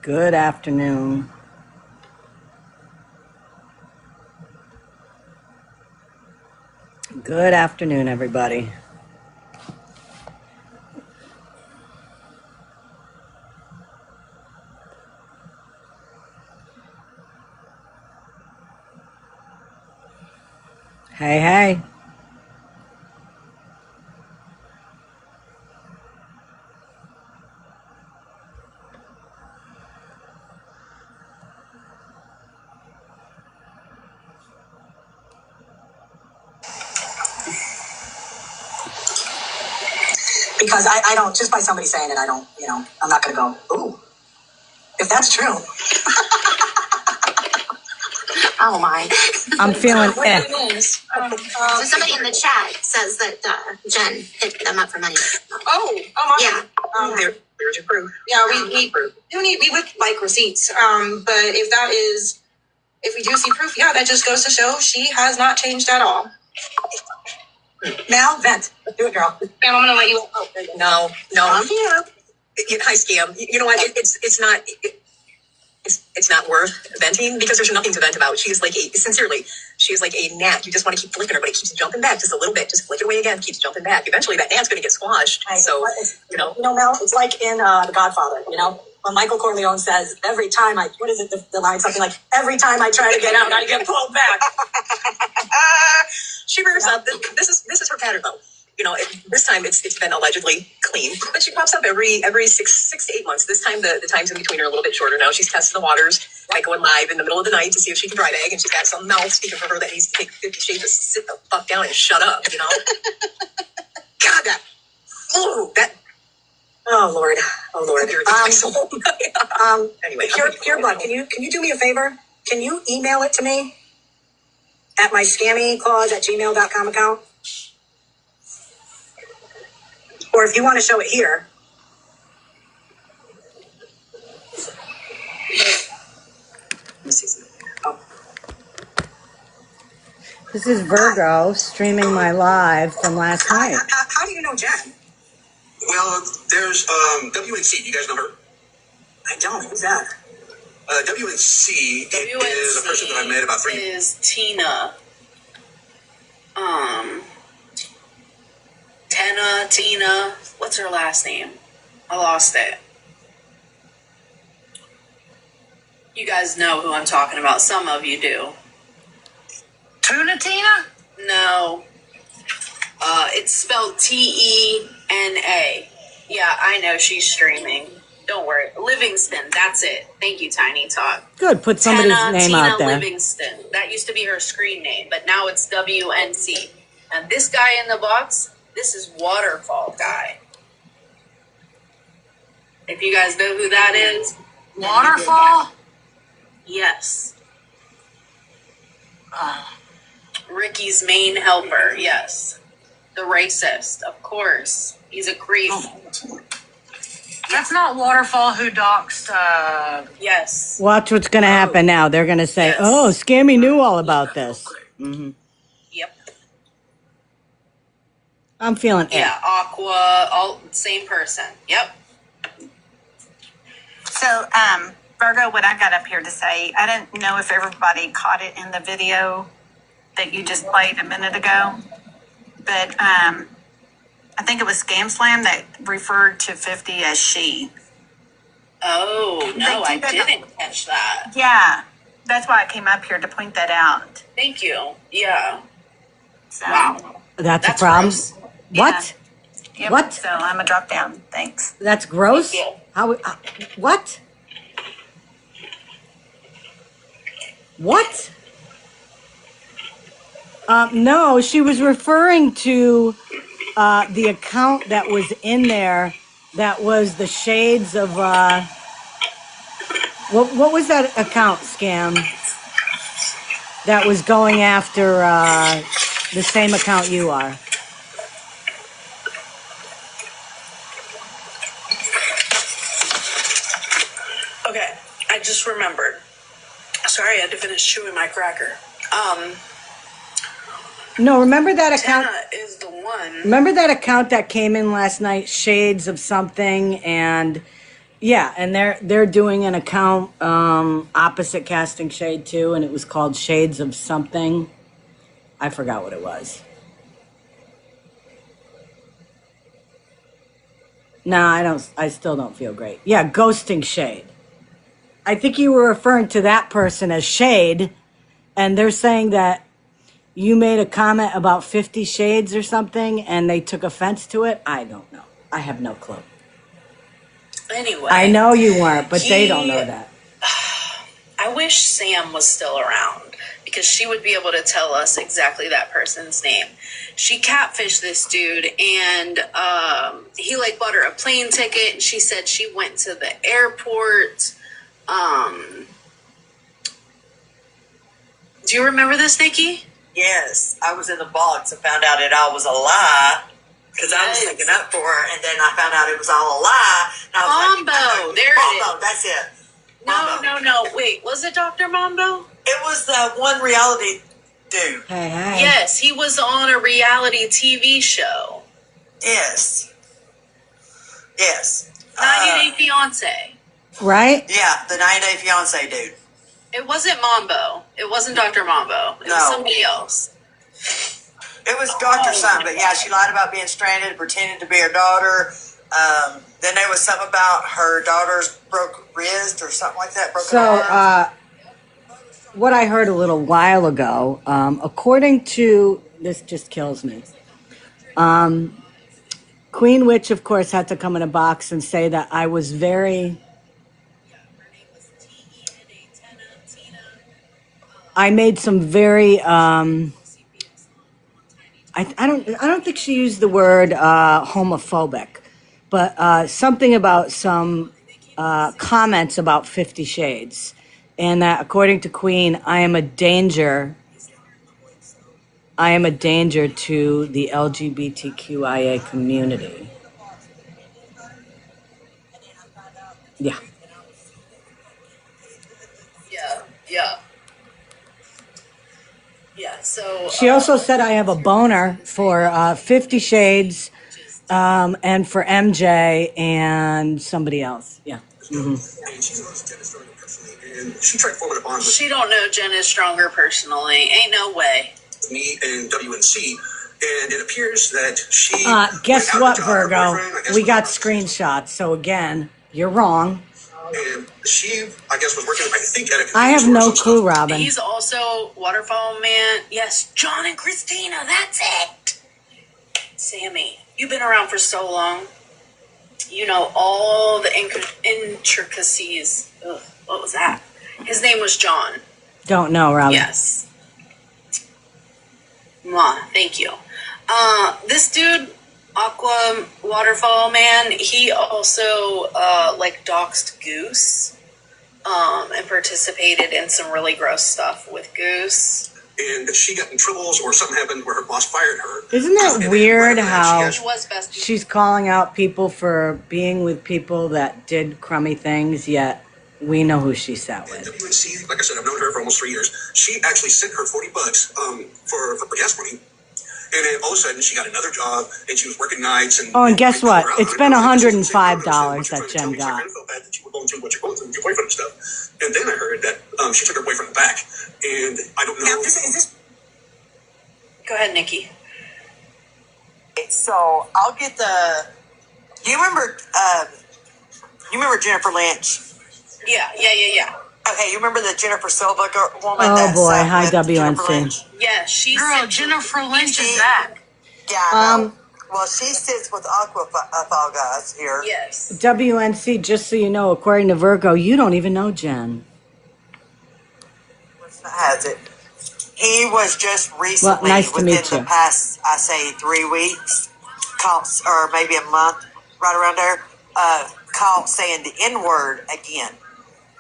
Good afternoon. Good afternoon, everybody. Hey, hey. Because I don't, just by somebody saying it, I don't, I'm not going to go, ooh, if that's true. Oh my. I'm feeling it. So somebody in the chat says that Jen hit them up for money. Oh, Yeah. There's your proof. Yeah, we would like receipts. But if we do see proof, yeah, that just goes to show she has not changed at all. Mal, vent. Do it, girl. And I'm gonna let you. Oh, no. I'm here. Hi, Scam. You know what? It's not worth venting because there's nothing to vent about. She is like she is like a gnat. You just want to keep flicking her, but it keeps jumping back just a little bit. Just flick it away again. Keeps jumping back. Eventually, that gnat's going to get squashed. Mel, it's like in The Godfather. When Michael Corleone says, "Every time what is it? The line something like, "Every time I try to get out, I get pulled back." She rears up. This is her pattern, though. This time it's been allegedly clean, but she pops up every 6 to 8 months. This time the times in between are a little bit shorter now. She's tested the waters by going live in the middle of the night to see if she can dry bag, and she's got some mouth speaking for her that needs to take 50 shades to sit the fuck down and shut up. God, oh Lord. Anyway, here, bud. Can you do me a favor? Can you email it to me at my Scammyclaus@gmail.com account? Or if you want to show it here. Let me see something. Oh. This is Virgo streaming my live from last night. How do you know Jen? Well, there's WNC. You guys know her? I don't. Who's that? WNC is a person that I met about 3 years. Is Tina. Tina, what's her last name? I lost it. You guys know who I'm talking about. Some of you do. Tina? No. It's spelled Tena. Yeah, I know she's streaming. Don't worry. Livingston, that's it. Thank you, Tiny Talk. Good, put somebody's name out there. Livingston. That used to be her screen name, but now it's WNC. And this guy in the box, this is Waterfall Guy. If you guys know who that is. Waterfall? Yes. Ricky's main helper, yes. The racist, of course. He's a creep. That's not Waterfall who doxed. Yes. Watch what's going to happen now. They're going to say, Yes. oh, Scammy knew all about this. Mm-hmm. Yep. I'm feeling it. Yeah, Aqua, all same person. Yep. So, Virgo, what I got up here to say, I didn't know if everybody caught it in the video that you just played a minute ago, but I think it was Scam Slam that referred to 50 as she. Oh, no, I didn't catch that. Yeah, that's why I came up here to point that out. Thank you. Yeah. So, Wow. That's a problem. Gross. What? Yep, What? So I'm going to drop down. Thanks. That's gross? Thank you. How? What? What? No, she was referring to the account that was in there that was the shades of, what was that account, Scam? That was going after the same account you are. Okay, I just remembered. Sorry, I had to finish chewing my cracker. No, remember that account? Tana is the one. Remember that account that came in last night, Shades of something, and Yeah, and they're doing an account opposite Casting Shade too, and it was called Shades of something. I forgot what it was. No, I don't. I still don't feel great. Yeah, ghosting Shade. I think you were referring to that person as Shade, and they're saying that you made a comment about 50 Shades or something, and they took offense to it. I don't know. I have no clue. Anyway, I know you weren't, but they don't know that. I wish Sam was still around because she would be able to tell us exactly that person's name. She catfished this dude, and he like bought her a plane ticket, and she said she went to the airport. Do you remember this, Nikki? Yes, I was in the box and found out it all was a lie because I was sticking up for her, and then I found out it was all a lie. And I was Mambo, like, there it Mambo, is. that's it. No. Wait, was it Dr. Mambo? It was the one reality dude. Hey. Yes, he was on a reality TV show. Yes. 90 Day Fiance. Right? Yeah, the 90 Day Fiance dude. It wasn't Mambo. It wasn't Dr. Mambo. It was somebody else. It was Dr. Something, but yeah, she lied about being stranded, pretended to be her daughter. Then there was something about her daughter's broke wrist or something like that. Broken arm. What I heard a little while ago, according to, this just kills me. Queen Witch, of course, had to come in a box and say that I was very... I made some very... I don't think she used the word homophobic, but something about some comments about 50 Shades. And that, according to Queen, I am a danger to the LGBTQIA community. Yeah. Yeah, so... She also said I have a boner for 50 Shades and for MJ and somebody else. Yeah. Mm-hmm. And she knows Jen is stronger personally, and she tried forming a bond with She don't know Jen is stronger personally. Ain't no way. me and WNC, and it appears that she. Guess went out what, to her Virgo? boyfriend, I guess, We was got about- screenshots. So again, you're wrong. And she, I guess, was working, I think, at a I have convenience store or no some clue, stuff. Robin. He's also Waterfall Man. Yes, John and Christina. That's it. Sammy, you've been around for so long. You know all the intricacies. Ugh, what was that? His name was John. Don't know, Robin. Yes. Mwah, thank you. This dude, Aqua Waterfall Man, he also like doxed Goose and participated in some really gross stuff with Goose. And she got in troubles, or something happened where her boss fired her. Isn't that And weird then how He was best. she's calling out people for being with people that did crummy things, yet we know who she sat And with. WNC, like I said, I've known her for almost 3 years. She actually sent her $40 for gas money. And then all of a sudden, she got another job, and she was working nights. And Oh, and guess what? It's been $105 that Jen got. I felt bad that you were going through what you're going through with your boyfriend and stuff. And then I heard that she took her boyfriend back, and I don't know. Now, is this Go ahead, Nikki. so? I'll get the. Do you remember? You remember Jennifer Lynch? Yeah. Okay, you remember the Jennifer Silva woman? Oh, that boy. sat Hi, with Jennifer WNC. Lynch? Yeah, she's Girl, Jennifer Lynch is back. Yeah. I know. Um, Well, she sits with Aquafall guys here. Yes. WNC, just so you know, according to Virgo, you don't even know Jen. Has it? He was just recently, nice to within meet the you. past, I say 3 weeks, caught, or maybe a month, right around there, caught saying the N-word again.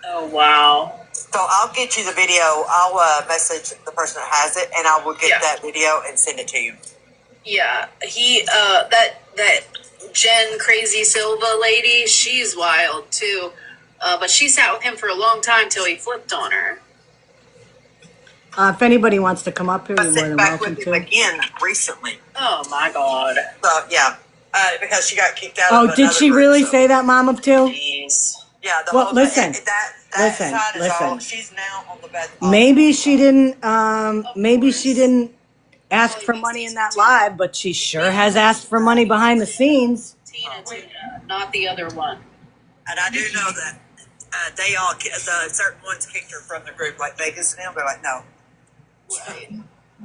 Oh, wow. So I'll get you the video. I'll message the person that has it, and I will get Yeah. that video and send it to you. Yeah, he that Jen Crazy Silva lady, she's wild too. But she sat with him for a long time till he flipped on her. If anybody wants to come up here, I you're more sent than back welcome with him to. again recently. Oh my god. So, yeah, because she got kicked out Oh, of did another she group, really so- say that, Mom of Two? Jeez. Yeah, the Well, whole listen, that listen, side is all. listen. She's now on the bed. Maybe she didn't. Maybe she course. didn't ask Probably for makes money these in that too. live, but she sure has asked for money behind the scenes. Tina, not the other one. And I do know that they all, certain ones kicked her from the group, like Vegas and them. They're like, no,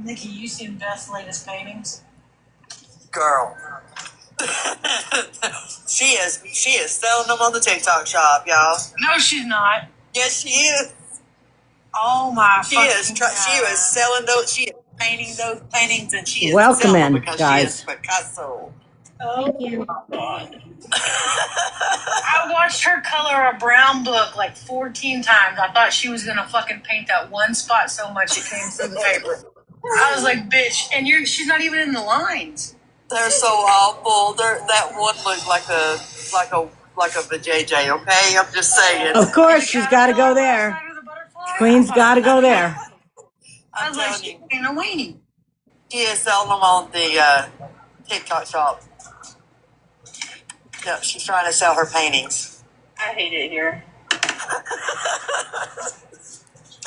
Nikki, you seen Beth's latest paintings? girl. She is selling them on the TikTok shop, y'all. No, she's not. Yes, she is. Oh my! She is. She is selling those. She is painting those paintings, and she is Welcome selling in, them because guys. she is Picasso. Thank you. I watched her color a brown book like 14 times. I thought she was gonna fucking paint that one spot so much it came through the paper. I was like, bitch, and she's not even in the lines. They're so awful. That one looked like a vajayjay. Okay, I'm just saying. Of course, she's got to go there. Queen's got to go there. I was like, she ain't a weenie. She is selling them on the TikTok shop. Yeah, she's trying to sell her paintings. I hate it here.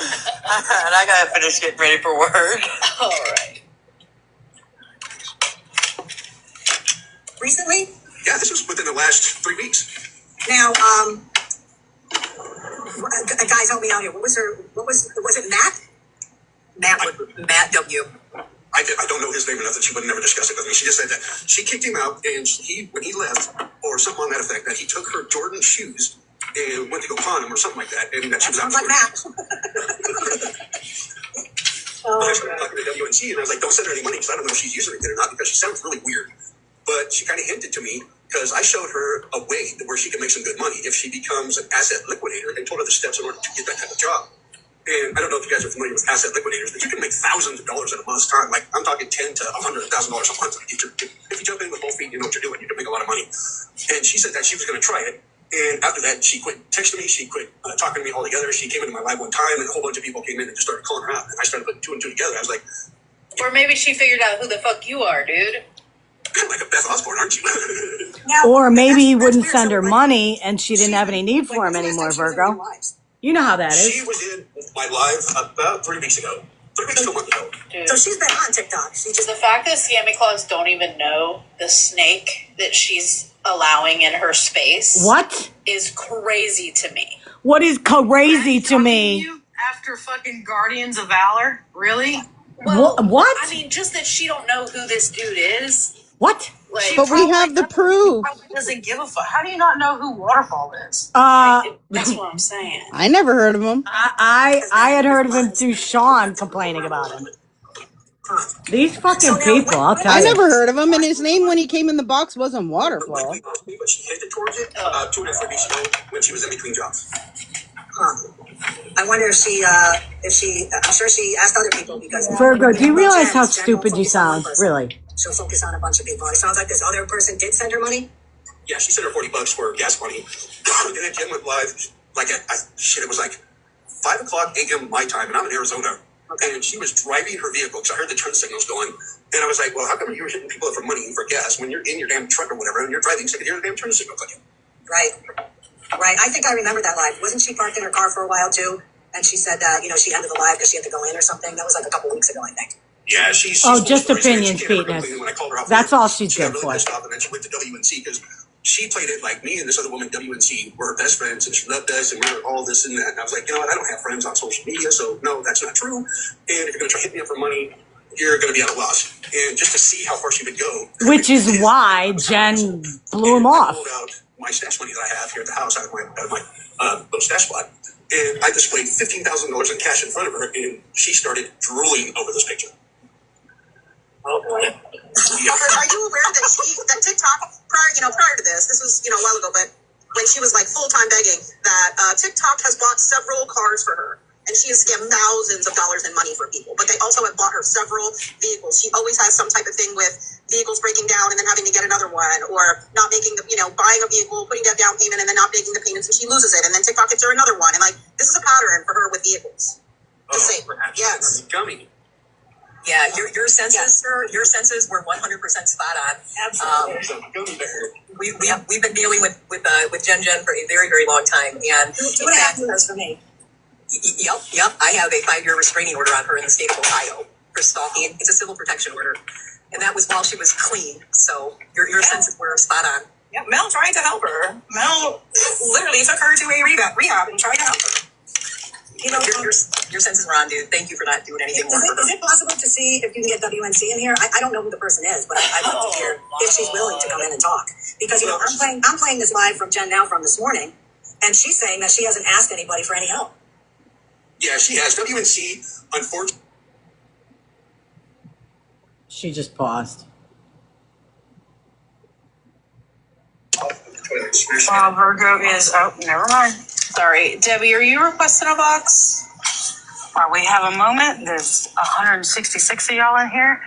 And I gotta finish getting ready for work. All right. Recently? Yeah, this was within the last 3 weeks. Now, guys, help me out here. Was it Matt? Matt W. I don't know his name or nothing. She would never discuss it with me. She just said that she kicked him out, and when he left, or something on that effect, that he took her Jordan shoes and went to go pawn them or something like that, and that she was out. Sounds like Matt. But I started talking to WNC, and I was like, don't send her any money because I don't know if she's using it or not because she sounds really weird. But she kind of hinted to me because I showed her a way where she can make some good money if she becomes an asset liquidator and told her the steps in order to get that type of job. And I don't know if you guys are familiar with asset liquidators, but you can make thousands of dollars in a month's time. Like I'm talking $10,000 to $100,000 a month. If you jump in with both feet, you know what you're doing. You can make a lot of money. And she said that she was going to try it. And after that, she quit texting me. She quit talking to me altogether. She came into my live one time, and a whole bunch of people came in and just started calling her out. And I started putting two and two together. I was like, Or maybe she figured out who the fuck you are, dude. like a Beth Osborne, aren't you? Or maybe he wouldn't send her money and she didn't have any need for him anymore, Virgo. You know how that She is. was in my live about 3 weeks ago. 3 weeks to a month ago. Dude. So she's been on TikTok. She Just the fact that Scammyclaus don't even know the snake that she's allowing in her space What? is crazy to me. What is crazy to me? You after fucking Guardians of Valor? Really? What? I mean, just that she don't know who this dude is. What? Like, But we have the proof. Probably doesn't give a fuck. How do you not know who Waterfall is? that's what I'm saying. I never heard of him. I had heard of him through Sean complaining about him. These fucking people, I'll tell I you. never heard of him, and his name when he came in the box wasn't Waterfall. But she hinted towards it 2.5 weeks ago when she was in between jobs. I wonder if she, I'm sure she asked other people because. Virgo, do you realize how Jen will stupid you focus on one sound? person. Really? She'll focus on a bunch of people. It sounds like this other person did send her money. Yeah, she sent her $40 for gas money. And then Jen went live, like, it was like 5 o'clock a.m. my time, and I'm in Arizona. Okay. And she was driving her vehicle because I heard the turn signals going. And I was like, well, how come you're hitting people up for money for gas when you're in your damn truck or whatever and you're driving so you can hear the damn turn signals on you? Right. I think I remember that live. Wasn't she parked in her car for a while too? And she said, she ended the live because she had to go in or something. That was like a couple weeks ago, I think. Yeah, she's Just full of stories, man. opinions, She can't Pete. ever complain. When I called her out, That's all she's she got good really for. pissed off, and then she went to WNC because she played it like me and this other woman, WNC, were best friends, and she loved us, and we were all this and that. And I was like, you know what? I don't have friends on social media, so no, that's not true. And if you're going to try to hit me up for money, you're going to be at a loss. And just to see how far she would go. Which is why Jen blew him I off. pulled out my stash money that I have here at the house out of my little stash spot. And I displayed $15,000 in cash in front of her, and she started drooling over this picture. Oh boy. Yeah. Are you aware that TikTok prior to this was a while ago, but when she was like full-time begging, that TikTok has bought several cars for her, and she has scammed thousands of dollars in money for people. But they also have bought her several vehicles. She always has some type of thing with vehicles breaking down and then having to get another one, or not making buying a vehicle, putting down down payment, and then not making the payments, and she loses it, and then TikTok gets her another one, and like this is a pattern for her with vehicles. Just say, Perhaps. yes. Gummy. Yeah, your senses, sir. Your senses were 100% spot on. Absolutely. We've been dealing with Jen for a very, very long time, and 2.5 years for me. Yep. I have a 5-year restraining order on her in the state of Ohio for stalking. It's a civil protection order, and that was while she was clean. So your senses were spot on. Yeah, Mel tried to help her. Mel literally took her to a rehab and tried to help her. You know, your senses were on, dude. Thank you for not doing anything more for her. Is it possible to see if you can get WNC in here? I don't know who the person is, but I'd love to hear if she's willing to come in and talk. Because, you know, I'm playing this live from Jen now from this morning, and she's saying that she hasn't asked anybody for any help. Yeah, she has. WNC, unfortunately. She just paused. Virgo is, oh, never mind. Sorry, Debbie, are you requesting a box? While we have a moment, there's 166 of y'all in here.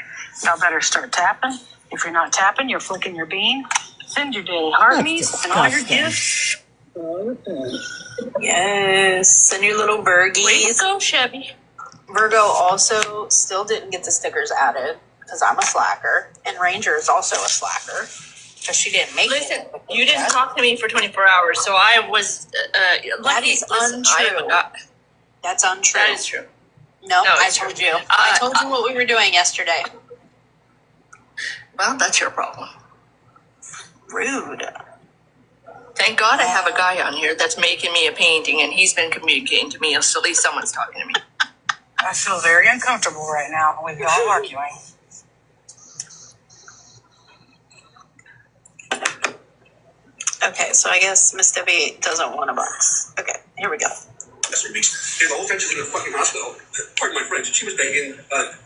Y'all better start tapping. If you're not tapping, you're flicking your bean. Send your daily heartbeats and all your gifts. Yes, and your little Bergies. Way to go, Chevy. Virgo also still didn't get the stickers added because I'm a slacker, and Ranger is also a slacker because she didn't make Listen, it. you didn't talk to me for 24 hours, so I was lucky. is Listen, untrue. That's untrue. That is true. No, No, I it's told true. you. I told you what we were doing yesterday. Well, that's your problem. Rude. Thank God I have a guy on here that's making me a painting, and he's been communicating to me, so at least someone's talking to me. I feel very uncomfortable right now with y'all arguing. Okay, so I guess Miss Debbie doesn't want a box. Okay, here we go. That's what makes. And the whole time she's in the fucking hospital, pardon my French, she was begging,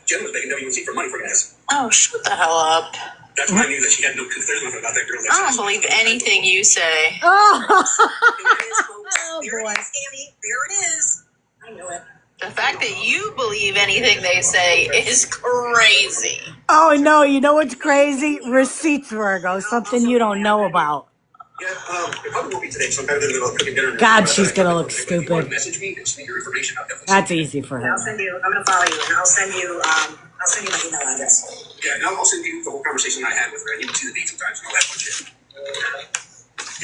Jen was begging WNC for money for gas. Oh, shut the hell up. That's when I knew that she had no clue. There's nothing about that girl. I don't believe anything you say. Oh, There boy. it is, Scammy. There it is. I knew it. The fact that you believe anything they say is crazy. Oh, no. You know what's crazy? Receipts, Virgo. Something you don't know about. Yeah, it probably won't be today, so I'm kind of in the middle of cooking dinner. God, she's gonna look If you want stupid. to message me and send me your information, I'll definitely That's send easy for Yeah, her. I'll send you. I'm gonna follow you, and I'll send you my email address. you. Yeah, and I'll send you the whole conversation I had with her, and you can see the date sometimes and all that fun shit.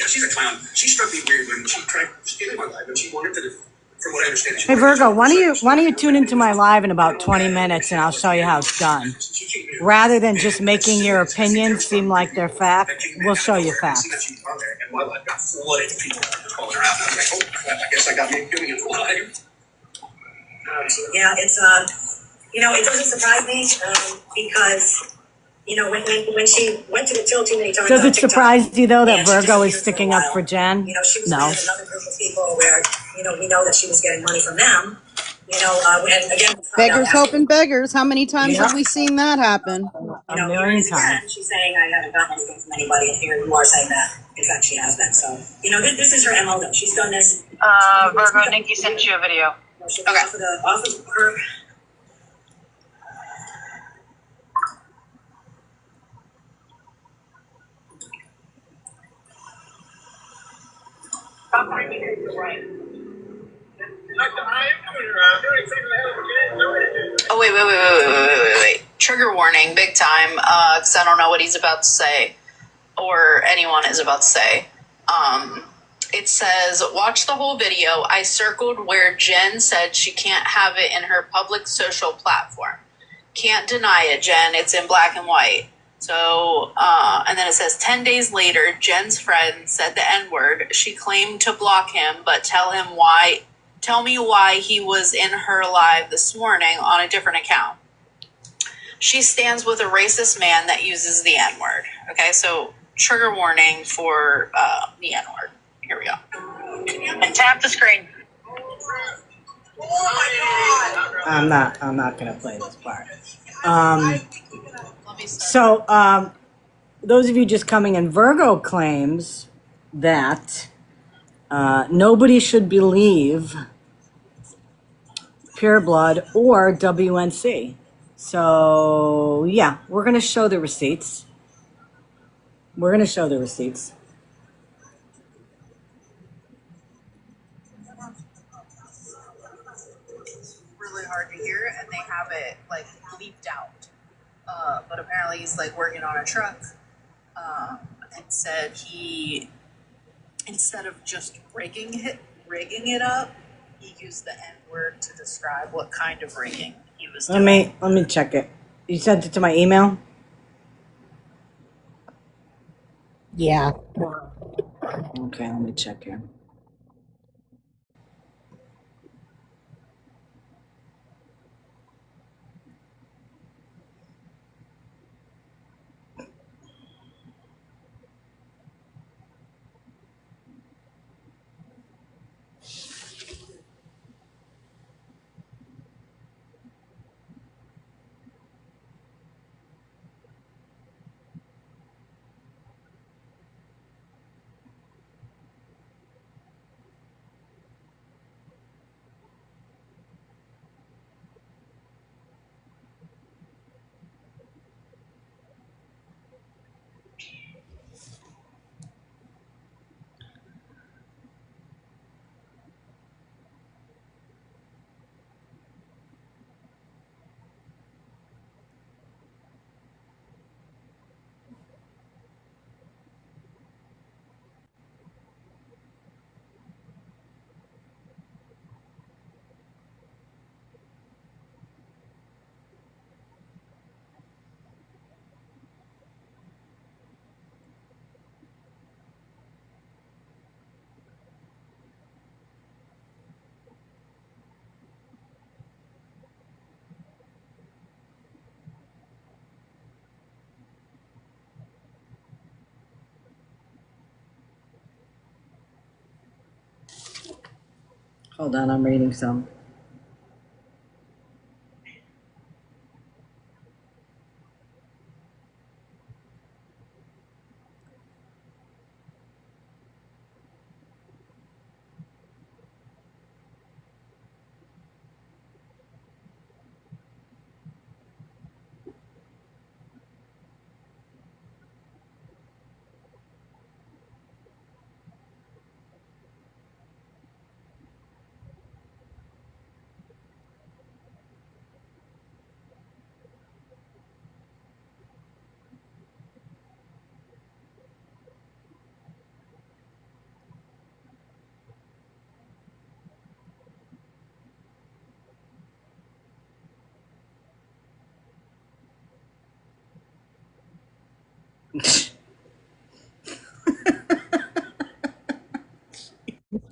Yeah, she's a clown. She struck me weird when she came in my life, and she wanted to, from what I understand, she Hey, wanted Virgo, to- why don't you tune into my live in about 20 minutes and I'll show you how it's done. She came in. Rather than just making your opinions seem like they're fact, we'll show you facts. And my life got flooded with people calling her out. And I was like, oh crap, I guess I got me doing it live. Yeah, it's it doesn't surprise me because when she went to the till too many times. Does on it TikTok, surprise you, though, that and she Virgo is disappeared sticking for a up while. for Jen? She was No. with another group of people where we know that she was getting money from them. And again, we found Beggars out after- hoping beggars. How many times Yeah. have we seen that happen? A here million it is again. times. She's saying I haven't gotten anything from anybody, and here you are saying that. In fact, she has been. So, this is her MO, though. She's done this. Virgo, Nikki sent you a video. She'll be off of her. Oh, wait. Trigger warning, big time, because I don't know what he's about to say, or anyone is about to say. It says, watch the whole video. I circled where Jen said she can't have it in her public social platform. Can't deny it, Jen. It's in black and white. So, and then it says, 10 days later, Jen's friend said the N-word. She claimed to block him, but tell me why he was in her live this morning on a different account. She stands with a racist man that uses the N-word. Okay, so trigger warning for the N-word. Here we go. And tap the screen. I'm not gonna play this part. So, those of you just coming in, Virgo claims that nobody should believe Pure Blood or WNC. So, yeah, we're going to show the receipts. Really hard to hear, and they have it like bleeped out. But apparently he's like working on a truck, and said he, instead of just rigging it up, he used the N word to describe what kind of rigging he was doing. Let me check it. You sent it to my email? Yeah. Okay, let me check here. Hold on, I'm reading some.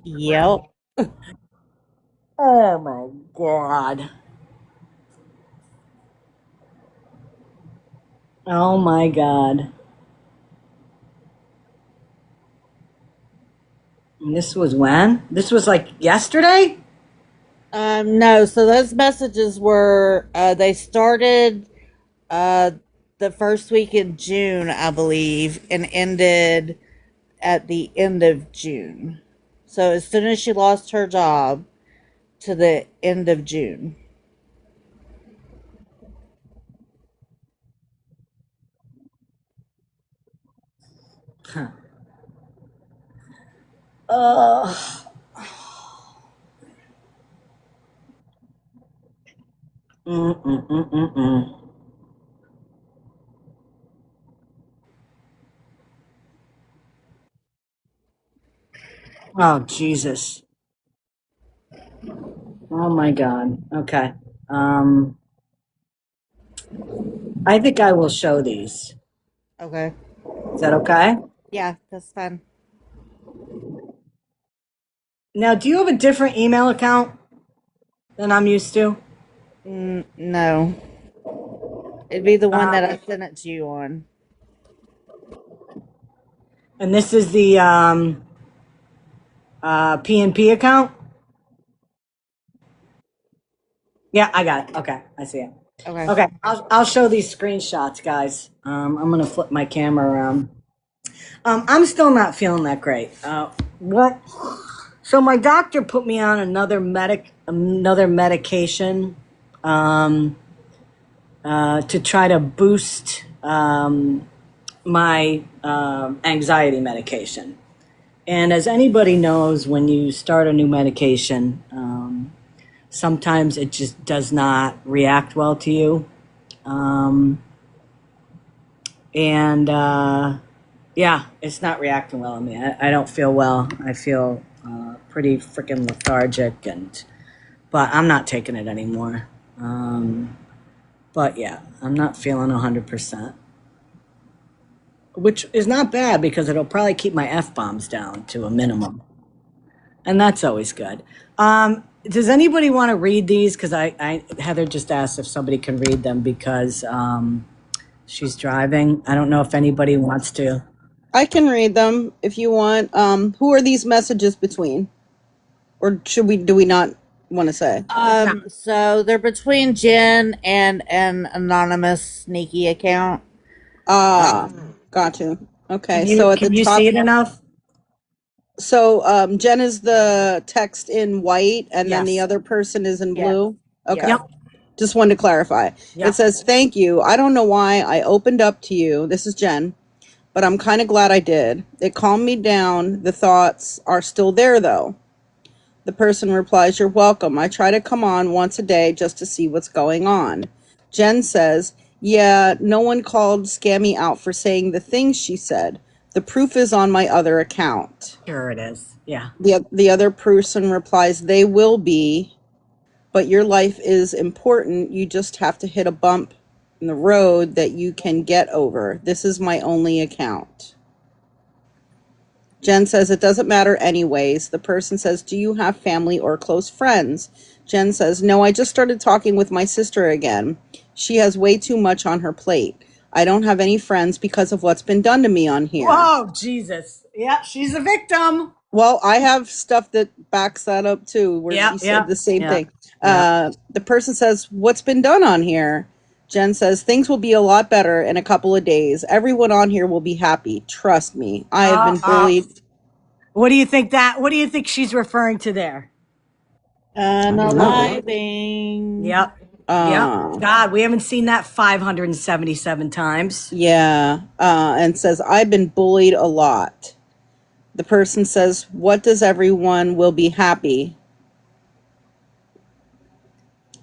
Yep. Oh my God. Oh my God. And this was when? This was like yesterday? No, so those messages were they started uh the first week in June, I believe, and ended at the end of June. So as soon as she lost her job to the end of June. Huh. Ugh. Mm-mm-mm-mm-mm. Oh, Jesus. Oh my God. Okay. Um, I think I will show these. Okay. Is that okay? Yeah, that's fine. Now, do you have a different email account than I'm used to? No. It'd be the one that I Um, sent it to you on. and this is the PNP account? Yeah, I got it. Okay, I see it. Okay. Okay, I'll show these screenshots, guys. I'm gonna flip my camera around. I'm still not feeling that great. What? So my doctor put me on another medication um, to try to boost my anxiety medication. And as anybody knows, when you start a new medication, sometimes it just does not react well to you. Yeah, it's not reacting well on me. I don't feel well. I feel pretty freaking lethargic, but I'm not taking it anymore. But yeah, I'm not feeling 100%, which is not bad because it'll probably keep my F-bombs down to a minimum. And that's always good. Does anybody want to read these? Because Heather just asked if somebody can read them because she's driving. I don't know if anybody wants to. I can read them if you want. Who are these messages between? Or do we not want to say? So they're between Jen and an anonymous sneaky account. Got you. Okay, so at Can the you top, see it enough? so Jen is the text in white, and then the Yes. other person is in blue. Okay. Yep. Just wanted to clarify. Yep. It says, "Thank you. I don't know why I opened up to you." This is Jen, but I'm kind of glad I did. It calmed me down. The thoughts are still there, though. The person replies, "You're welcome. I try to come on once a day just to see what's going on." Jen says, "Yeah, no one called Scammy out for saying the things she said. The proof is on my other account." Sure it is. Yeah. The other person replies, "They will be, but your life is important. You just have to hit a bump in the road that you can get over. This is my only account." Jen says, "It doesn't matter anyways." The person says, "Do you have family or close friends?" Jen says, "No, I just started talking with my sister again. She has way too much on her plate. I don't have any friends because of what's been done to me on here." Whoa, Jesus. Yeah, she's a victim. Well, I have stuff that backs that up too, where she said the same thing. The person says, "What's been done on here?" Jen says, "Things will be a lot better in a couple of days. Everyone on here will be happy. Trust me. I have been bullied." What do you think she's referring to there? Unaliving. Yep. God, we haven't seen that 577 times. Yeah. And says, "I've been bullied a lot." The person says, "What does everyone will be happy?"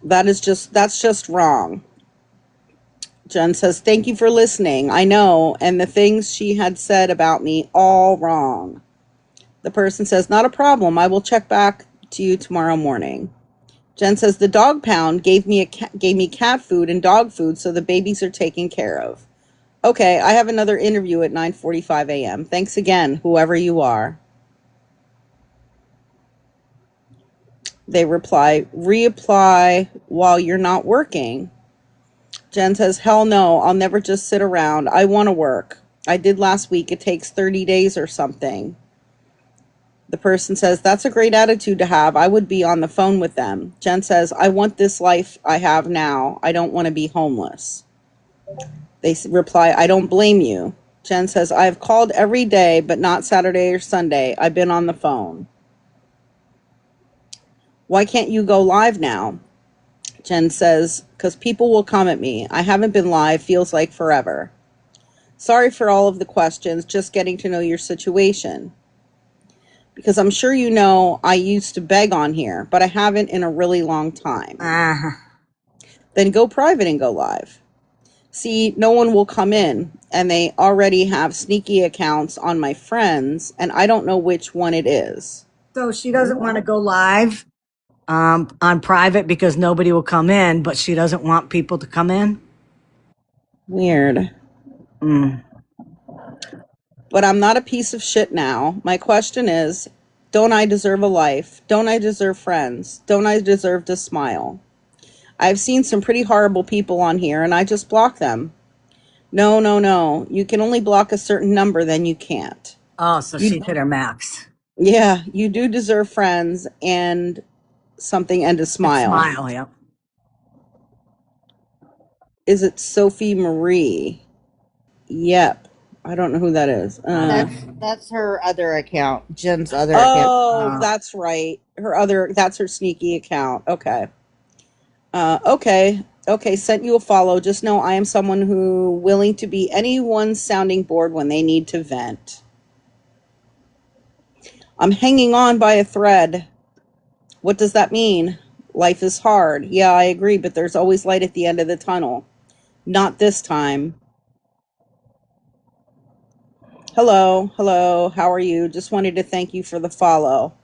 That's just wrong. Jen says, "Thank you for listening. I know, and the things she had said about me, all wrong." The person says, "Not a problem. I will check back to you tomorrow morning." Jen says, "The dog pound gave me cat food and dog food, so the babies are taken care of." Okay, I have another interview at 9:45 a.m. Thanks again, whoever you are. They reapply while you're not working. Jen says, "Hell no, I'll never just sit around. I want to work. I did last week. It takes 30 days or something." The person says, "That's a great attitude to have. I would be on the phone with them." Jen says, "I want this life I have now. I don't want to be homeless." They reply, "I don't blame you." Jen says, "I have called every day, but not Saturday or Sunday. I've been on the phone." "Why can't you go live now?" Jen says, "Because people will come at me. I haven't been live, feels like forever." "Sorry for all of the questions, just getting to know your situation. Because I'm sure you know I used to beg on here, but I haven't in a really long time." "Then go private and go live." "See, no one will come in, and they already have sneaky accounts on my friends, and I don't know which one it is." So she doesn't want to go live on private because nobody will come in, but she doesn't want people to come in. Weird. "But I'm not a piece of shit now. My question is, don't I deserve a life? Don't I deserve friends? Don't I deserve to smile? I've seen some pretty horrible people on here, and I just block them." No, no, no. You can only block a certain number, then you can't. Oh, so she hit her max. Yeah, you do deserve friends and something and a smile. Smile, yep. Is it Sophie Marie? Yep. I don't know who that is. That's her other account. Jen's other Oh, account. that's right. That's her sneaky account. Okay. Okay, sent you a follow. Just know I am someone who willing to be anyone's sounding board when they need to vent. I'm hanging on by a thread. What does that mean? Life is hard. Yeah, I agree, but there's always light at the end of the tunnel. Not this time. Hello, hello, how are you? Just wanted to thank you for the follow.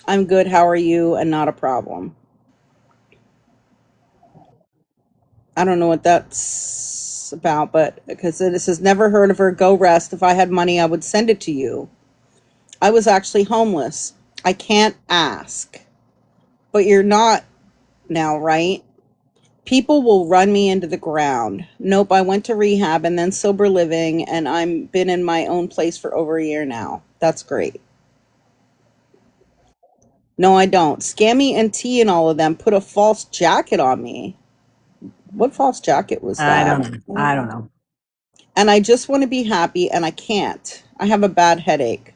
I'm good, how are you? And not a problem. I don't know what that's about, but because this has never heard of her. Go rest. If I had money, I would send it to you. I was actually homeless. I can't ask. But you're not now, right? People will run me into the ground. Nope, I went to rehab and then sober living, and I'm been in my own place for over a year now. That's great. No, I don't. Scammy and T and all of them put a false jacket on me. What false jacket was I that? don't know. I don't know. And I just want to be happy, and I can't. I have a bad headache.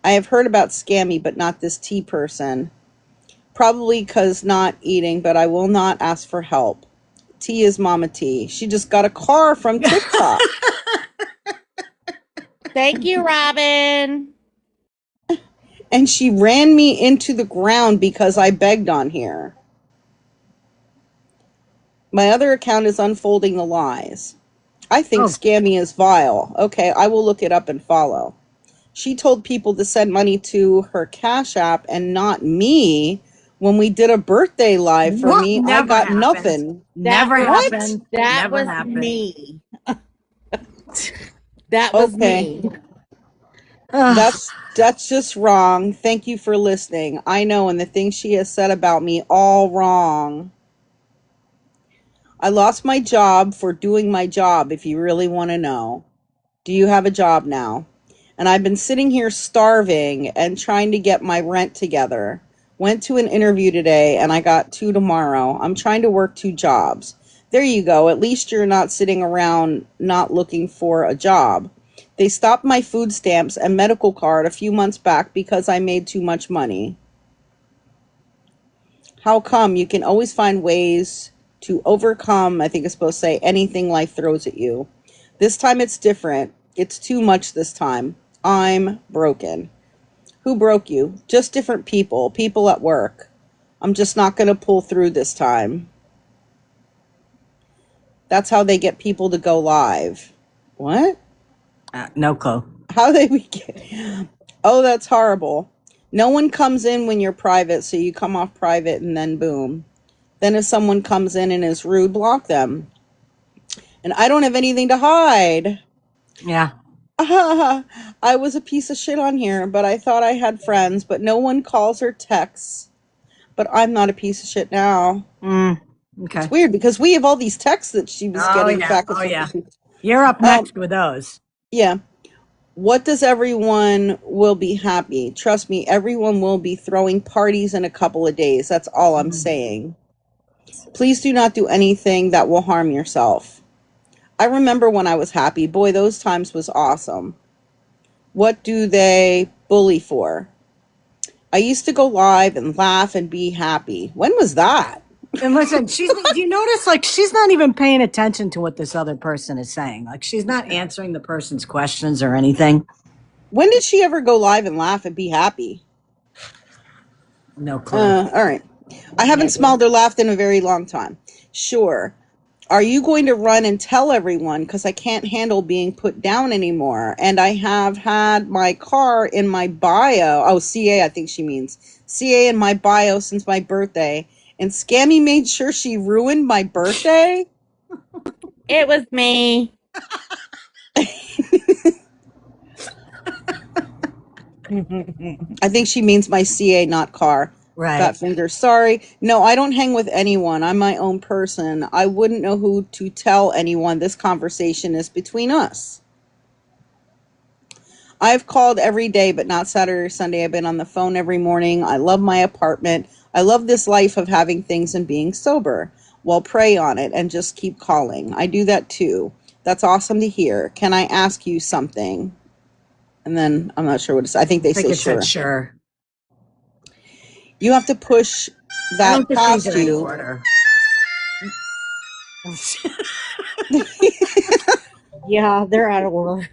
I have heard about Scammy, but not this T person. Probably because not eating, but I will not ask for help. T is Mama T. She just got a car from TikTok. Thank you, Robin. And she ran me into the ground because I begged on here. My other account is unfolding the lies. I think Scammy is vile. Okay, I will look it up and follow. She told people to send money to her Cash App and not me. When we did a birthday live for me, I got nothing. Never What? happened. That Never was happened. me. That was me. That's just wrong. Thank you for listening. I know, and the things she has said about me, all wrong. I lost my job for doing my job, if you really want to know. Do you have a job now? And I've been sitting here starving and trying to get my rent together. Went to an interview today and I got 2 tomorrow. I'm trying to work 2 jobs. There you go. At least you're not sitting around not looking for a job. They stopped my food stamps and medical card a few months back because I made too much money. How come? You can always find ways to overcome, I think it's supposed to say, anything life throws at you. This time it's different. It's too much this time. I'm broken. Who broke you? Just different people. People at work. I'm just not going to pull through this time. That's how they get people to go live. What? No clue. How they get? Oh, that's horrible. No one comes in when you're private, so you come off private and then boom. Then if someone comes in and is rude, block them. And I don't have anything to hide. Yeah. I was a piece of shit on here, but I thought I had friends, but no one calls or texts. But I'm not a piece of shit now. Okay. It's weird because we have all these texts that she was getting back and forth. Yeah. You're up next with those. Yeah. What does everyone will be happy? Trust me, everyone will be throwing parties in a couple of days. That's all I'm saying. Please do not do anything that will harm yourself. I remember when I was happy. Boy, those times was awesome. What do they bully for? I used to go live and laugh and be happy. When was that? And listen, do you notice, like, she's not even paying attention to what this other person is saying. Like, she's not answering the person's questions or anything. When did she ever go live and laugh and be happy? No clue. All right. I haven't smiled or laughed in a very long time. Sure. Are you going to run and tell everyone? Because I can't handle being put down anymore. And I have had my car in my bio. Oh, CA, I think she means. CA in my bio since my birthday. And Scammy made sure she ruined my birthday? It was me. I think she means my CA, not car. Right. Fat finger. Sorry. No, I don't hang with anyone. I'm my own person. I wouldn't know who to tell anyone. This conversation is between us. I've called every day, but not Saturday or Sunday. I've been on the phone every morning. I love my apartment. I love this life of having things and being sober. Well, pray on it and just keep calling. I do that too. That's awesome to hear. Can I ask you something? And then I'm not sure what it says. I think they say sure. Sure. You have to push that past you. Yeah, they're out of order.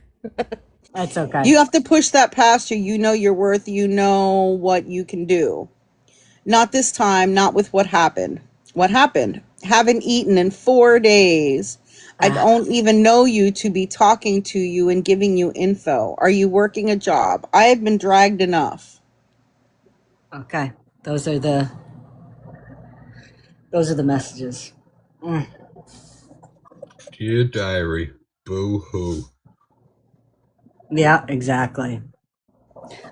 That's okay. You have to push that past you. You know your worth. You know what you can do. Not this time, not with what happened. What happened? Haven't eaten in 4 days. I don't even know you to be talking to you and giving you info. Are you working a job? I have been dragged enough. Okay. Those are the messages. Dear diary, boo hoo. Yeah, exactly.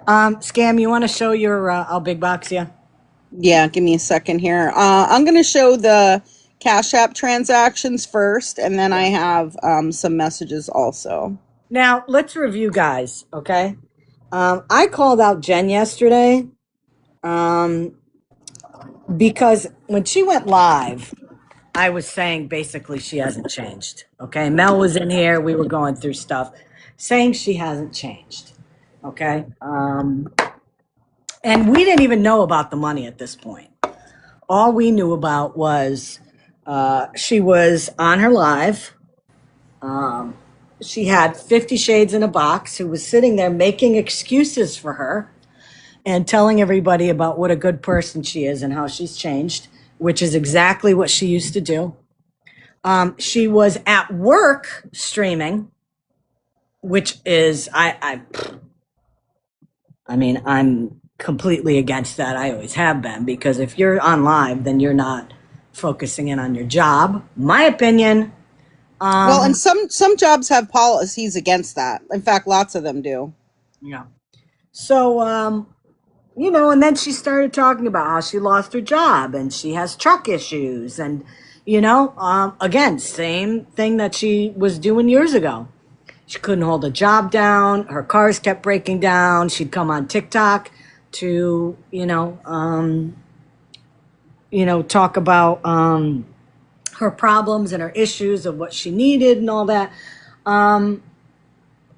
Scam, you want to show your I'll big box you? Yeah, give me a second here. I'm going to show the Cash App transactions first, and then I have some messages also. Now, let's review, guys, okay? I called out Jen yesterday because when she went live, I was saying basically she hasn't changed, okay? Mel was in here. We were going through stuff saying she hasn't changed, okay? And we didn't even know about the money at this point. All we knew about was she was on her live. She had 50 Shades in a box who was sitting there making excuses for her and telling everybody about what a good person she is and how she's changed, which is exactly what she used to do. She was at work streaming, which is, I mean, I'm completely against that. I always have been, because if you're on live, then you're not focusing in on your job. My opinion. Well, and some jobs have policies against that. In fact, lots of them do. Yeah. So, you know, and then she started talking about how she lost her job and she has truck issues. And, you know, again, same thing that she was doing years ago. She couldn't hold a job down. Her cars kept breaking down. She'd come on TikTok to, talk about her problems and her issues of what she needed and all that,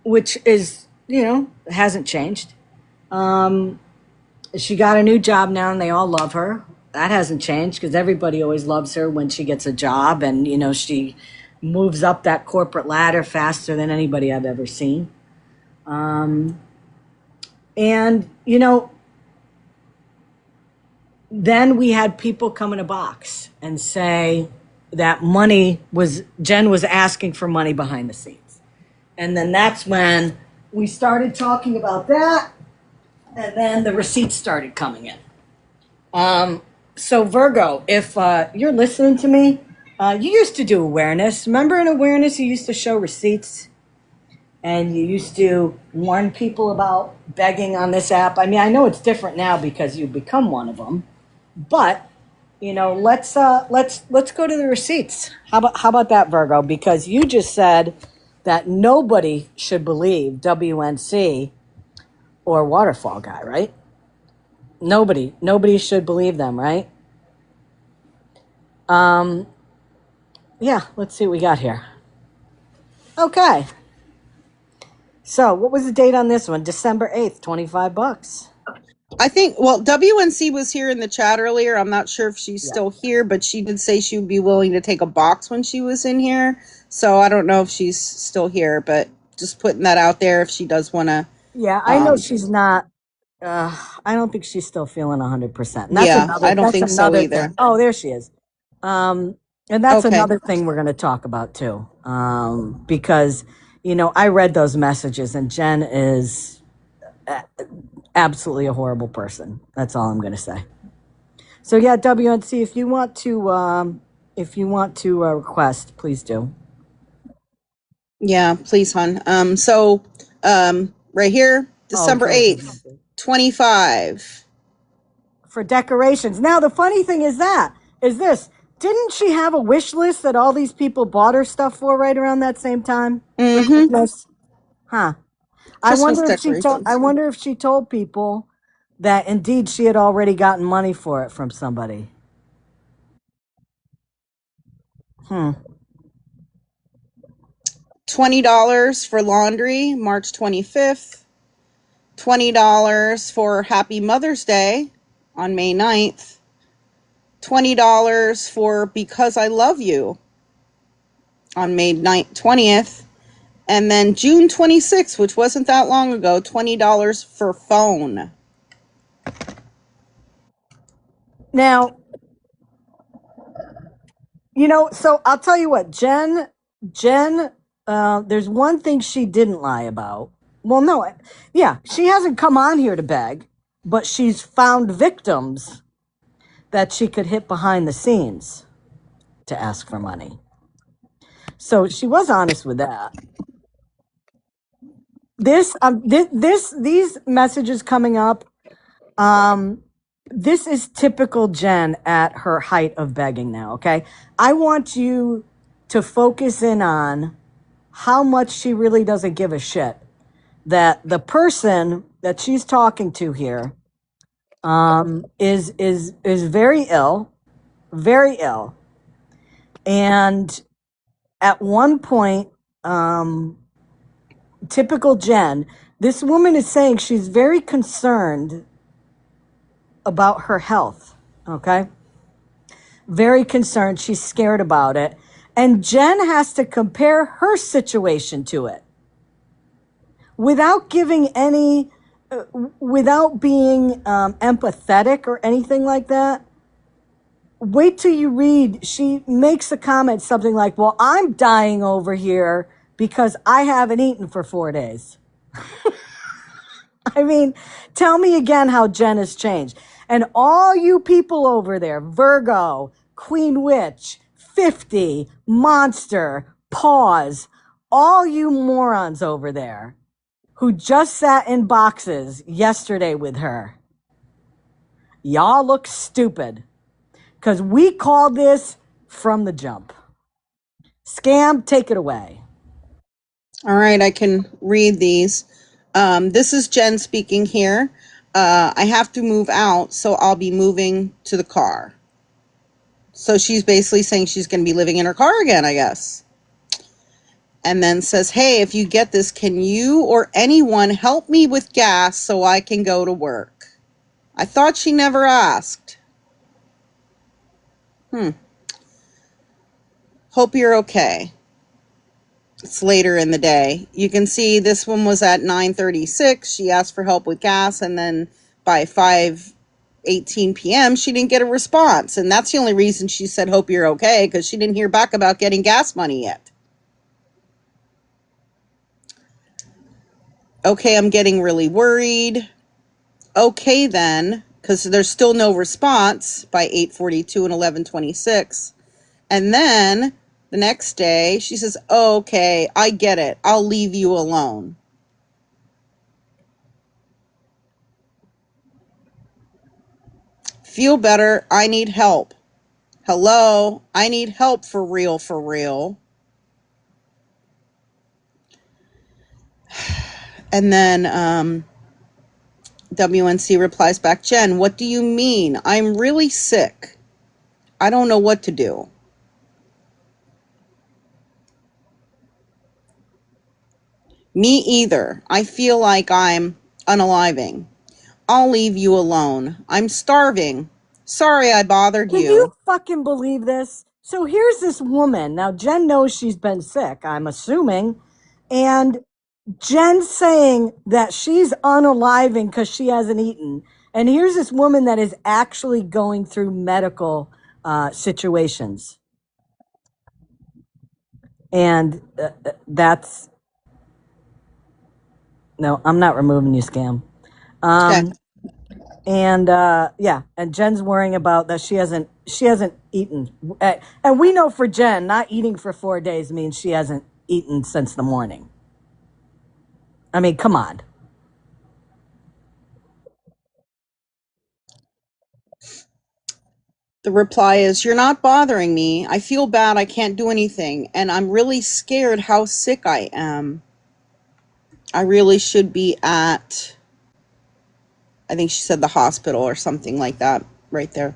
which is, hasn't changed. She got a new job now and they all love her. That hasn't changed because everybody always loves her when she gets a job, and, she moves up that corporate ladder faster than anybody I've ever seen. And, then we had people come in a box and say that Jen was asking for money behind the scenes. And then that's when we started talking about that. And then the receipts started coming in. So Virgo, if you're listening to me, you used to do awareness. Remember in awareness, you used to show receipts and you used to warn people about begging on this app. I mean, I know it's different now because you've become one of them, but let's go to the receipts. How about that, Virgo? Because you just said that nobody should believe WNC or Waterfall Guy, right? Nobody should believe them, right? Yeah, let's see what we got here. Okay. So, what was the date on this one? December 8th, $25. I think, well, WNC was here in the chat earlier. I'm not sure if she's still here, but she did say she would be willing to take a box when she was in here. So I don't know if she's still here, but just putting that out there if she does want to. Yeah, I know she's not. I don't think she's still feeling 100%. And that's Yeah, another. I don't That's think so another either. thing. Oh, there she is. And that's Okay. another thing we're going to talk about too. Because I read those messages, and Jen is absolutely a horrible person. That's all I'm going to say. So yeah, WNC, if you want to request, please do. Yeah, please, hon. Right here, December Okay. 8th, 25. For decorations. Now, the funny thing is this. Didn't she have a wish list that all these people bought her stuff for right around that same time? Mm-hmm. Huh. Christmas decorations. I wonder if she told people that indeed she had already gotten money for it from somebody. $20 for laundry, March 25th. $20 for Happy Mother's Day on May 9th. $20 for Because I Love You on May 20th. And then June 26th, which wasn't that long ago, $20 for phone. Now, so I'll tell you what, Jen, there's one thing she didn't lie about. Well, no, yeah, she hasn't come on here to beg, but she's found victims that she could hit behind the scenes to ask for money. So she was honest with that. These messages coming up, this is typical Jen at her height of begging now, okay? I want you to focus in on how much she really doesn't give a shit that the person that she's talking to here is very ill, very ill. And at one point, typical Jen, this woman is saying she's very concerned about her health, okay? Very concerned. She's scared about it. And Jen has to compare her situation to it without giving any, without being empathetic or anything like that. Wait till you read. She makes a comment, something like, well, I'm dying over here because I haven't eaten for 4 days. I mean, tell me again how Jen has changed. And all you people over there, Virgo, Queen Witch, 50, Monster, Pause, all you morons over there who just sat in boxes yesterday with her, y'all look stupid because we called this from the jump. Scam, take it away. All right, I can read these. This is Jen speaking here. I have to move out, so I'll be moving to the car. So she's basically saying she's going to be living in her car again, I guess. And then says, hey, if you get this, can you or anyone help me with gas so I can go to work? I thought she never asked. Hope you're okay. It's later in the day. You can see this one was at 9:36. She asked for help with gas, and then by 5:18 p.m., she didn't get a response. And that's the only reason she said, hope you're okay, because she didn't hear back about getting gas money yet. Okay, I'm getting really worried. Okay, then, because there's still no response by 8:42 and 11:26. And then the next day, she says, okay, I get it. I'll leave you alone. Feel better. I need help. Hello, I need help for real, for real. And then WNC replies back, Jen, what do you mean? I'm really sick. I don't know what to do. Me either. I feel like I'm unaliving. I'll leave you alone. I'm starving. Sorry I bothered Can you. you fucking believe this? So here's this woman. Now, Jen knows she's been sick, I'm assuming. And Jen saying that she's unaliving because she hasn't eaten. And here's this woman that is actually going through medical situations. And that's... No, I'm not removing you, Scam. Okay. And yeah, and Jen's worrying about that she hasn't eaten. And we know for Jen, not eating for 4 days means she hasn't eaten since the morning. I mean, come on. The reply is, you're not bothering me. I feel bad I can't do anything, and I'm really scared how sick I am. I really should be at, I think she said the hospital or something like that right there.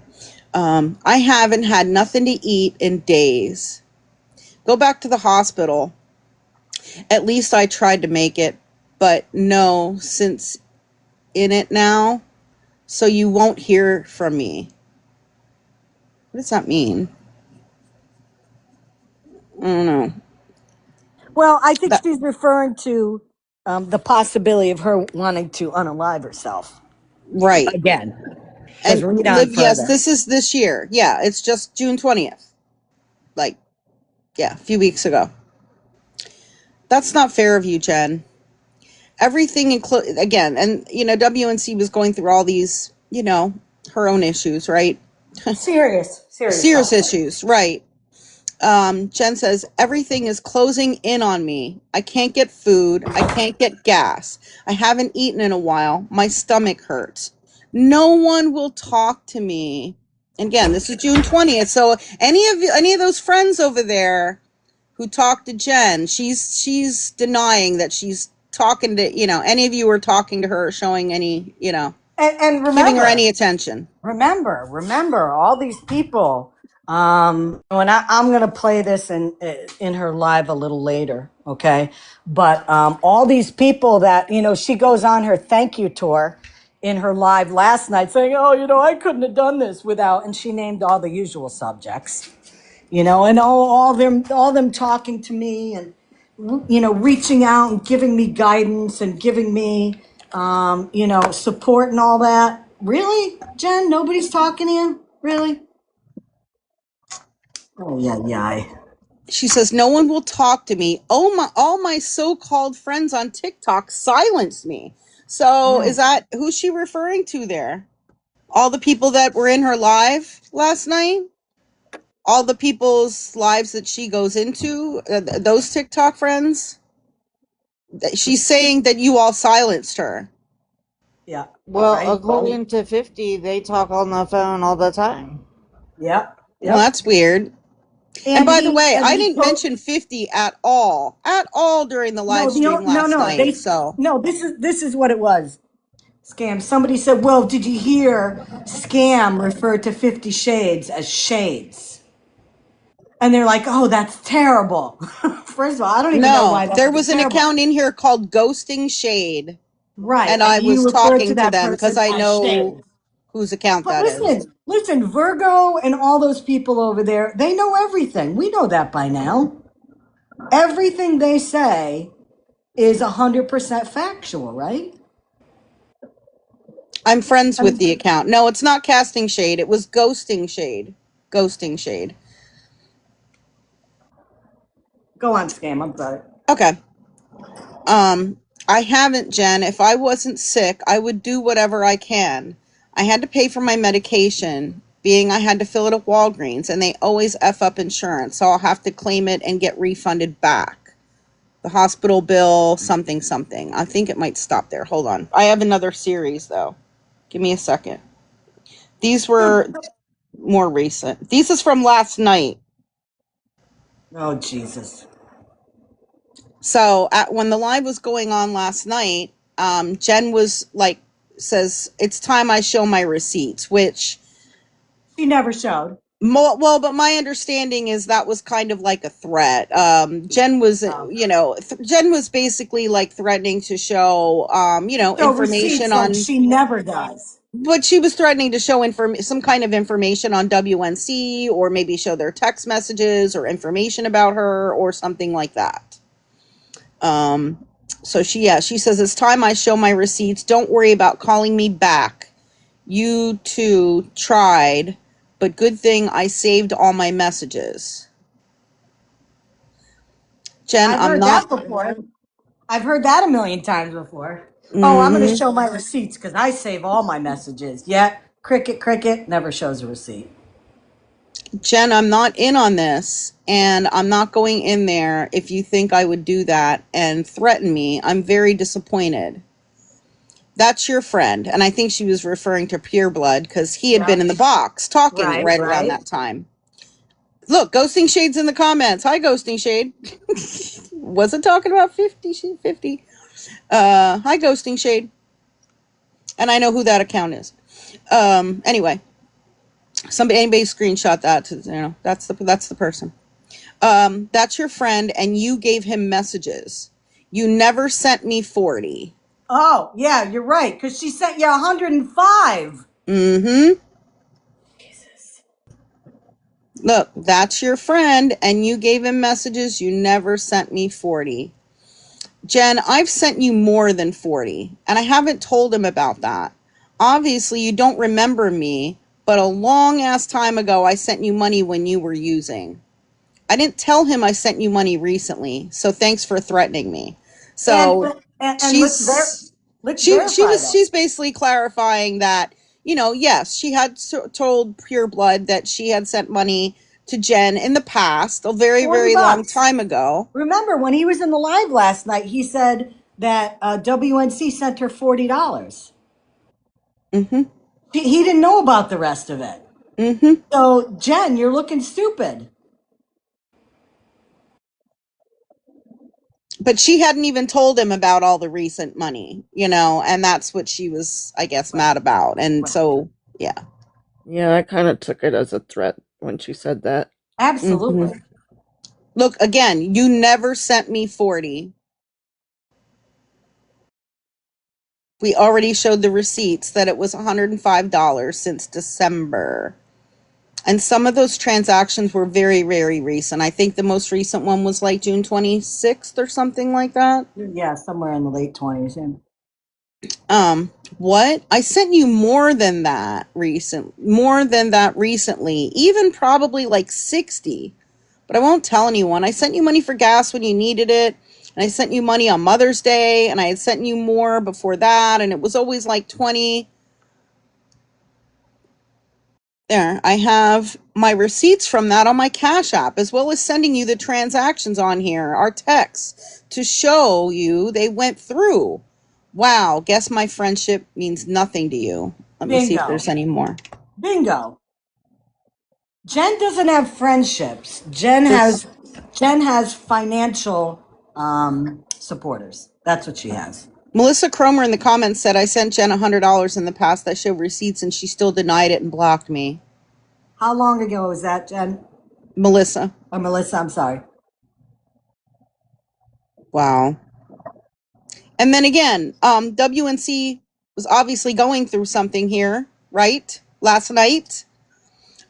I haven't had nothing to eat in days. Go back to the hospital. At least I tried to make it, but no, since in it now, so you won't hear from me. What does that mean? I don't know. Well, I think she's referring to the possibility of her wanting to unalive herself. Right. Again. Because read on Liv, yes, further. this is this year. Yeah, it's just June 20th. Like, yeah, a few weeks ago. That's not fair of you, Jen. Everything again, and WNC was going through all these, her own issues, right? Serious Serious stuff. issues, right? Jen says, everything is closing in on me. I can't get food. I can't get gas. I haven't eaten in a while. My stomach hurts. No one will talk to me. And again, this is June 20th. So any of those friends over there who talked to Jen, she's denying that she's talking to, any of you are talking to her, showing any, And giving her any attention. remember all these people. And I'm gonna play this in her live a little later, okay? But all these people that she goes on her thank you tour in her live last night, saying, "Oh, I couldn't have done this without," and she named all the usual subjects, and all them talking to me and reaching out and giving me guidance and giving me support and all that. Really, Jen? Nobody's talking to you? Really? Oh yeah, yeah. She says, no one will talk to me. All my so-called friends on TikTok silenced me. So is that who's she referring to there? All the people that were in her live last night? All the people's lives that she goes into, those TikTok friends? She's saying that you all silenced her. Yeah. Well, Right. according to 50, they talk on the phone all the time. Yep. Well, that's weird. And by the way, I didn't So, mention 50 at all during the live no, stream last night. So this is what it was. Scam. Somebody said, "Well, did you hear scam refer to 50 Shades as shades?" And they're like, "Oh, that's terrible." First of all, I don't even know no, why that there would be was an terrible. account in here called Ghosting Shade. Right. And I And you was refer to talking to that them because person I as know shades. whose account But that is. listen, Virgo and all those people over there, they know everything. We know that by now. Everything they say is 100% factual, right? I'm friends with the account. No, it's not Casting Shade. It was Ghosting Shade. Ghosting Shade. Go on, Scam. I'm sorry. Okay. I haven't, Jen. If I wasn't sick, I would do whatever I can. I had to pay for my medication, being I had to fill it at Walgreens, and they always F up insurance, so I'll have to claim it and get refunded back. The hospital bill, something, something. I think it might stop there. Hold on. I have another series, though. Give me a second. These were more recent. This is from last night. Oh, Jesus. So when the live was going on last night, Jen was like, says, it's time I show my receipts, which She never showed. well, but my understanding is that was kind of like a threat. Jen was, Jen was basically like threatening to show, So information receipts like on, she never does. but she was threatening to show some kind of information on WNC, or maybe show their text messages or information about her or something like that. So she says, it's time I show my receipts. Don't worry about calling me back. You two tried, but good thing I saved all my messages. Jen, I've I'm heard not. that before. I've heard that a million times before. Oh, I'm going to Mm-hmm. show my receipts because I save all my messages. Yet, cricket, never shows a receipt. Jen, I'm not in on this, and I'm not going in there if you think I would do that and threaten me. I'm very disappointed. That's your friend. And I think she was referring to Pureblood because he had been in the box talking right around that time. Look, Ghosting Shade's in the comments. Hi, Ghosting Shade. Wasn't talking about 50. Hi, Ghosting Shade. And I know who that account is. Anyway, anybody screenshot that to, that's the person. That's your friend, and you gave him messages. You never sent me 40. Oh, yeah, you're right. Because she sent you 105. Mm-hmm. Look, that's your friend, and you gave him messages. You never sent me 40. Jen, I've sent you more than 40, and I haven't told him about that. obviously you don't remember me, but a long ass time ago I sent you money when you were using. I didn't tell him I sent you money recently, so thanks for threatening me. And So and she's let's she verify was that. she's basically clarifying that, yes, she had told Pure Blood that she had sent money to Jen in the past, a very, 40 very long bucks. time ago. Remember when he was in the live last night, he said that WNC sent her $40. Mm-hmm. He didn't know about the rest of it. Mm-hmm. So, Jen, you're looking stupid. But she hadn't even told him about all the recent money, and that's what she was, I guess, Right. mad about. And Right. so, yeah. Yeah, I kind of took it as a threat when she said that. Mm-hmm. Absolutely. Look, again, you never sent me 40. We already showed the receipts that it was $105 since December. And some of those transactions were very, very recent. I think the most recent one was like June 26th or something like that. Yeah, somewhere in the late 20s. Yeah. What? I sent you more than that recently, even probably like 60. But I won't tell anyone. I sent you money for gas when you needed it. And I sent you money on Mother's Day, and I had sent you more before that, and it was always like 20. There, I have my receipts from that on my Cash App, as well as sending you the transactions on here, our texts, to show you they went through. Wow, guess my friendship means nothing to you. Let me see if Bingo. there's any more. Bingo. Jen doesn't have friendships. This Jen has financial supporters. That's what she has. Melissa Cromer in the comments said I sent Jen $100 in the past. I showed receipts and she still denied it and blocked me. How long ago was that, Jen? Melissa. Or Melissa, I'm sorry. Wow. And then again, WNC was obviously going through something here, right? Last night.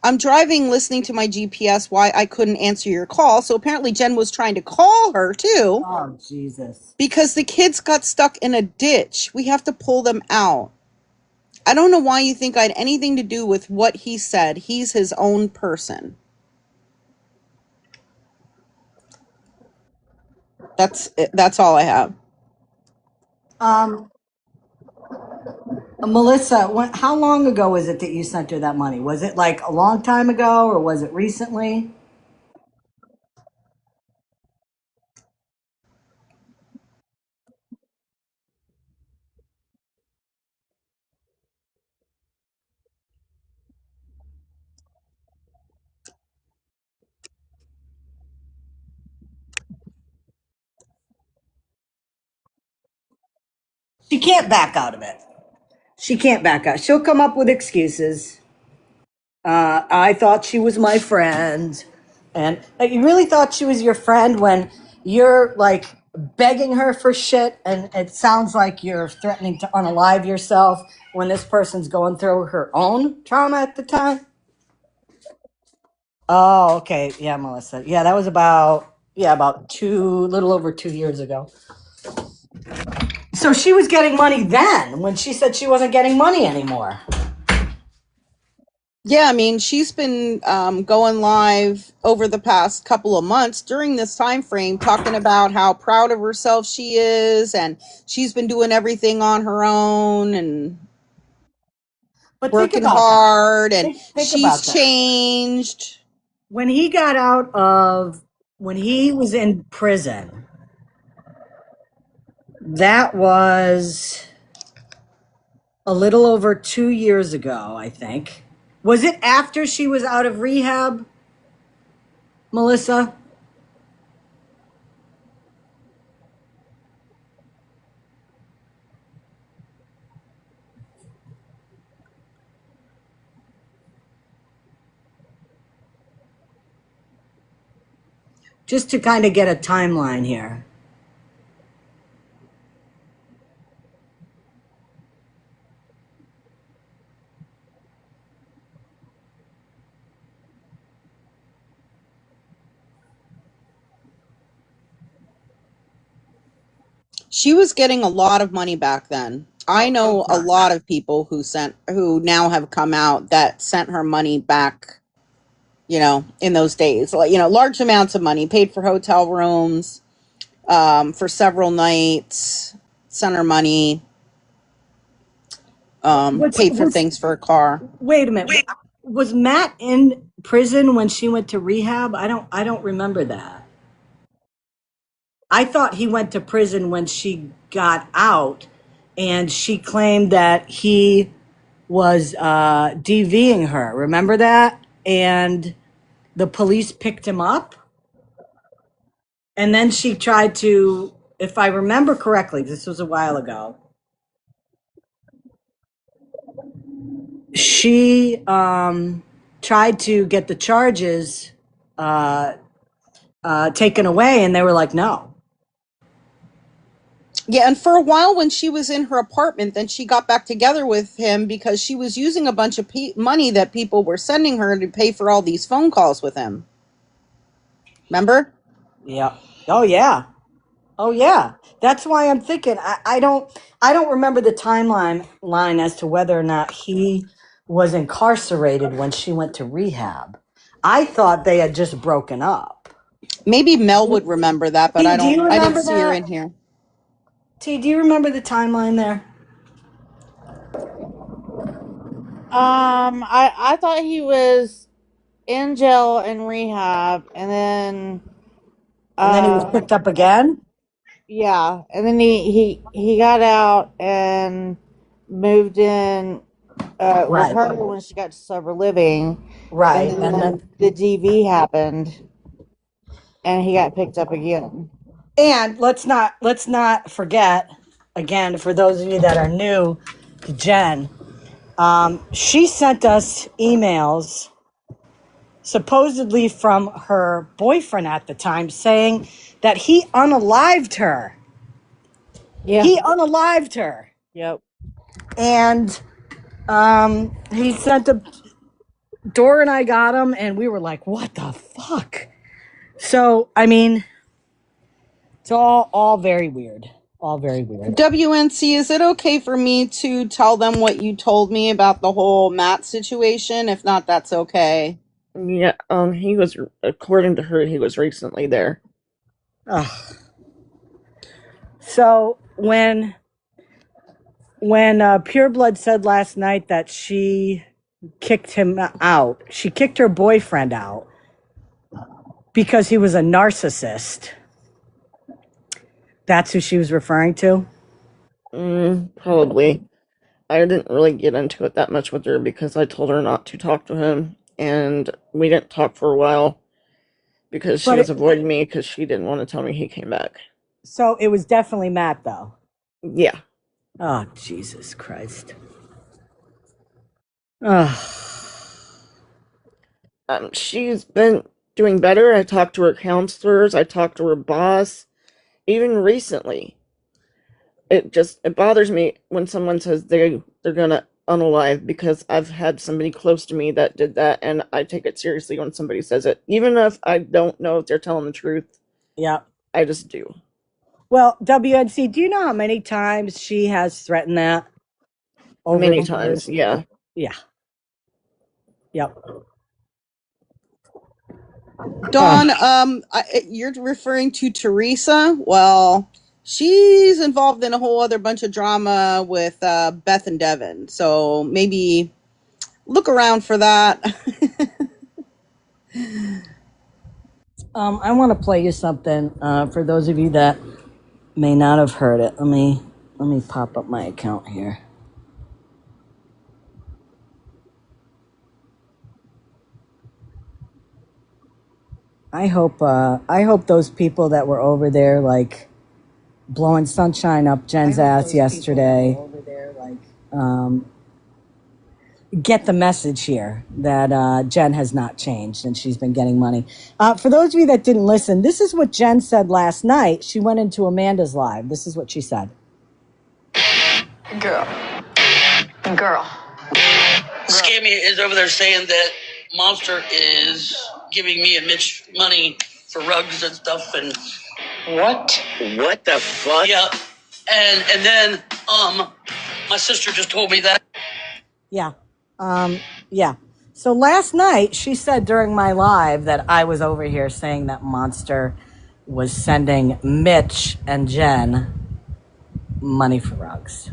I'm driving listening to my GPS why I couldn't answer your call. So apparently Jen was trying to call her too Oh, Jesus. because the kids got stuck in a ditch. We have to pull them out. I don't know why you think I had anything to do with what he said. He's his own person. That's it. That's all I have. Um, Melissa, how long ago was it that you sent her that money? Was it like a long time ago or was it recently? She can't back out of it. She can't back out. She'll come up with excuses. I thought she was my friend. And you really thought she was your friend when you're like begging her for shit and it sounds like you're threatening to unalive yourself when this person's going through her own trauma at the time? Oh, okay. Yeah, Melissa. Yeah, that was about little over 2 years ago. So she was getting money then when she said she wasn't getting money anymore. Yeah, I mean, she's been going live over the past couple of months during this time frame, talking about how proud of herself she is, and she's been doing everything on her own and But think working about that. hard, and Think she's about that. changed. When he got out of, when he was in prison, that was a little over 2 years ago, I think. Was it after she was out of rehab, Melissa? Just to kind of get a timeline here. She was getting a lot of money back then. I know a lot of people who now have come out that sent her money back, in those days. Like, large amounts of money, paid for hotel rooms, for several nights, sent her money, paid for things for a car. Wait a minute. Was Matt in prison when she went to rehab? I don't remember that. I thought he went to prison when she got out, and she claimed that he was DVing her. Remember that? And the police picked him up. And then she tried to, if I remember correctly, this was a while ago, she tried to get the charges taken away, and they were like, no. Yeah, and for a while when she was in her apartment, then she got back together with him because she was using a bunch of money that people were sending her to pay for all these phone calls with him. Remember? Yeah. Oh yeah. Oh yeah. That's why I'm thinking I don't remember the timeline as to whether or not he was incarcerated when she went to rehab. I thought they had just broken up. Maybe Mel would remember that, but Do I you didn't remember see her in that? here. T, do you remember the timeline there? I thought he was in jail and rehab, and then And then he was picked up again? yeah, and then he got out and moved in with Right. her when she got to sober living, and Right. And then then the DV happened, and he got picked up again. and let's not forget, again, for those of you that are new to Jen, she sent us emails supposedly from her boyfriend at the time saying that he unalived her. Yeah. He unalived her. Yep. And he sent a Dora and I got him, and we were like, what the fuck? So, I mean, it's all very weird. All very weird. WNC, is it okay for me to tell them what you told me about the whole Matt situation? If not, that's okay. Yeah, he was, according to her, he was recently there. Ugh. So when Pure Blood said last night that she kicked him out, she kicked her boyfriend out because he was a narcissist. That's who she was referring to? Probably. I didn't really get into it that much with her because I told her not to talk to him, and we didn't talk for a while because she was avoiding me because she didn't want to tell me he came back. So it was definitely Matt, though. Yeah. Oh, Jesus Christ. Ugh. She's been doing better. I talked to her counselors. I talked to her boss. Even recently. It bothers me when someone says they're gonna unalive, because I've had somebody close to me that did that, and I take it seriously when somebody says it. Even if I don't know if they're telling the truth. Yeah. I just do. Well, WNC, do you know how many times she has threatened that? Over Many the times, years? yeah. Yeah. Yep. Dawn, you're referring to Teresa? Well, she's involved in a whole other bunch of drama with Beth and Devin, so maybe look around for that. I want to play you something for those of you that may not have heard it. Let me pop up my account here. I hope those people that were over there like blowing sunshine up Jen's ass yesterday get the message here that Jen has not changed and she's been getting money. For those of you that didn't listen, this is what Jen said last night. She went into Amanda's live. This is what she said. Girl. Scammy is over there saying that Monster is giving me and Mitch money for rugs and stuff, and What? What the fuck? yeah, and then My sister just told me that. Yeah. Yeah. So last night she said during my live that I was over here saying that Monster was sending Mitch and Jen money for rugs.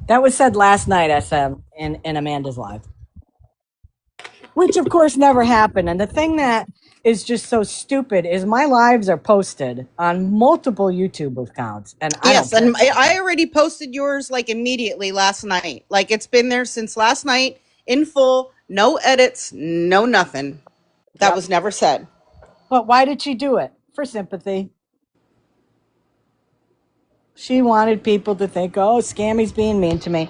That was said last night, SM, in Amanda's live. Which of course never happened. And the thing that is just so stupid is my lives are posted on multiple YouTube accounts, and I Yes, don't. and I already posted yours like immediately last night. Like it's been there since last night in full, no edits, no nothing. That Yep. was never said. But why did she do it? For sympathy. She wanted people to think, oh, Scammy's being mean to me.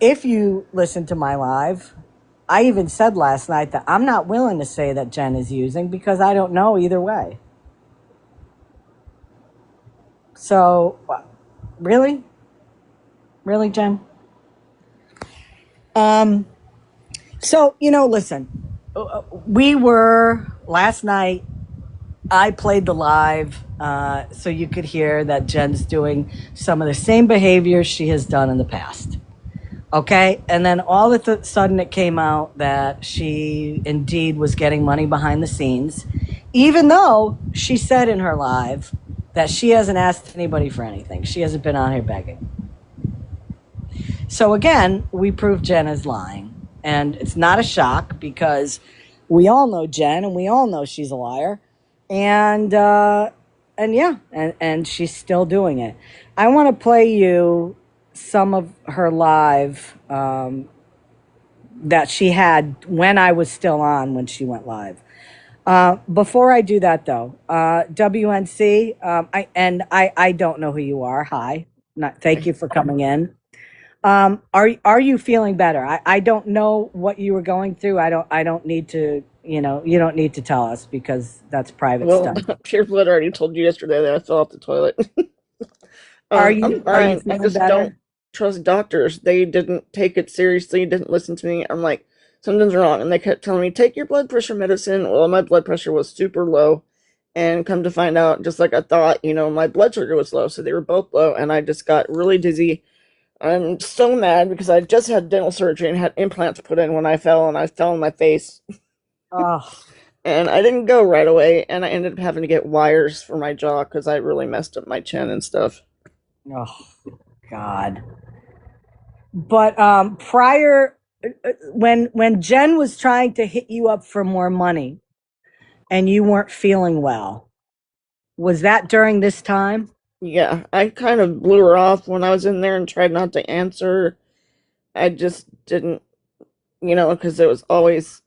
If you listen to my live, I even said last night that I'm not willing to say that Jen is using because I don't know either way. So, really? Really, Jen? So, listen, we were last night, I played the live so you could hear that Jen's doing some of the same behaviors she has done in the past. Okay. And then all of a sudden it came out that she indeed was getting money behind the scenes, even though she said in her live that she hasn't asked anybody for anything. She hasn't been on here begging. So again, we proved Jen is lying. And it's not a shock because we all know Jen and we all know she's a liar. And yeah, and she's still doing it. I want to play you some of her live that she had when I was still on when she went live. Before I do that, though, WNC, I don't know who you are. Hi, thank you for coming in. Are you feeling better? I don't know what you were going through. I don't need to. You don't need to tell us because that's private stuff. Pure Blood already told you yesterday that I fell off the toilet. Are I'm you fine. I feeling just better? don't trust doctors. They didn't take it seriously, didn't listen to me. I'm like, something's wrong. And they kept telling me, take your blood pressure medicine. Well, my blood pressure was super low. And come to find out, just like I thought, my blood sugar was low. So they were both low. And I just got really dizzy. I'm so mad because I just had dental surgery and had implants put in when I fell, and I fell on my face. Oh, And I didn't go right away. And I ended up having to get wires for my jaw because I really messed up my chin and stuff. oh, God. But prior, when Jen was trying to hit you up for more money, and you weren't feeling well, was that during this time? Yeah, I kind of blew her off when I was in there and tried not to answer. I just didn't, because it was always,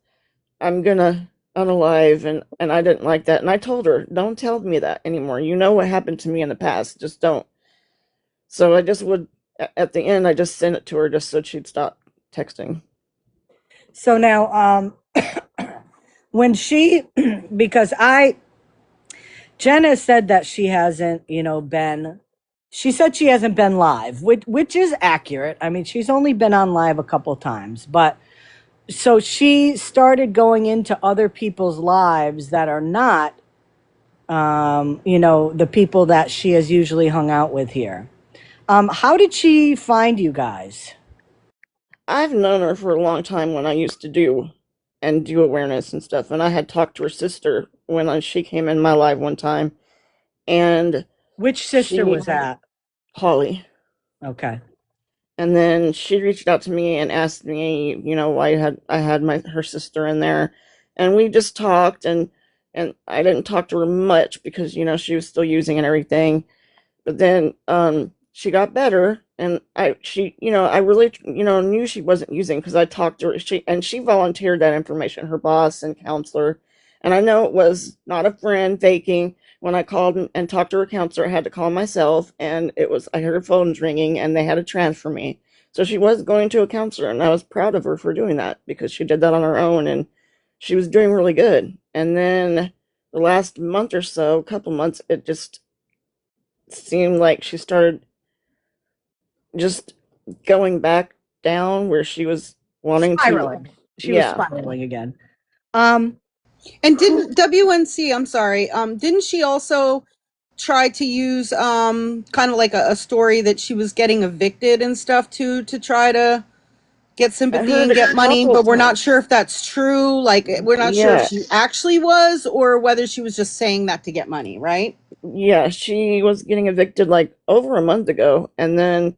I'm gonna unalive, and I didn't like that. And I told her, don't tell me that anymore. You know what happened to me in the past. Just don't. So I just would, at the end, I just sent it to her just so she'd stop texting. So now, when she, because Jen has said that she hasn't, she said she hasn't been live, which is accurate. I mean, she's only been on live a couple times, but so she started going into other people's lives that are not, the people that she has usually hung out with here. How did she find you guys? I've known her for a long time when I used to do awareness and stuff, and I had talked to her sister when she came in my live one time, and Which sister she was that? Holly. Okay. And then she reached out to me and asked me, why I had her sister in there, and we just talked, and I didn't talk to her much because she was still using and everything. But then she got better, and I really knew she wasn't using because I talked to her. She volunteered that information, her boss and counselor, and I know it was not a friend faking. When I called and talked to her counselor, I had to call myself, and I heard her phones ringing, and they had to transfer me. So she was going to a counselor, and I was proud of her for doing that because she did that on her own, and she was doing really good. And then the last month or so, couple months, it just seemed like she started just going back down where she was wanting Spiraling. to. She was Yeah. spiraling again. And didn't WNC, I'm sorry, didn't she also try to use kind of like a story that she was getting evicted and stuff to try to get sympathy and get money, but we're not sure if that's true. Like, we're not sure if she actually was or whether she was just saying that to get money, right? Yeah, she was getting evicted like over a month ago, and then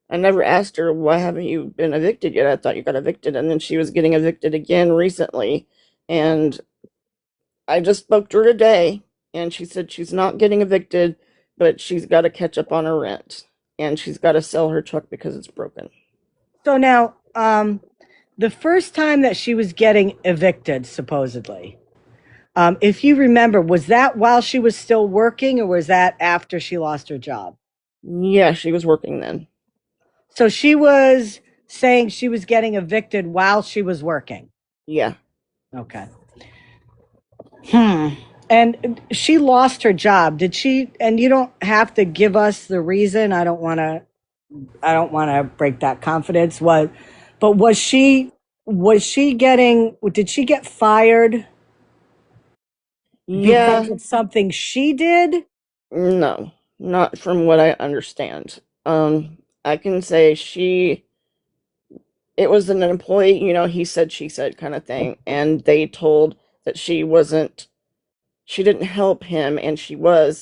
I never asked her, why haven't you been evicted yet? I thought you got evicted. And then she was getting evicted again recently. And I just spoke to her today, and she said she's not getting evicted, but she's got to catch up on her rent. And she's got to sell her truck because it's broken. So now, the first time that she was getting evicted, supposedly, if you remember, was that while she was still working or was that after she lost her job? Yeah, she was working then. So she was saying she was getting evicted while she was working. Yeah. Okay. And she lost her job. Did she? And you don't have to give us the reason. I don't want to break that confidence. But was she getting? Did she get fired? Yeah. Because of something she did? No, not from what I understand. I can say it was an employee, he said, she said kind of thing. And they told that she didn't help him, and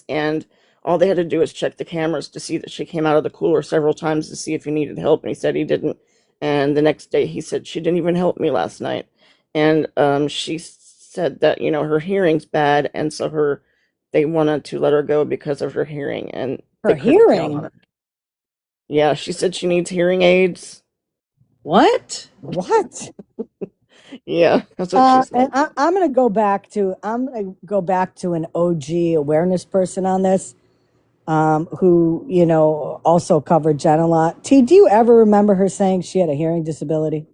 and all they had to do was check the cameras to see that she came out of the cooler several times to see if he needed help, and he said he didn't. And the next day he said, she didn't even help me last night. And she said that, her hearing's bad, and so they wanted to let her go because of her hearing, and Her hearing? Yeah, she said she needs hearing aids. What? Yeah, that's what she said. And I'm gonna go back to an OG awareness person on this, who also covered Jen a lot. T, do you ever remember her saying she had a hearing disability?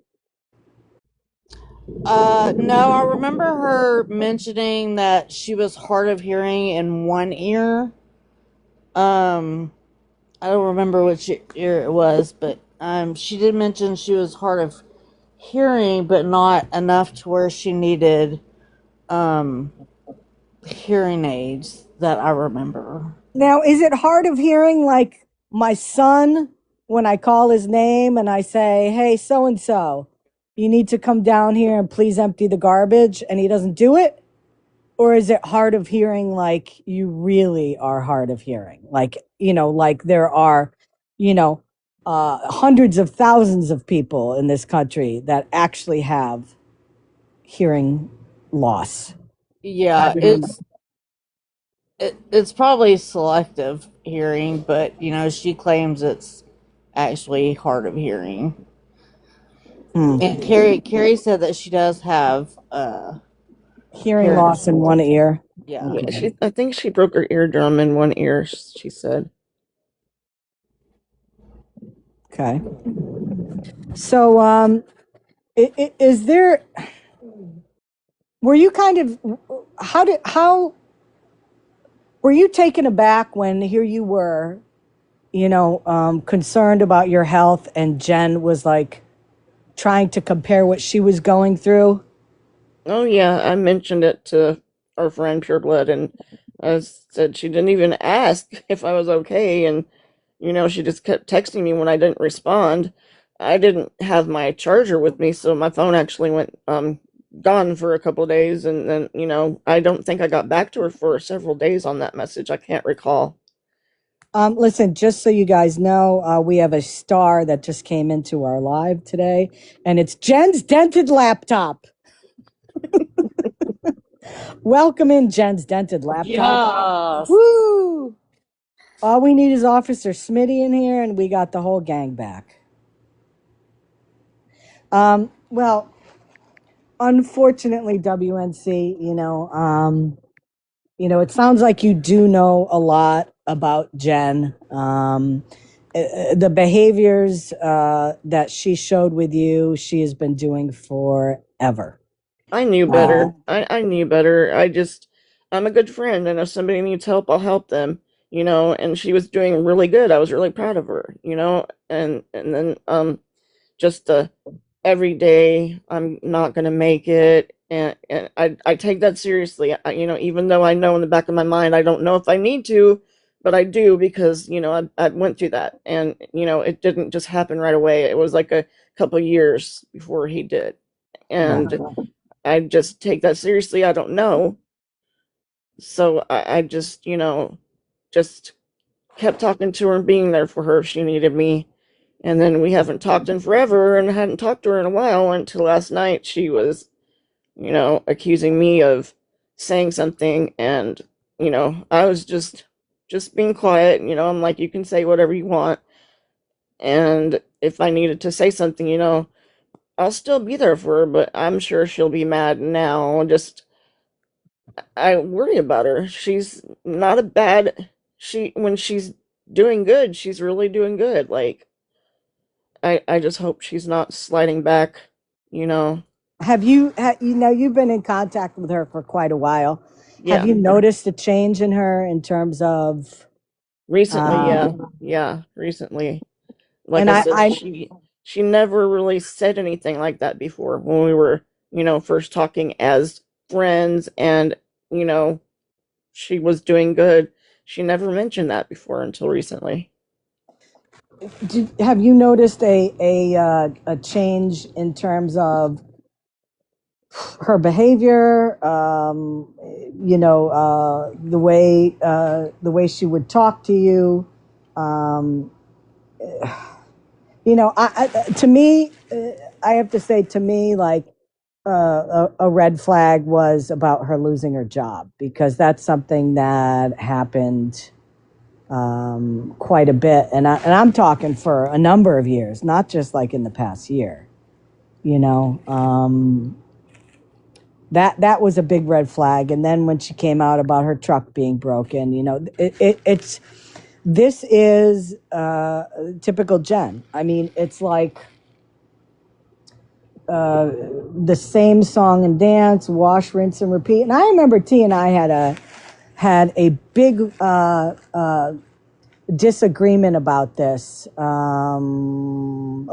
No, I remember her mentioning that she was hard of hearing in one ear. I don't remember which ear it was, but she did mention she was hard of hearing, but not enough to where she needed hearing aids that I remember. Now, is it hard of hearing like my son when I call his name and I say, "Hey, so and so, you need to come down here and please empty the garbage," and he doesn't do it? Or is it hard of hearing like you really are hard of hearing? Like, like there are, hundreds of thousands of people in this country that actually have hearing loss. Yeah, it's probably selective hearing, but she claims it's actually hard of hearing. And Carrie said that she does have hearing loss in one ear. Yeah. I think she broke her eardrum in one ear, she said. Okay. So, is there? Were you kind of how were you taken aback when here you were, concerned about your health, and Jen was like trying to compare what she was going through? Oh yeah, I mentioned it to our friend Pure Blood, and I said she didn't even ask if I was okay, and she just kept texting me when I didn't respond. I didn't have my charger with me, so my phone actually went gone for a couple of days, and then I don't think I got back to her for several days on that message. I can't recall. Listen, just so you guys know, we have a star that just came into our live today, and it's Jen's dented laptop. Welcome in, Jen's dented laptop. Yes. Woo! All we need is Officer Smitty in here, and we got the whole gang back. Well, unfortunately, WNC, it sounds like you do know a lot about Jen. The behaviors that she showed with you, she has been doing forever. I knew better. I knew better. I'm a good friend, and if somebody needs help, I'll help them. And she was doing really good. I was really proud of her. And then just every day I'm not gonna make it. and I take that seriously. Even though I know in the back of my mind I don't know if I need to, but I do because I went through that, and it didn't just happen right away. It was like a couple years before he did, Right. and I just take that seriously. I don't know, so I just kept talking to her and being there for her if she needed me. And then we haven't talked in forever, and I hadn't talked to her in a while until last night. She was accusing me of saying something, and I was just being quiet. I'm like, you can say whatever you want, and if I needed to say something, I'll still be there for her, but I'm sure she'll be mad now. Just I worry about her. She's not a bad she when she's doing good, she's really doing good. Like I just hope she's not sliding back, you know. Have you've been in contact with her for quite a while. Have Yeah. you noticed a change in her in terms of, Recently, yeah. um, Yeah, recently. Like and I I, said, I, she never really said anything like that before when we were, first talking as friends, and, you know, she was doing good. She never mentioned that before until recently. have you noticed a change in terms of her behavior, the way she would talk to you, um, to me, I have to say, to me, like, a red flag was about her losing her job, because that's something that happened quite a bit, and I'm talking for a number of years, not just like in the past year. You know, that was a big red flag. And then when she came out about her truck being broken, it's this is typical Jen. I mean, it's like the same song and dance, wash, rinse, and repeat. And I remember T and I had a big disagreement about this a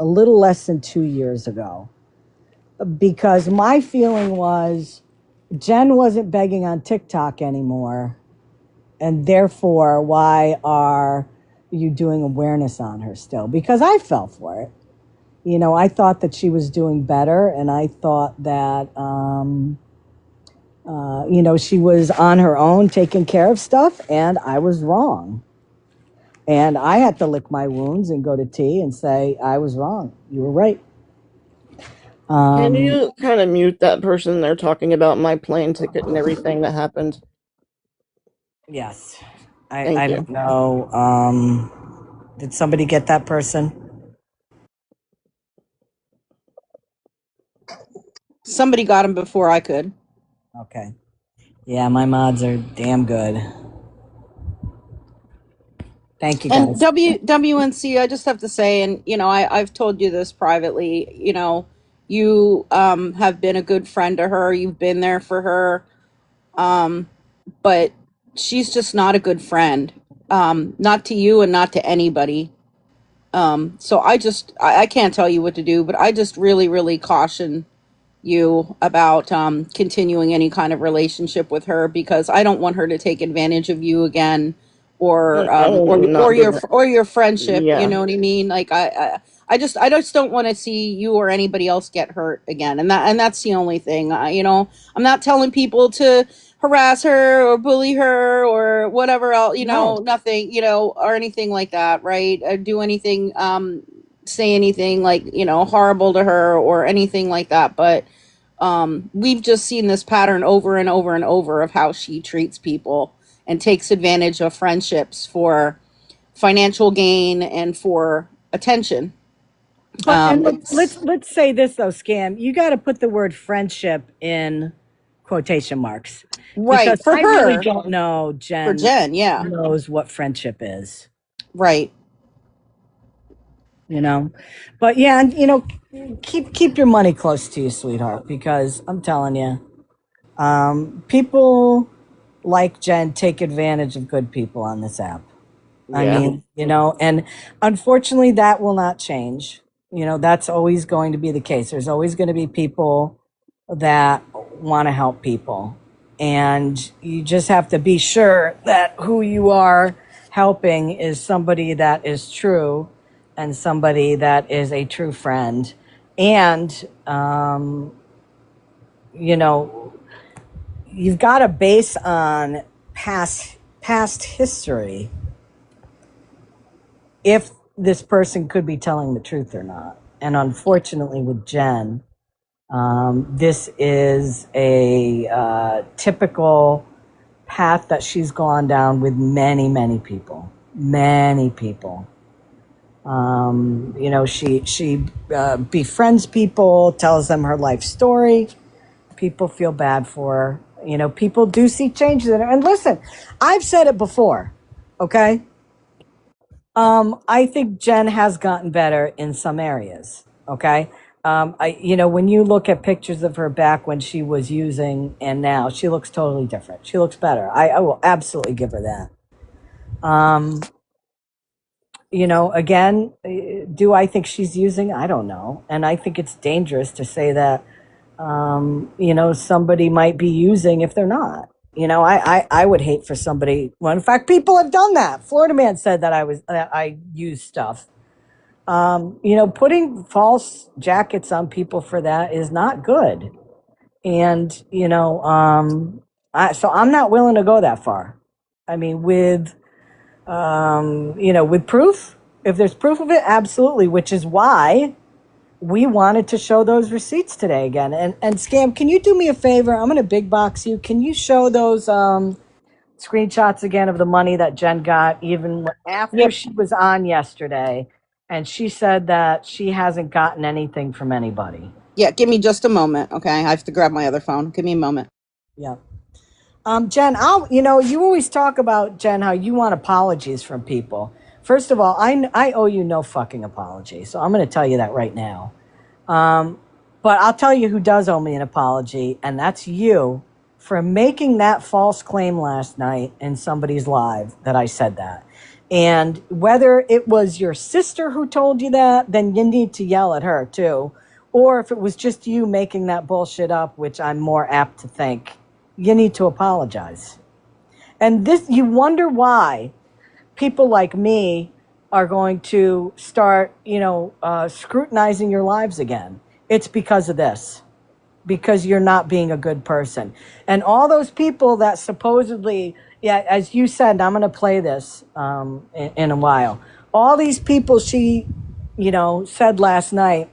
little less than 2 years ago, because my feeling was Jen wasn't begging on TikTok anymore, and therefore, why are you doing awareness on her still? Because I fell for it. I thought that she was doing better, and I thought that, she was on her own taking care of stuff, and I was wrong. And I had to lick my wounds and go to T and say, I was wrong. You were right. Can Um, you kind of mute that person? They're talking about my plane ticket and everything that happened. yes. I Thank you. don't know. Did somebody get that person? Somebody got him before I could. Okay. Yeah, my mods are damn good. Thank you, And guys. WNC, I just have to say, and I've told you this privately, you have been a good friend to her. You've been there for her. But she's just not a good friend. Not to you and not to anybody. So I can't tell you what to do, but I just really, really caution you about continuing any kind of relationship with her, because I don't want her to take advantage of you again, or I will not do that. or your friendship. You Yeah. know what I mean? Like I just don't want to see you or anybody else get hurt again, and that's the only thing. I'm not telling people to harass her or bully her or whatever else. No. Nothing. Or anything like that. Right? Do anything. Say anything like horrible to her or anything like that, but we've just seen this pattern over and over and over of how she treats people and takes advantage of friendships for financial gain and for attention. But and let's It's let's say this though, Scam. You got to put the word friendship in quotation marks, right because for I really her, don't know for Jen Jen. Yeah, knows what friendship is. right. You know, but yeah, and keep your money close to you, sweetheart, because I'm telling you, people like Jen take advantage of good people on this app. I Yeah. mean, and unfortunately, that will not change. That's always going to be the case. There's always going to be people that want to help people. And you just have to be sure that who you are helping is somebody that is true and somebody that is a true friend. And, you know, you've got to base on past history if this person could be telling the truth or not. And unfortunately with Jen, this is a typical path that she's gone down with many people. Many people. You know, she befriends people, tells them her life story. People feel bad for her. You know, people do see changes in her. And listen, I've said it before, okay? I think Jen has gotten better in some areas, okay? You know, when you look at pictures of her back when she was using and now, she looks totally different. She looks better. I will absolutely give her that. You know, again, do I think she's using? I don't know. And I think it's dangerous to say that, you know, somebody might be using if they're not. You know, I would hate for somebody. Well, in fact, people have done that. Florida Man said that I use stuff. You know, putting false jackets on people for that is not good. And, you know, so I'm not willing to go that far. I mean, with, you know, with proof, if there's proof of it, absolutely, which is why we wanted to show those receipts today again. And Scam, can you do me a favor? I'm going to big box you. Can you show those screenshots again of the money that Jen got even after Yep. she was on yesterday? And she said that she hasn't gotten anything from anybody. Yeah, give me just a moment, okay? I have to grab my other phone. Give me a moment. Yeah. Jen, you know, you always talk about, Jen, how you want apologies from people. First of all, I owe you no fucking apology. So I'm going to tell you that right now. But I'll tell you who does owe me an apology, and that's you for making that false claim last night in somebody's live that I said that. And whether it was your sister who told you that, then you need to yell at her too. Or if it was just you making that bullshit up, which I'm more apt to think, you need to apologize. And this, you wonder why people like me are going to start, you know, scrutinizing your lives again. It's because of this, because you're not being a good person. And all those people that supposedly, yeah, as you said, I'm going to play this in a while. All these people she, you know, said last night,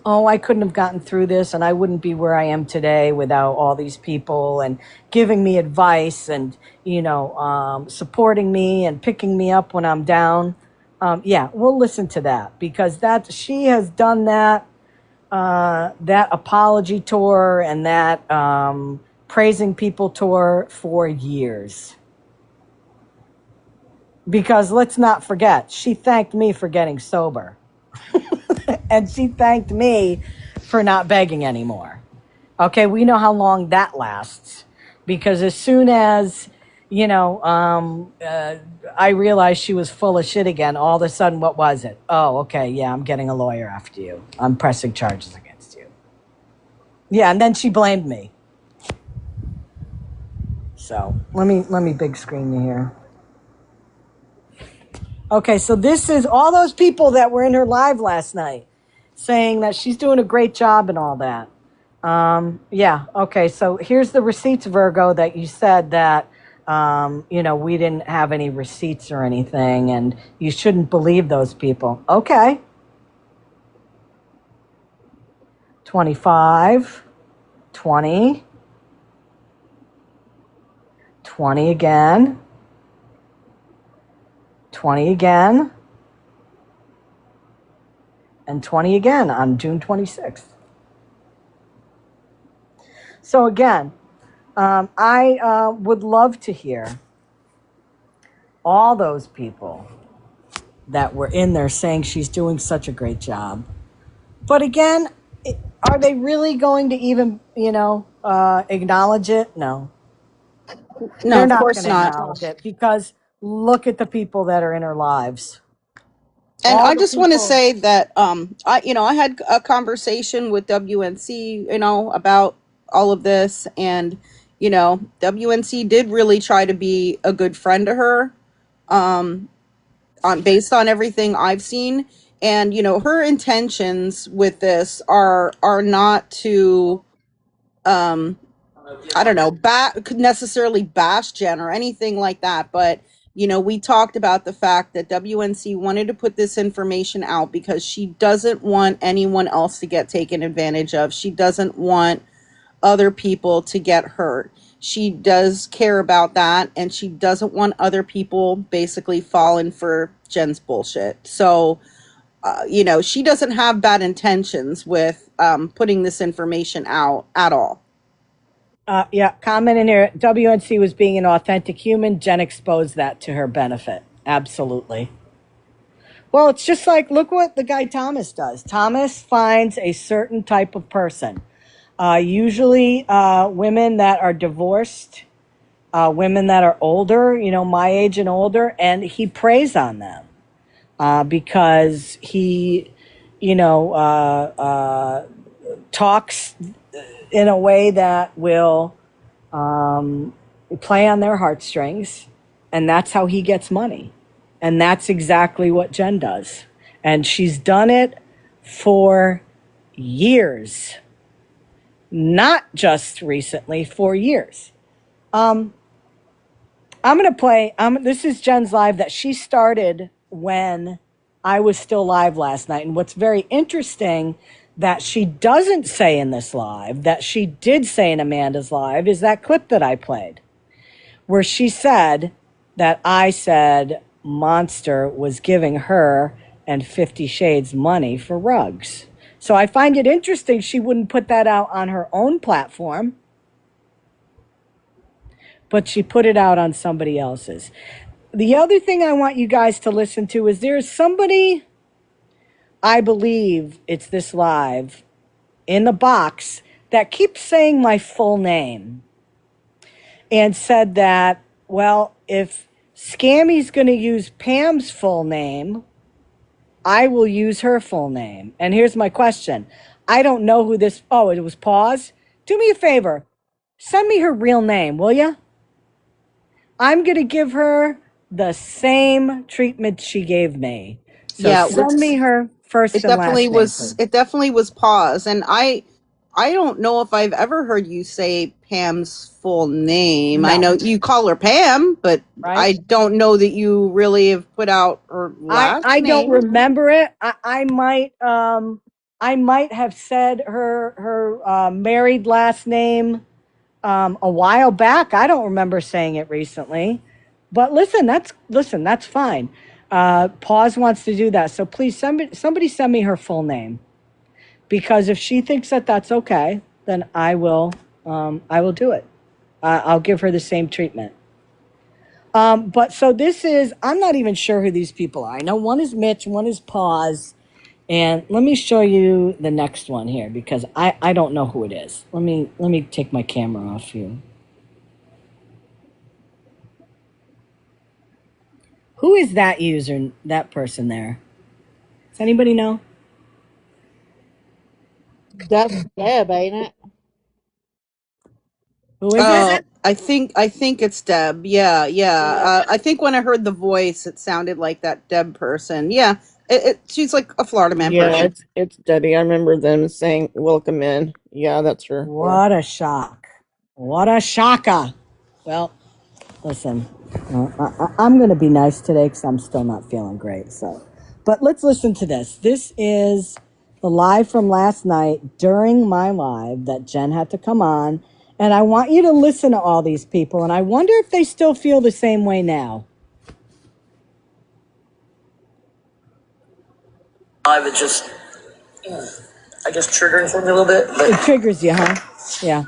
oh, I couldn't have gotten through this and I wouldn't be where I am today without all these people and giving me advice and, you know, supporting me and picking me up when I'm down. Yeah, we'll listen to that because she has done that apology tour and that praising people tour for years. Because let's not forget, she thanked me for getting sober. And she thanked me for not begging anymore. Okay, we know how long that lasts. Because as soon as, you know, I realized she was full of shit again, all of a sudden, what was it? Oh, okay, yeah, I'm getting a lawyer after you. I'm pressing charges against you. Yeah, and then she blamed me. So let me big screen you here. Okay, so this is all those people that were in her live last night saying that she's doing a great job and all that. Yeah, okay, so here's the receipts, Virgo, that you said that, you know, we didn't have any receipts or anything, and you shouldn't believe those people. Okay. 25, 20, 20 again, 20 again, and 20 again on June 26th. So again, I would love to hear all those people that were in there saying she's doing such a great job. But again, are they really going to even, you know, acknowledge it? No. No, They're of not course going to not. acknowledge it because look at the people that are in her lives. And All I the just want to people. say that I had a conversation with WNC, you know, about all of this. And, you know, WNC did really try to be a good friend to her, based on everything I've seen. And, you know, her intentions with this are not to, I don't know, could necessarily bash Jen or anything like that. But, you know, we talked about the fact that WNC wanted to put this information out because she doesn't want anyone else to get taken advantage of. She doesn't want other people to get hurt. She does care about that, and she doesn't want other people basically falling for Jen's bullshit. So, you know, she doesn't have bad intentions with putting this information out at all. Yeah, comment in here. WNC was being an authentic human. Jen exposed that to her benefit. Absolutely. Well, it's just like, look what the guy Thomas does. Thomas finds a certain type of person, usually women that are divorced, women that are older, you know, my age and older, and he preys on them because he, you know, talks in a way that will play on their heartstrings, and that's how he gets money. And that's exactly what Jen does. And she's done it for years. Not just recently, for years. I'm going to play, this is Jen's live that she started when I was still live last night. And what's very interesting that she doesn't say in this live, that she did say in Amanda's live, is that clip that I played, where she said that I said Monster was giving her and 50 Shades money for rugs. So I find it interesting she wouldn't put that out on her own platform, but she put it out on somebody else's. The other thing I want you guys to listen to is there's somebody, I believe it's this live, in the box that keeps saying my full name and said that, well, if Scammy's going to use Pam's full name, I will use her full name. And here's my question. I don't know who this, oh, it was Pause. Do me a favor. Send me her real name, will you? I'm going to give her the same treatment she gave me. So Yeah, send me her first it and last definitely name, was. please. It definitely was Pause, and I don't know if I've ever heard you say Pam's full name. No. I know you call her Pam, but Right? I don't know that you really have put out her last I name. don't remember it. I might have said her married last name a while back. I don't remember saying it recently. But listen, that's fine. Pause wants to do that. So please somebody send me her full name. Because if she thinks that that's okay, then I will do it. I'll give her the same treatment. But so this is, I'm not even sure who these people are. I know one is Mitch, one is Pause. And let me show you the next one here because I don't know who it is. Let me take my camera off you. Who is that user, that person there? Does anybody know? That's Deb, ain't it? Who is it? I think it's Deb. Yeah. I think when I heard the voice, it sounded like that Deb person. Yeah, she's like a Florida man Yeah, person. it's Debbie. I remember them saying welcome in. Yeah, that's her. What a shock. What a shocker. Well, listen, I'm going to be nice today because I'm still not feeling great. So, but let's listen to this. This is the live from last night during my live that Jen had to come on. And I want you to listen to all these people. And I wonder if they still feel the same way now. It just, I guess, triggering for me a little bit. But It triggers you, huh? Yeah.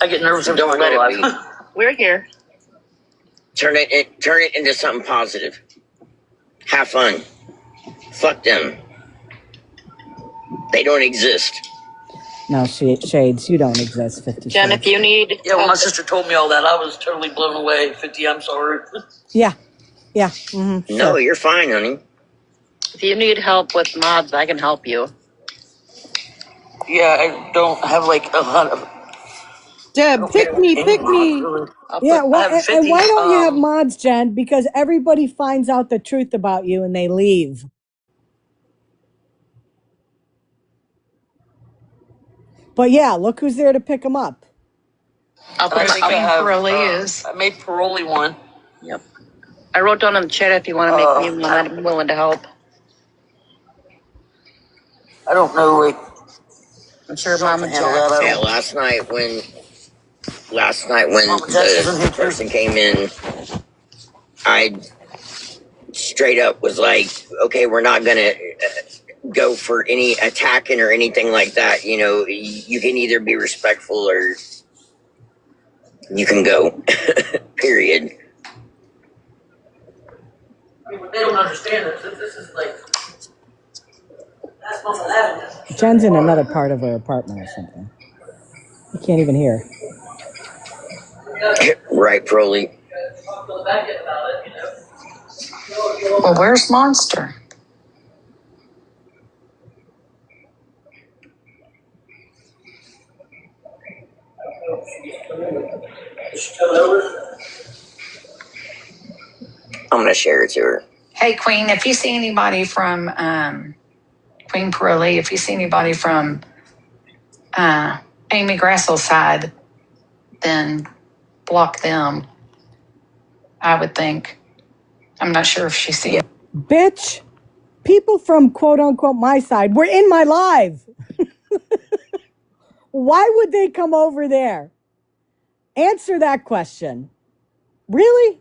I get nervous every Don't time I let go it live. We're here. Turn it into something positive. Have fun. Fuck them. They don't exist. No, Shades, you don't exist, 50 Jen, Shades. if you need Yeah, when my sister told me all that, I was totally blown away. 50, I'm sorry. Yeah. Mm-hmm. No, Sure. you're fine, honey. If you need help with mods, I can help you. Yeah, I don't have like a lot of Deb, pick me, pick me. Yeah, I have 50, and why don't you have mods, Jen? Because everybody finds out the truth about you and they leave. But yeah, look who's there to pick them up. I'll put I made Paroli one. Yep. I wrote down in the chat if you want to make me one. I'm willing to help. I don't know, like, I'm sure Mama Jack. Yeah, last night when the person came in, I straight up was like, okay, we're not gonna go for any attacking or anything like that. You know, you can either be respectful or you can go. Period. they don't understand this. This is like, that's Mama Avenue. Jen's in another part of her apartment or something. You can't even hear. Right, Proly. Well, where's Monster? I'm gonna share it to her. Hey, Queen, if you see anybody from Queen Pearlie, if you see anybody from Amy Grassel's side, then block them. I would think. I'm not sure if she's seen. Bitch, people from quote unquote my side were in my live. Why would they come over there? Answer that question. Really?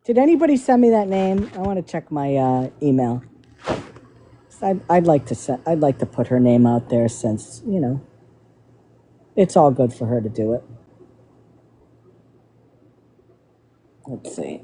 Did anybody send me that name? I want to check my email. I'd like to put her name out there since, you know, it's all good for her to do it. Let's see.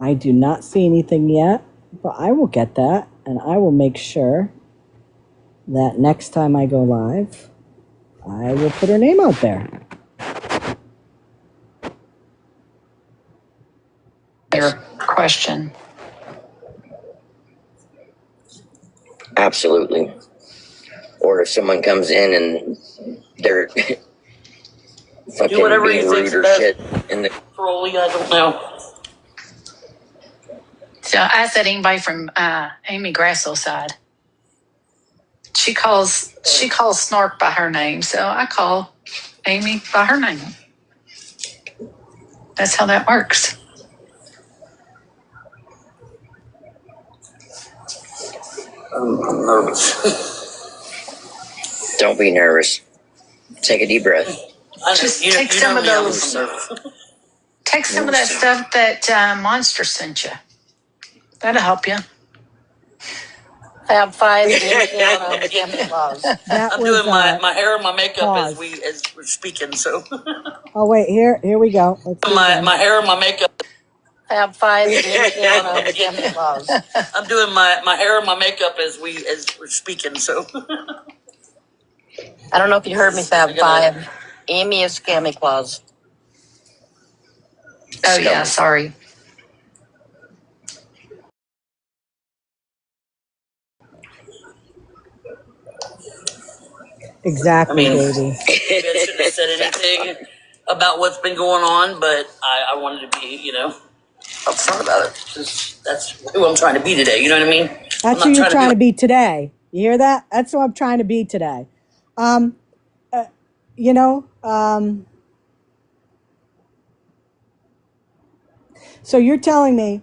I do not see anything yet, but I will get that, and I will make sure that next time I go live, I will put her name out there. Your question. Absolutely. Or if someone comes in and they're fucking do whatever being you rude think's or best. shit in the Paroli, I don't know. So I said anybody from Amy Grassel's side. She calls Snark by her name, so I call Amy by her name. That's how that works. I'm nervous. Don't be nervous. Take a deep breath. Just take some of those. Take some of that stuff that Monster sent you. That'll help you. Fab Five. Scammyclaus. I'm doing my hair and my makeup pause. as we're speaking. So. Oh wait, here we go. Let's do my hair and my makeup. Fab Five. Scammyclaus. I'm doing my hair and my makeup as we're speaking. So. I don't know if you heard me, Fab Five. Amy is Scammyclaus. Oh yeah, sorry. Exactly, baby. Maybe I shouldn't have said anything about what's been going on, but I wanted to be, you know, upfront about it. That's who I'm trying to be today. You know what I mean? That's who you're trying to be today. You hear that? That's who I'm trying to be today. You know, so you're telling me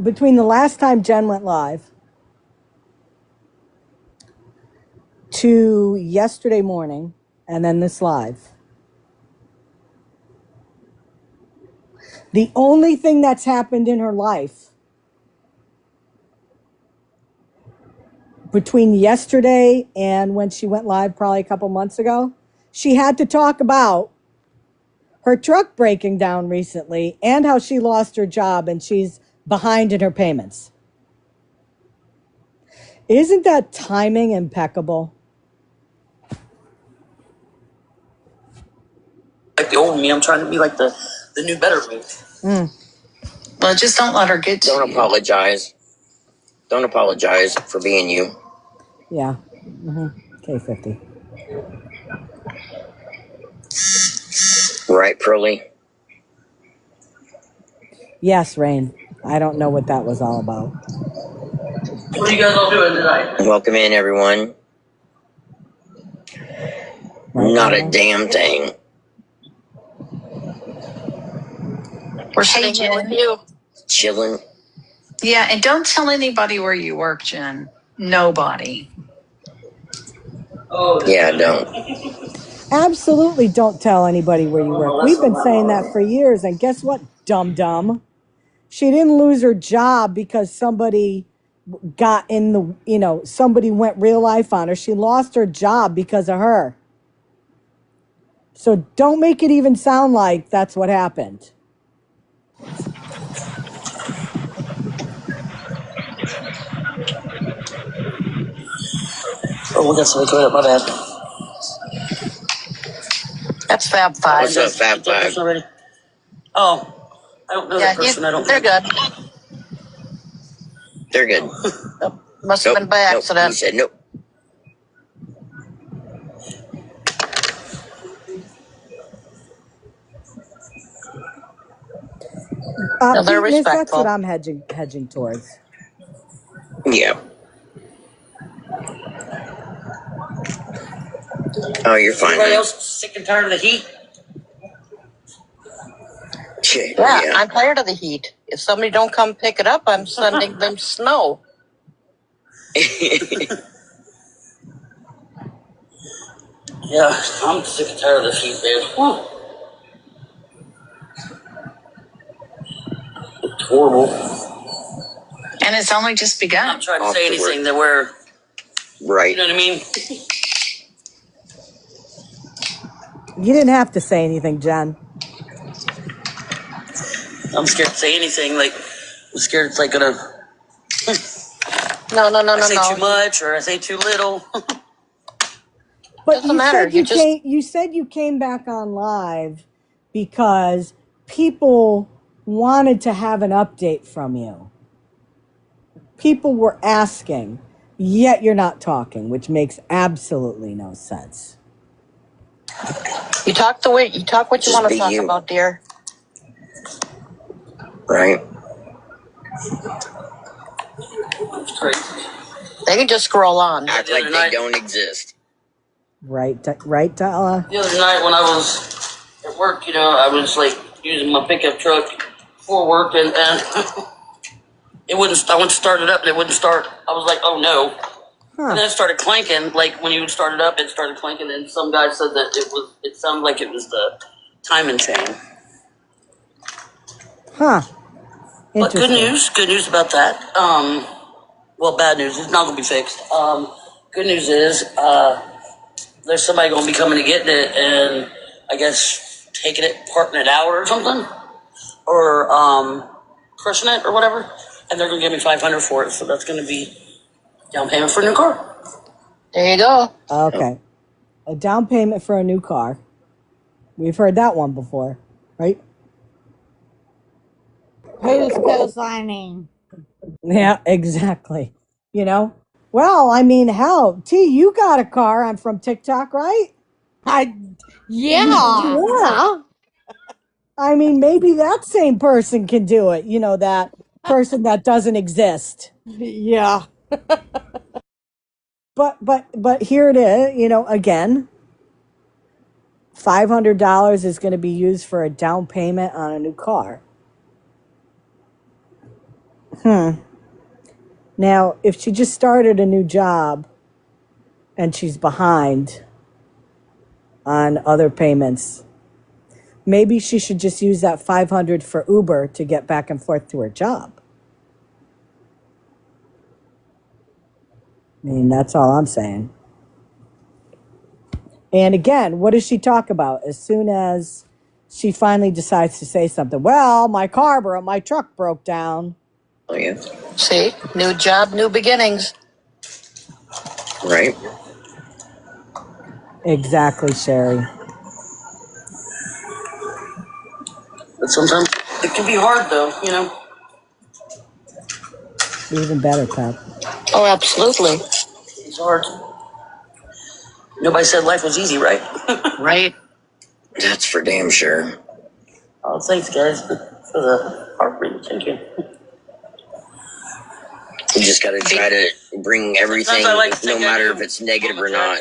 between the last time Jen went live to yesterday morning and then this live, the only thing that's happened in her life between yesterday and when she went live probably a couple months ago, she had to talk about her truck breaking down recently and how she lost her job and she's behind in her payments. Isn't that timing impeccable? Like the old me, I'm trying to be like the new better me. Well, just don't let her get to Don't you. apologize. Don't apologize for being you. Yeah. K50. Right, Pearly? Yes, Rain. I don't know what that was all about. What are you guys all doing tonight? Welcome in, everyone. Right, Not a Mama? damn thing. We're sitting here with you. Chilling. Yeah, and don't tell anybody where you work, Jen. Nobody. Oh, Yeah, don't. Absolutely don't tell anybody where you work. We've been saying that for years. And guess what, dum-dum? She didn't lose her job because somebody got in the, somebody went real life on her. She lost her job because of her. So don't make it even sound like that's what happened. Oh, we got somebody coming up. My bad. That's Fab Five. What's up, Fab Five? Already? Oh, I don't know that person. I don't. They're good. They're good. Must have been by accident. He said nope. No, they're Penis, that's respectful. what I'm hedging towards. Yeah. Oh, you're fine. Everybody else sick and tired of the heat? Yeah, I'm tired of the heat. If somebody don't come pick it up, I'm sending them snow. Yeah, I'm sick and tired of the heat, man. It's horrible. And it's only just begun. I'm trying to say anything that we're right. You know what I mean? You didn't have to say anything, Jen. I'm scared to say anything. Like, I'm scared it's like gonna. No. I say too much or I say too little. But Doesn't matter. you said you came back on live because people wanted to have an update from you. People were asking, yet you're not talking, which makes absolutely no sense. You talk what you want to talk about, dear. Right. It's crazy. They can just scroll on. Act like they don't exist. Right, Della? The other night when I was at work, I was like using my pickup truck for work and it wouldn't. I went to start it up and it wouldn't start. I was like, oh no. And then it started clanking. Like when you would start it up, it started clanking. And some guy said that it sounded like it was the timing chain. Huh. But good news about that. Well, bad news. It's not going to be fixed. Good news is there's somebody going to be coming to get it and I guess taking it, parting it out or something. Or crushing it or whatever. And they're going to give me $500 for it. So that's going to be down payment for a new car. There you go. Okay. A down payment for a new car. We've heard that one before, right? Who's co-signing? Yeah, exactly. Well, I mean, hell, T, you got a car. I'm from TikTok, right? Yeah. I mean, maybe that same person can do it. That person that doesn't exist. Yeah. But here it is. Again, $500 is going to be used for a down payment on a new car. Now, if she just started a new job and she's behind on other payments, maybe she should just use that $500 for Uber to get back and forth to her job. I mean, that's all I'm saying. And again, what does she talk about? As soon as she finally decides to say something, well, my truck broke down. Oh yeah. See, new job, new beginnings. Right. Exactly, Sherry. But sometimes it can be hard, though, you know. Even better, Pep. Oh, absolutely. It's hard. Nobody said life was easy, right? Right. That's for damn sure. Oh, thanks, guys, for the heartbreak. Thank you. You just gotta try to bring everything, no matter if it's negative or not.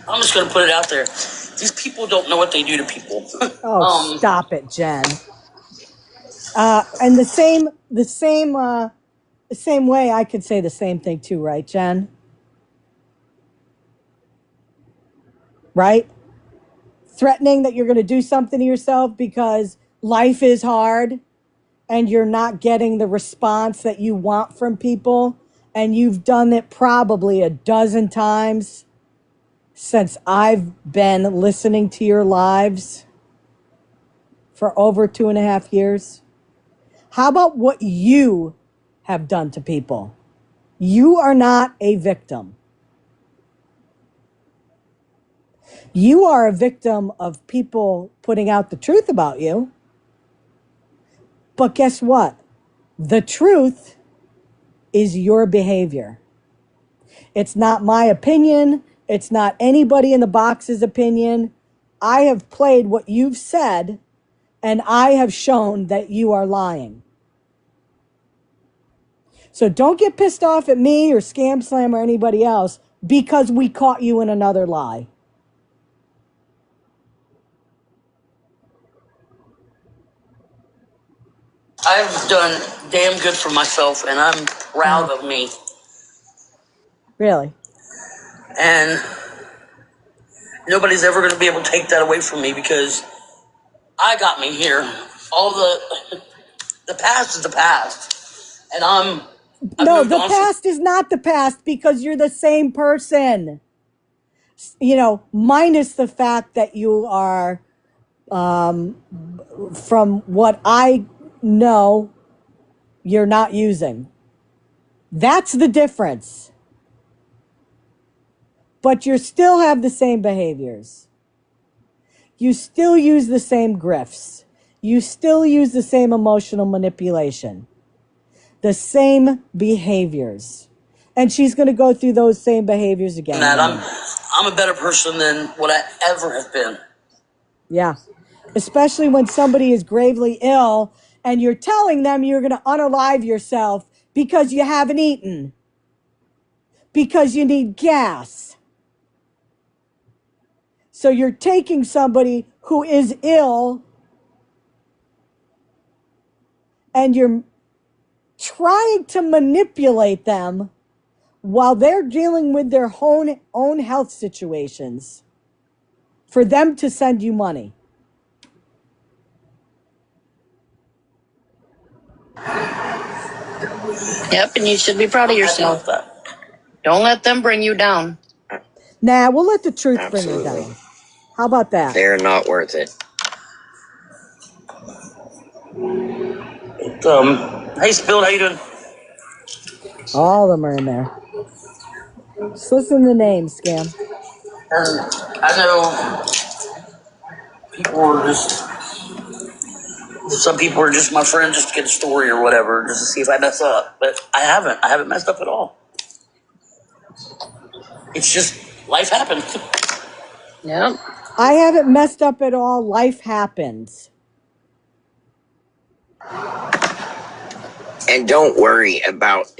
I'm just gonna put it out there. These people don't know what they do to people. Oh, stop it, Jen. And the same way I could say the same thing too, right, Jen? Right? Threatening that you're going to do something to yourself because life is hard and you're not getting the response that you want from people, and you've done it probably a dozen times since I've been listening to your lives for over 2.5 years. How about what you have done to people? You are not a victim. You are a victim of people putting out the truth about you. But guess what? The truth is your behavior. It's not my opinion. It's not anybody in the box's opinion. I have played what you've said, and I have shown that you are lying. So don't get pissed off at me or Scam Slam or anybody else because we caught you in another lie. I've done damn good for myself, and I'm proud of me. Really? And nobody's ever going to be able to take that away from me because I got me here. All the past is the past, and No, the past is not the past because you're the same person. You know, minus the fact that you are, from what I know, you're not using. That's the difference. But you still have the same behaviors. You still use the same grifts. You still use the same emotional manipulation. The same behaviors. And she's going to go through those same behaviors again. That I'm a better person than what I ever have been. Yeah. Especially when somebody is gravely ill and you're telling them you're going to unalive yourself because you haven't eaten, because you need gas. So you're taking somebody who is ill and you're trying to manipulate them while they're dealing with their own health situations for them to send you money. Yep, and you should be proud of yourself. Don't let them bring you down. Nah, we'll let the truth bring you down. How about that? They're not worth it. Hey, Spill, how you doing? All of them are in there. Just listen to the names, Scam. I know people are some people are just my friend just to get a story or whatever, just to see if I mess up. But I haven't messed up at all. It's just life happens. Yep. I haven't messed up at all. Life happens. And don't worry about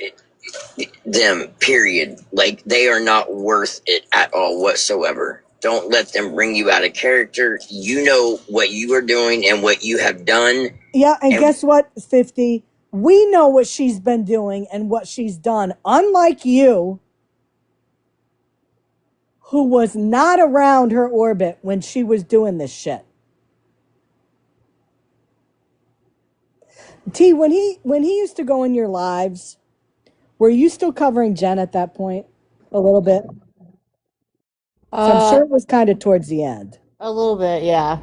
them, period. Like, they are not worth it at all whatsoever. Don't let them bring you out of character. You know what you are doing and what you have done. Yeah, and guess what, 50? We know what she's been doing and what she's done. Unlike you, who was not around her orbit when she was doing this shit. T, when he used to go in your lives, were you still covering Jen at that point? A little bit? So I'm sure it was kind of towards the end. A little bit, yeah.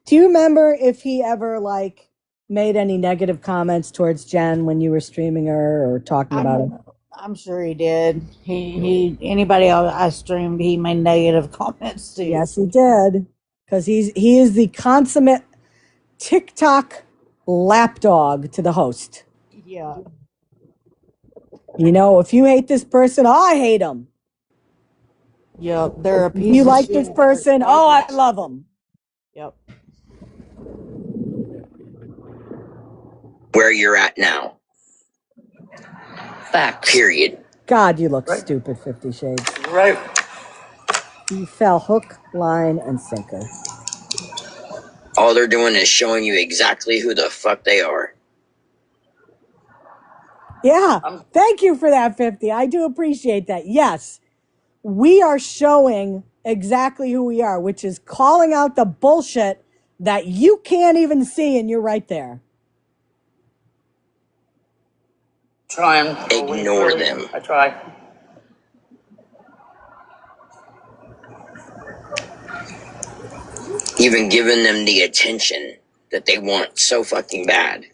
Do you remember if he ever like made any negative comments towards Jen when you were streaming her or talking about her? I'm sure he did. He anybody I streamed, he made negative comments to. Yes, he did. Because he is the consummate TikTok lapdog to the host. Yeah. You know, if you hate this person, I hate them. Yep, they're a If piece you of like shit. this person, oh, I love them. Yep. Where you're at now. Facts. Period. God, you look stupid, 50 Shades. Right. You fell hook, line, and sinker. All they're doing is showing you exactly who the fuck they are. Yeah, thank you for that, 50. I do appreciate that. Yes, we are showing exactly who we are, which is calling out the bullshit that you can't even see, and you're right there. Trying. Ignore them. I try. Even giving them the attention that they want so fucking bad.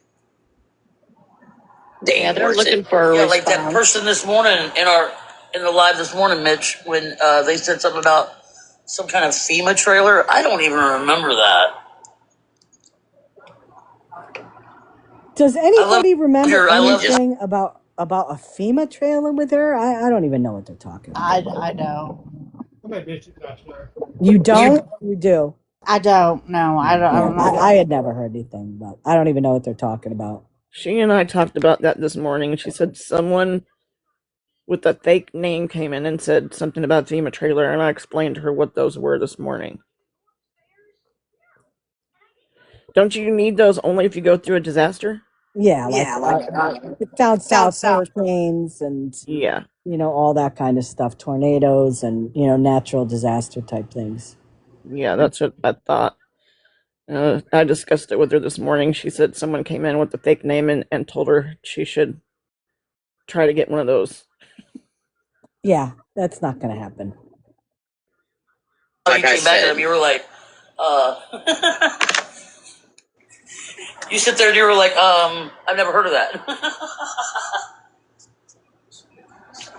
They're looking for a response. Like that person this morning in the live this morning, Mitch, when they said something about some kind of FEMA trailer. I don't even remember that. Does anybody remember anything about a FEMA trailer with her? I don't even know what they're talking about. I don't. You don't? You do. I don't. No, I don't. I had never heard anything, but I don't even know what they're talking about. She and I talked about that this morning. She said someone with a fake name came in and said something about FEMA trailer, and I explained to her what those were this morning. Don't you need those only if you go through a disaster? Yeah, down south hurricanes and yeah, you know, all that kind of stuff, tornadoes and you know, natural disaster type things. Yeah, that's what I thought. I discussed it with her this morning. She said someone came in with a fake name and told her she should try to get one of those. Yeah, that's not going to happen. You came back to them, you were like, you sit there and you were like, I've never heard of that.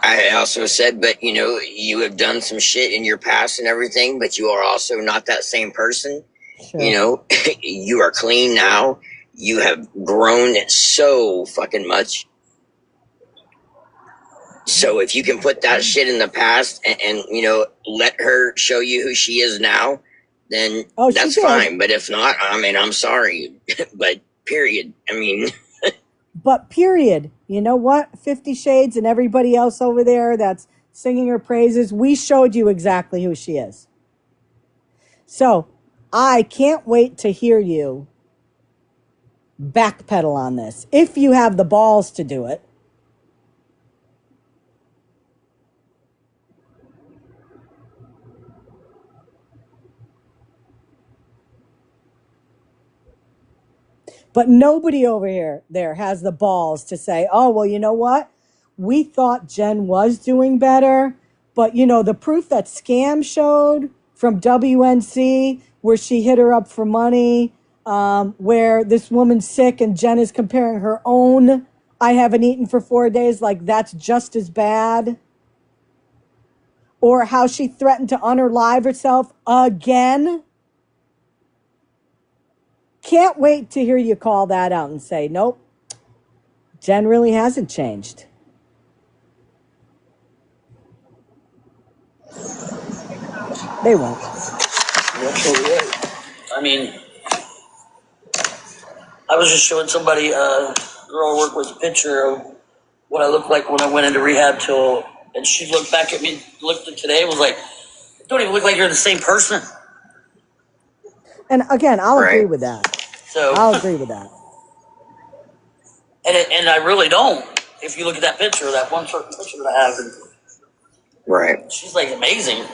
I also said, but you know, you have done some shit in your past and everything, but you are also not that same person. Sure. You know, you are clean now. You have grown so fucking much. So if you can put that shit in the past and you know, let her show you who she is now, then that's fine. But if not, I mean, I'm sorry. But period. I mean... But period. You know what? 50 Shades and everybody else over there that's singing her praises, we showed you exactly who she is. So I can't wait to hear you backpedal on this, if you have the balls to do it. But nobody over there has the balls to say, oh, well, you know what? We thought Jen was doing better. But, you know, the proof that Scam showed from WNC, where she hit her up for money, where this woman's sick and Jen is comparing her own, I haven't eaten for 4 days, like that's just as bad. Or how she threatened to unalive herself again. Can't wait to hear you call that out and say, nope, Jen really hasn't changed. They won't. I mean, I was just showing somebody, a girl I work with, a picture of what I looked like when I went into rehab and she looked back at me, looked at today, and was like, don't even look like you're the same person. And again, I'll agree with that. So I'll agree with that. And I really don't. If you look at that picture, that one certain picture that I have, right? She's like amazing.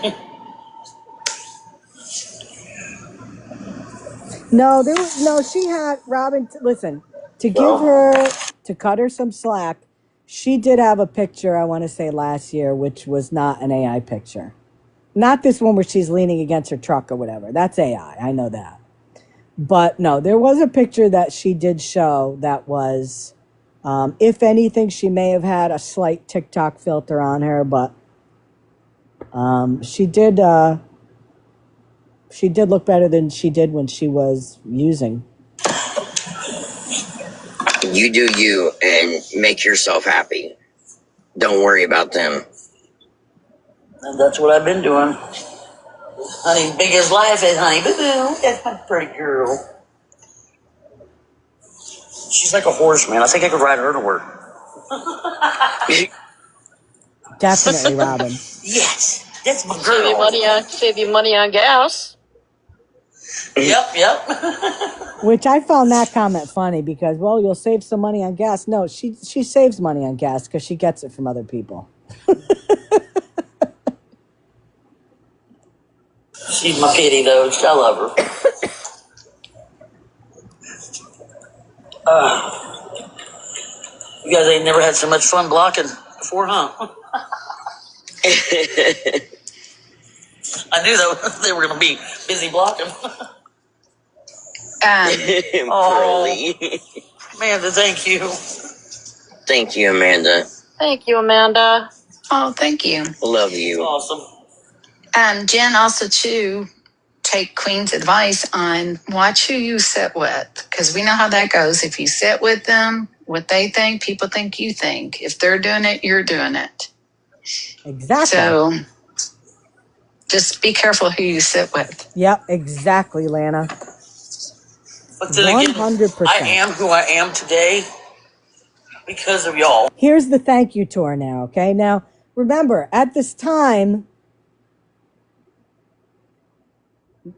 No, she had Robin. Listen, to give her to cut her some slack, she did have a picture. I want to say last year, which was not an AI picture, not this one where she's leaning against her truck or whatever. That's AI. I know that. But no, there was a picture that she did show that was, if anything, she may have had a slight TikTok filter on her, but she did look better than she did when she was using. You do you and make yourself happy. Don't worry about them. And that's what I've been doing. Honey's biggest life is Honey Boo Boo. That's my pretty girl. She's like a horse, man. I think I could ride her to work. Definitely, Robin. Yes, that's my girl. Save you money on gas. Yep. Which I found that comment funny because, well, you'll save some money on gas. No, she saves money on gas because she gets it from other people. She's my kitty, though. I love her. You guys ain't never had so much fun blocking before, huh? I knew that they were going to be busy blocking. Pearly. Amanda, thank you. Thank you, Amanda. Thank you, Amanda. Oh, thank you. Love you. Awesome. Jen, also too, take Queen's advice on watch who you sit with, because we know how that goes. If you sit with them, what they think, people think you think. If they're doing it, you're doing it. Exactly. So just be careful who you sit with. Yep, exactly, Lana. But then again, 100%. I am who I am today because of y'all. Here's the thank you tour now, okay? Now, remember, at this time,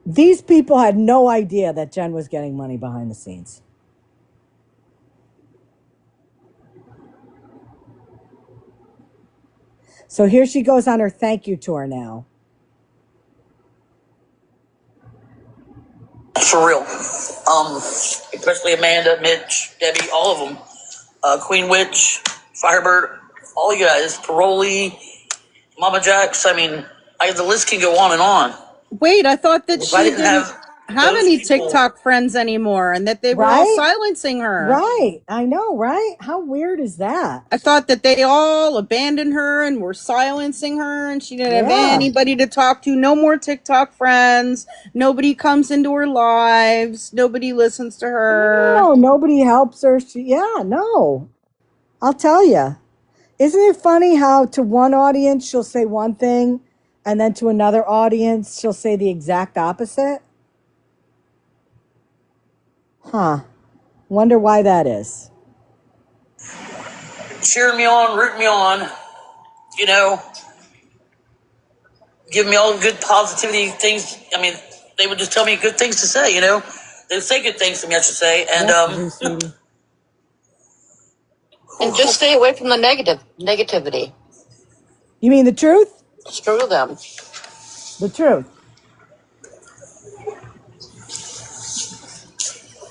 these people had no idea that Jen was getting money behind the scenes. So here she goes on her thank you tour now. For real. Especially Amanda, Mitch, Debbie, all of them. Queen Witch, Firebird, all you guys, Paroli, Mama Jax. I mean, the list can go on and on. Wait, I thought that If she I didn't have any TikTok friends anymore and that they were all silencing her. Right. I know, right? How weird is that? I thought that they all abandoned her and were silencing her and she didn't have anybody to talk to. No more TikTok friends. Nobody comes into her lives. Nobody listens to her. No, nobody helps her. No. I'll tell you. Isn't it funny how to one audience she'll say one thing and then to another audience she'll say the exact opposite? Huh. Wonder why that is. Cheering me on, rooting me on, give me all good positivity things. I mean, they would just tell me good things to say, They would say good things to me, I should say. And and just stay away from the negativity. You mean the truth? Screw them. The truth.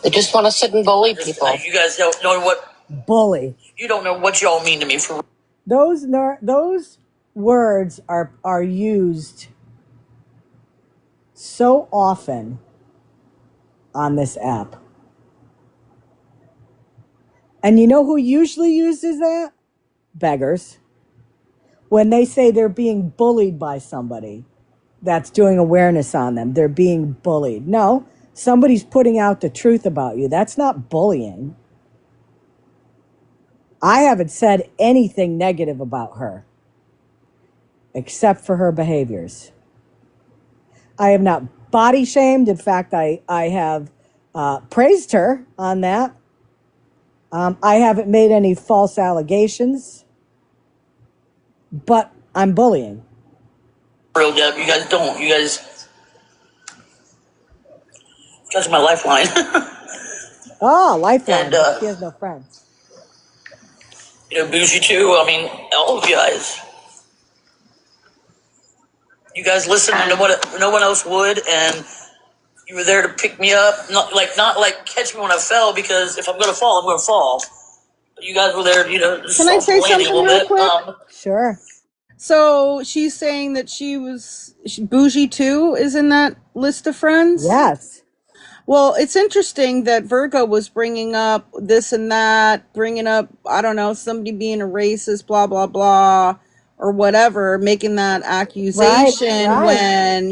They just want to sit and bully people. You guys don't know what bully. You don't know what y'all mean to me for. Those words are used so often on this app. And you know who usually uses that? Beggars. When they say they're being bullied by somebody that's doing awareness on them, they're being bullied. No, somebody's putting out the truth about you. That's not bullying. I haven't said anything negative about her, except for her behaviors. I have not body shamed. In fact, I have praised her on that. I haven't made any false allegations, but I'm bullying. Real Deb, you guys don't. You guys my lifeline. Oh, lifeline. And, she has no friends. Bougie too. I mean, all of you guys. You guys listen when no one else would, and you were there to pick me up. Not like catch me when I fell, because if I'm going to fall, I'm going to fall. But you guys were there, just Can I say something real quick? Sure. So she's saying that Bougie too is in that list of friends? Yes. Well, it's interesting that Virgo was bringing up this and that, bringing up, I don't know, somebody being a racist, blah, blah, blah, or whatever, making that accusation Right. when,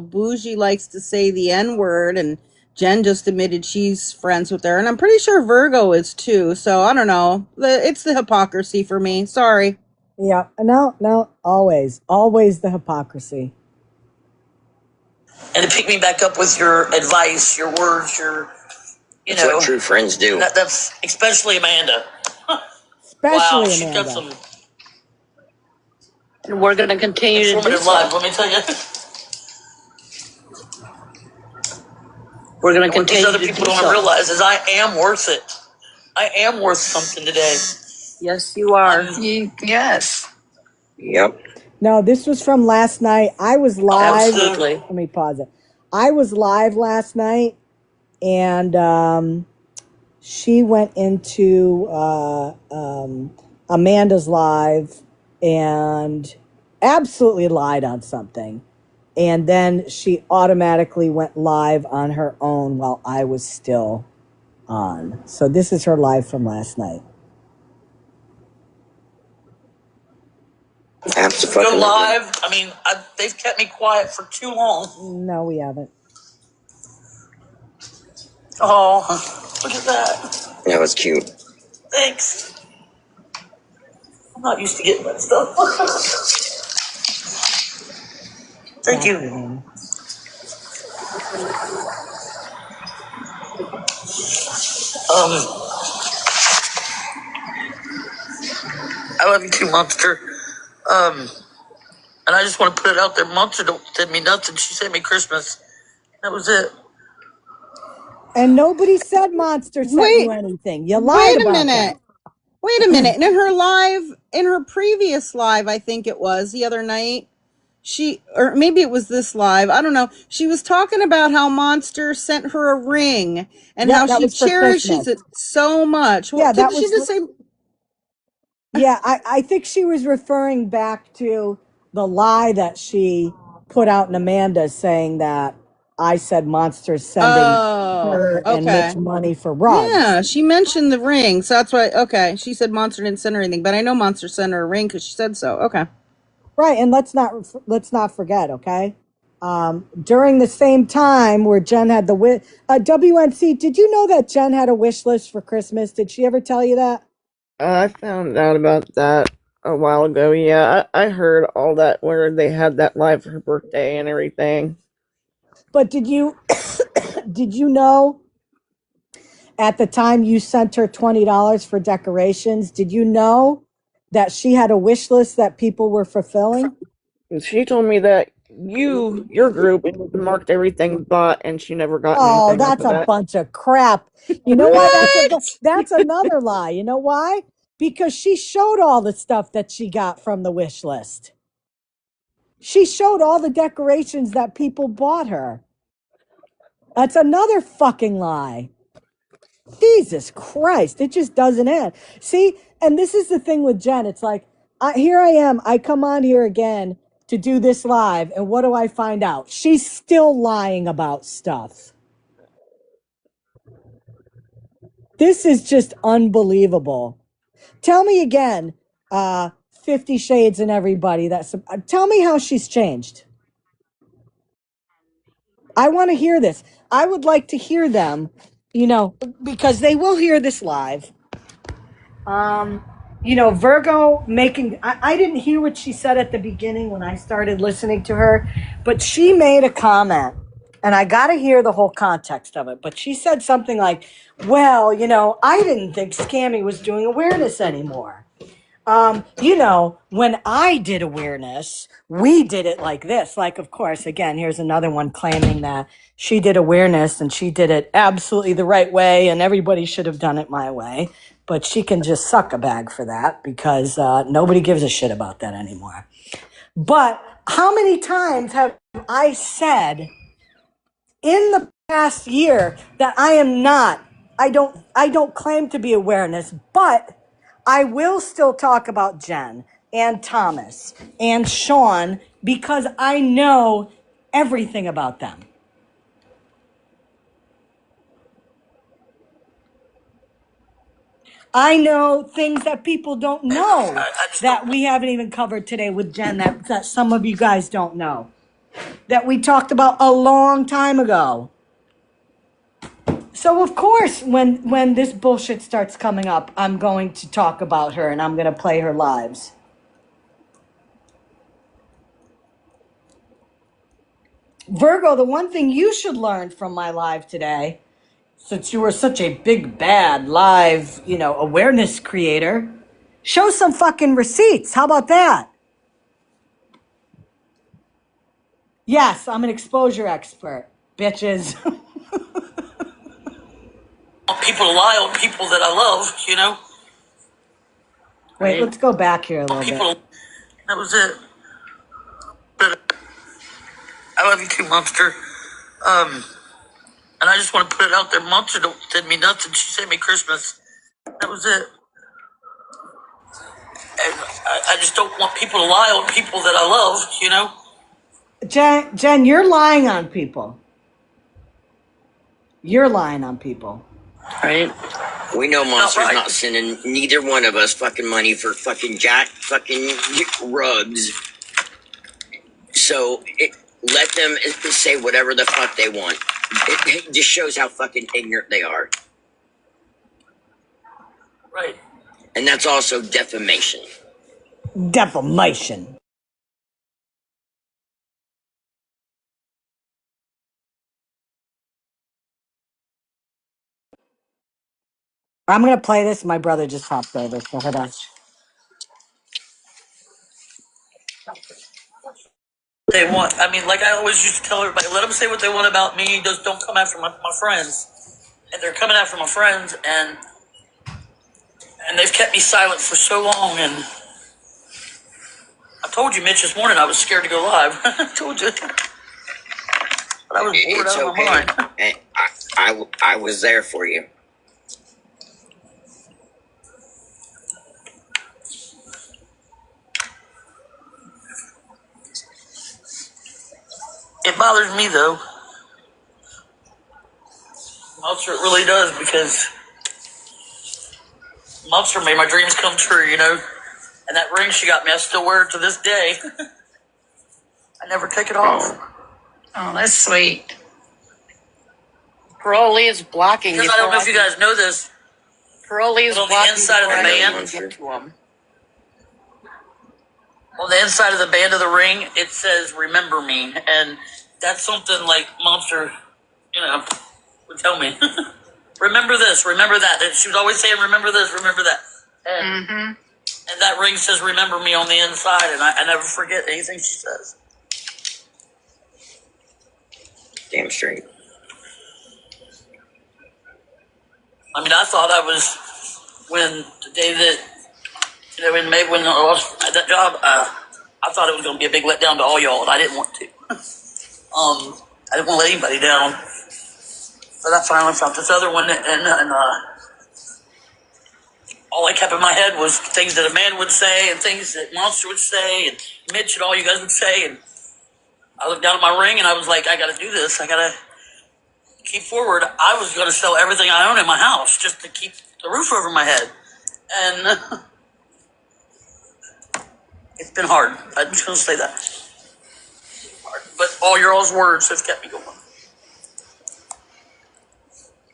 Bougie likes to say the N word, and Jen just admitted she's friends with her. And I'm pretty sure Virgo is too. So I don't know. It's the hypocrisy for me. Sorry. Yeah. No, always the hypocrisy. And to pick me back up with your advice, your words, That's what true friends do. That's especially Amanda. Especially wow, she's got Amanda. some And we're going to continue to do informative lives, so. let me tell you. We're going to And what these continue other to people do don't so. realize is I am worth it. I am worth something today. Yes, you are. Yes. Yep. No, this was from last night. I was live. Absolutely. Let me pause it. I was live last night, and she went into Amanda's live and absolutely lied on something. And then she automatically went live on her own while I was still on. So this is her live from last night. Go live. I mean, they've kept me quiet for too long. No, we haven't. Oh, look at that. That was cute. Thanks. I'm not used to getting that stuff. Thank you. I love you too, Monster. And I just want to put it out there. Monster don't send me nothing. She sent me Christmas. That was it. And nobody said Monster sent you anything. You lied about that. Wait a minute. And in her previous live, I think it was the other night, or maybe it was this live, I don't know. She was talking about how Monster sent her a ring and how she cherishes it so much. Well, couldn't she just say? Yeah, I think she was referring back to the lie that she put out in Amanda saying that I said Monster's sending her and Mitch money for rugs. Yeah, she mentioned the ring. So that's why, okay. She said Monster didn't send her anything, but I know Monster sent her a ring because she said so. Okay. Right, and let's not forget, okay? During the same time where Jen had the WNC, did you know that Jen had a wish list for Christmas? Did she ever tell you that? I found out about that a while ago. Yeah, I heard all that where they had that live for her birthday and everything. But did you know at the time you sent her $20 for decorations, did you know that she had a wish list that people were fulfilling? She told me that your group marked everything bought and she never got Oh, anything. that's a bunch of crap. You know why that's another lie. You know why? Because she showed all the stuff that she got from the wish list. She showed all the decorations that people bought her. That's another fucking lie. Jesus Christ, it just doesn't end. See, and this is the thing with Jen. It's like, here I am. I come on here again to do this live, and what do I find out? She's still lying about stuff. This is just unbelievable. Tell me again, 50 Shades and everybody. Tell me how she's changed. I want to hear this. I would like to hear them, because they will hear this live. Virgo making, I didn't hear what she said at the beginning when I started listening to her, but she made a comment, and I got to hear the whole context of it. But she said something like, well, I didn't think Scammy was doing awareness anymore. When I did awareness, we did it like this. Like, of course, again, here's another one claiming that she did awareness and she did it absolutely the right way and everybody should have done it my way. But she can just suck a bag for that because nobody gives a shit about that anymore. But how many times have I said in the past year that I don't claim to be awareness, but I will still talk about Jen and Thomas and Sean because I know everything about them. I know things that people don't know that we haven't even covered today with Jen that some of you guys don't know. That we talked about a long time ago. So of course, when this bullshit starts coming up, I'm going to talk about her and I'm going to play her lives. Virgo, the one thing you should learn from my live today, since you were such a big bad live, awareness creator, show some fucking receipts. How about that? Yes, I'm an exposure expert, bitches. People to lie on people that I love, Wait, let's go back here a little bit. That was it. But I love you too, Monster. And I just want to put it out there. Monster don't send me nothing. She sent me Christmas. That was it. And I just don't want people to lie on people that I love, Jen, you're lying on people. You're lying on people. Right? We know Monster's not sending neither one of us fucking money for fucking rugs. So let them say whatever the fuck they want. It just shows how fucking ignorant they are. Right. And that's also defamation. Defamation. I'm going to play this. My brother just hopped over, so hold on. They want, like I always used to tell everybody, let them say what they want about me. Just don't come after my friends. And they're coming after my friends, and they've kept me silent for so long. And I told you, Mitch, this morning I was scared to go live. I told you. But I was bored out of my mind. I was there for you. It bothers me, though. Monster, it really does, because Monster made my dreams come true, And that ring she got me, I still wear it to this day. I never take it off. Oh, that's sweet. Parolee is blocking you. Because I don't know if you guys know this. Parolee is on blocking the inside of the band. On the inside of the band of the ring, it says "Remember Me," and that's something like Monster, would tell me. Remember this, remember that. And she was always saying, "Remember this, remember that." And, and that ring says "Remember Me" on the inside, and I never forget anything she says. Damn straight. I thought I was, when the day that, when I lost that job, I thought it was going to be a big letdown to all y'all, and I didn't want to. I didn't want to let anybody down. But I finally found this other one, and all I kept in my head was things that a man would say, and things that Monster would say, and Mitch and all you guys would say, and I looked down at my ring, and I was like, I got to do this. I got to keep forward. I was going to sell everything I own in my house just to keep the roof over my head. And it's been hard. I'm just going to say that. Hard. But all your all's words have kept me going.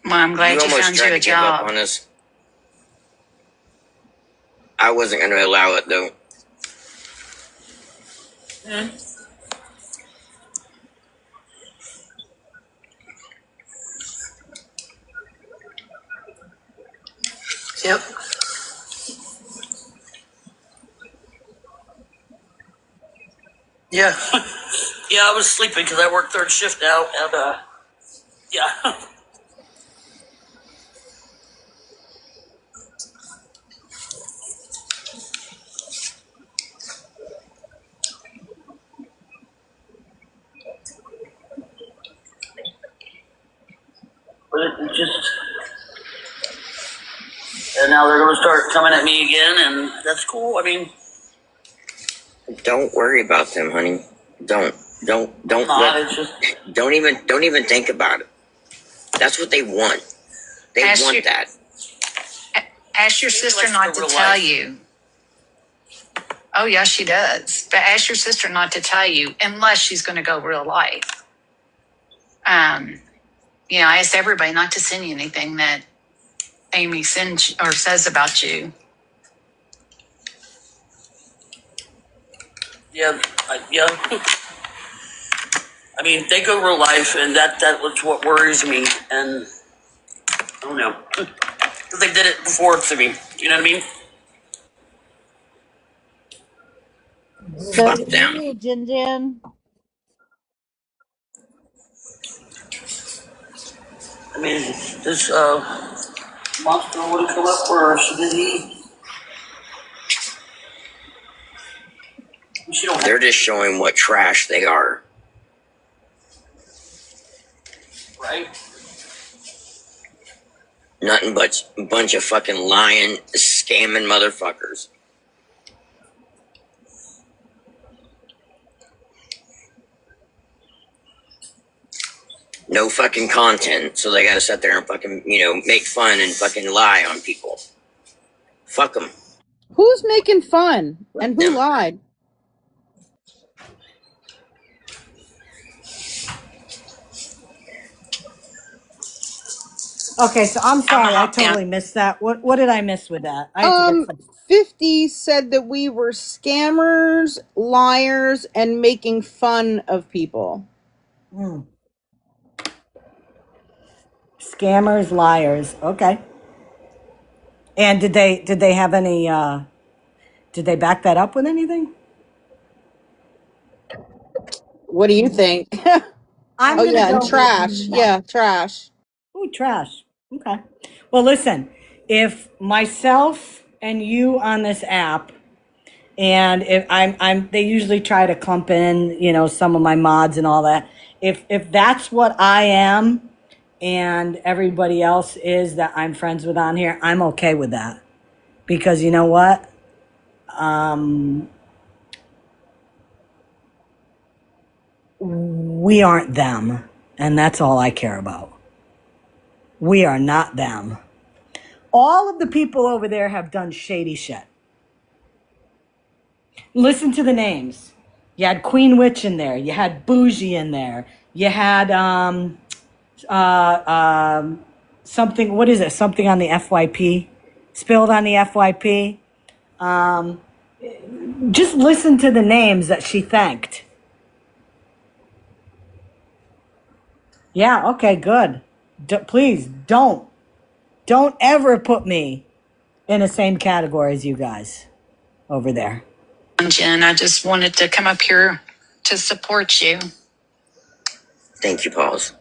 Well, I'm glad you found you a job. On us. I wasn't going to allow it, though. Yep. Yeah. Yeah, I was sleeping because I worked third shift now, and yeah. But it just, and now they're going to start coming at me again, and that's cool. Don't worry about them, honey. Don't even think about it. That's what they want. They want that. Ask your sister not to tell you. Oh, yeah, she does. But ask your sister not to tell you unless she's going to go real life. I asked everybody not to send you anything that Amy sends or says about you. Yeah. I mean, they go real life, and that was what worries me. And I don't know. Because they did it before to me. You know what I mean? So Fuck did them. you, Jin Jin? I mean, this monster would have come up first, did he? They're just showing what trash they are. Right? Nothing but a bunch of fucking lying, scamming motherfuckers. No fucking content, so they gotta sit there and fucking, make fun and fucking lie on people. Fuck them. Who's making fun and who lied? Okay, so I'm sorry, I totally missed that. What did I miss with that? I have to get some. 50 said that we were scammers, liars, and making fun of people. Scammers, liars. Okay. And did they have any? Did they back that up with anything? What do you think? I'm Oh gonna yeah, and go with trash. Yeah, trash. ooh, trash. Okay. Well, listen, if myself and you on this app, and if they usually try to clump in, some of my mods and all that. If that's what I am, and everybody else is that I'm friends with on here, I'm okay with that, because you know what? We aren't them, and that's all I care about. We are not them. All of the people over there have done shady shit. Listen to the names. You had Queen Witch in there. You had Bougie in there. You had something. What is it? Something on the FYP. Spilled on the FYP. Just listen to the names that she thanked. Yeah. Okay. Good. Please don't ever put me in the same category as you guys over there. Jen, I just wanted to come up here to support you. Thank you, Pauls.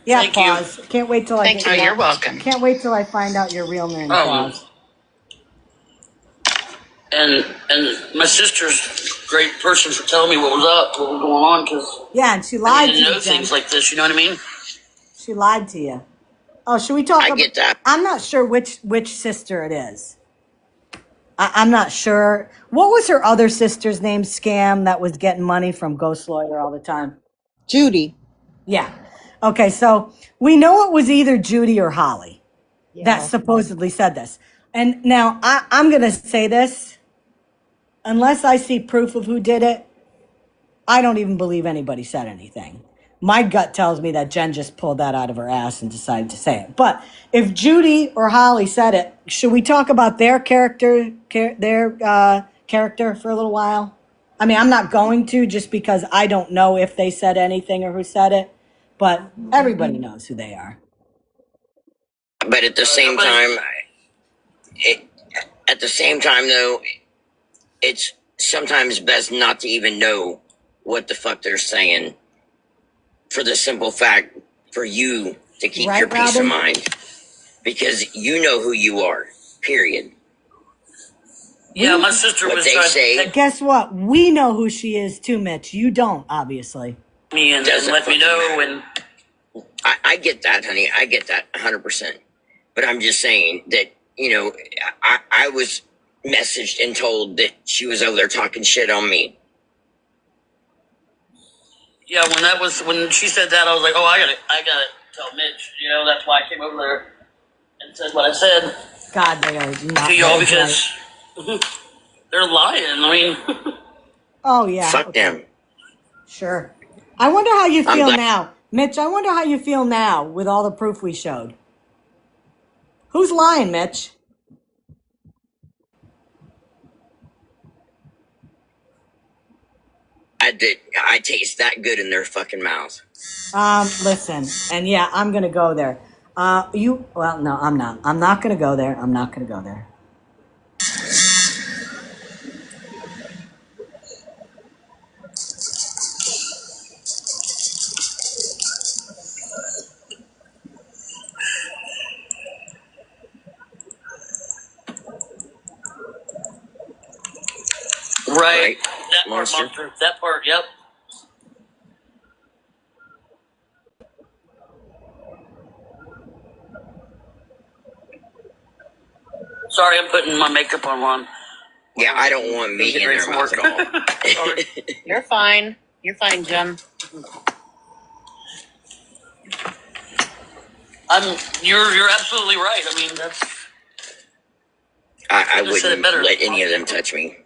Thank Pause. you. Can't wait till I Thank you. You're welcome. Can't wait till I find out your real name, Pause. And my sister's a great person for telling me what was up, what was going on, because yeah, and she lied I to didn't you, know Jen. things like this. You know what I mean? She lied to you. Oh, should we talk? I get that. I'm not sure which sister it is. I'm not sure. What was her other sister's name? Scam that was getting money from Ghost Lawyer all the time. Judy. Yeah. Okay, so we know it was either Judy or Holly Yeah. that supposedly said this. And now I'm going to say this. Unless I see proof of who did it, I don't even believe anybody said anything. My gut tells me that Jen just pulled that out of her ass and decided to say it. But if Judy or Holly said it, should we talk about their character for a little while? I mean, I'm not going to, just because I don't know if they said anything or who said it, but everybody knows who they are. But at the same time, though, it's sometimes best not to even know what the fuck they're saying, for the simple fact for you to keep your peace of mind, because you know who you are, period. Yeah, my sister what was they trying say. to Guess what? We know who she is too, Mitch. You don't, obviously. me and let me know. And I get that, honey. I get that 100%. But I'm just saying that, I was messaged and told that she was over there talking shit on me. yeah, when she said that, I was like, oh, I gotta tell Mitch. That's why I came over there and said what I said. God, they are not. To y'all very because they're lying. I mean, bright. Oh yeah. Fuck Okay. them. Sure. I wonder how you I'm feel glad. now, Mitch. I wonder how you feel now with all the proof we showed. Who's lying, Mitch? I taste that good in their fucking mouth. Listen, and yeah, I'm gonna go there. Well, no, I'm not. I'm not gonna go there. I'm not gonna go there. right? That part, Monster. monster. That part. Yep. Sorry, I'm putting my makeup on. Ron. Yeah, I don't want meat in their mouth at all. You're fine. You're fine, Jen. You're absolutely right. I mean, that's. I Could've said it wouldn't better. let any of them touch me.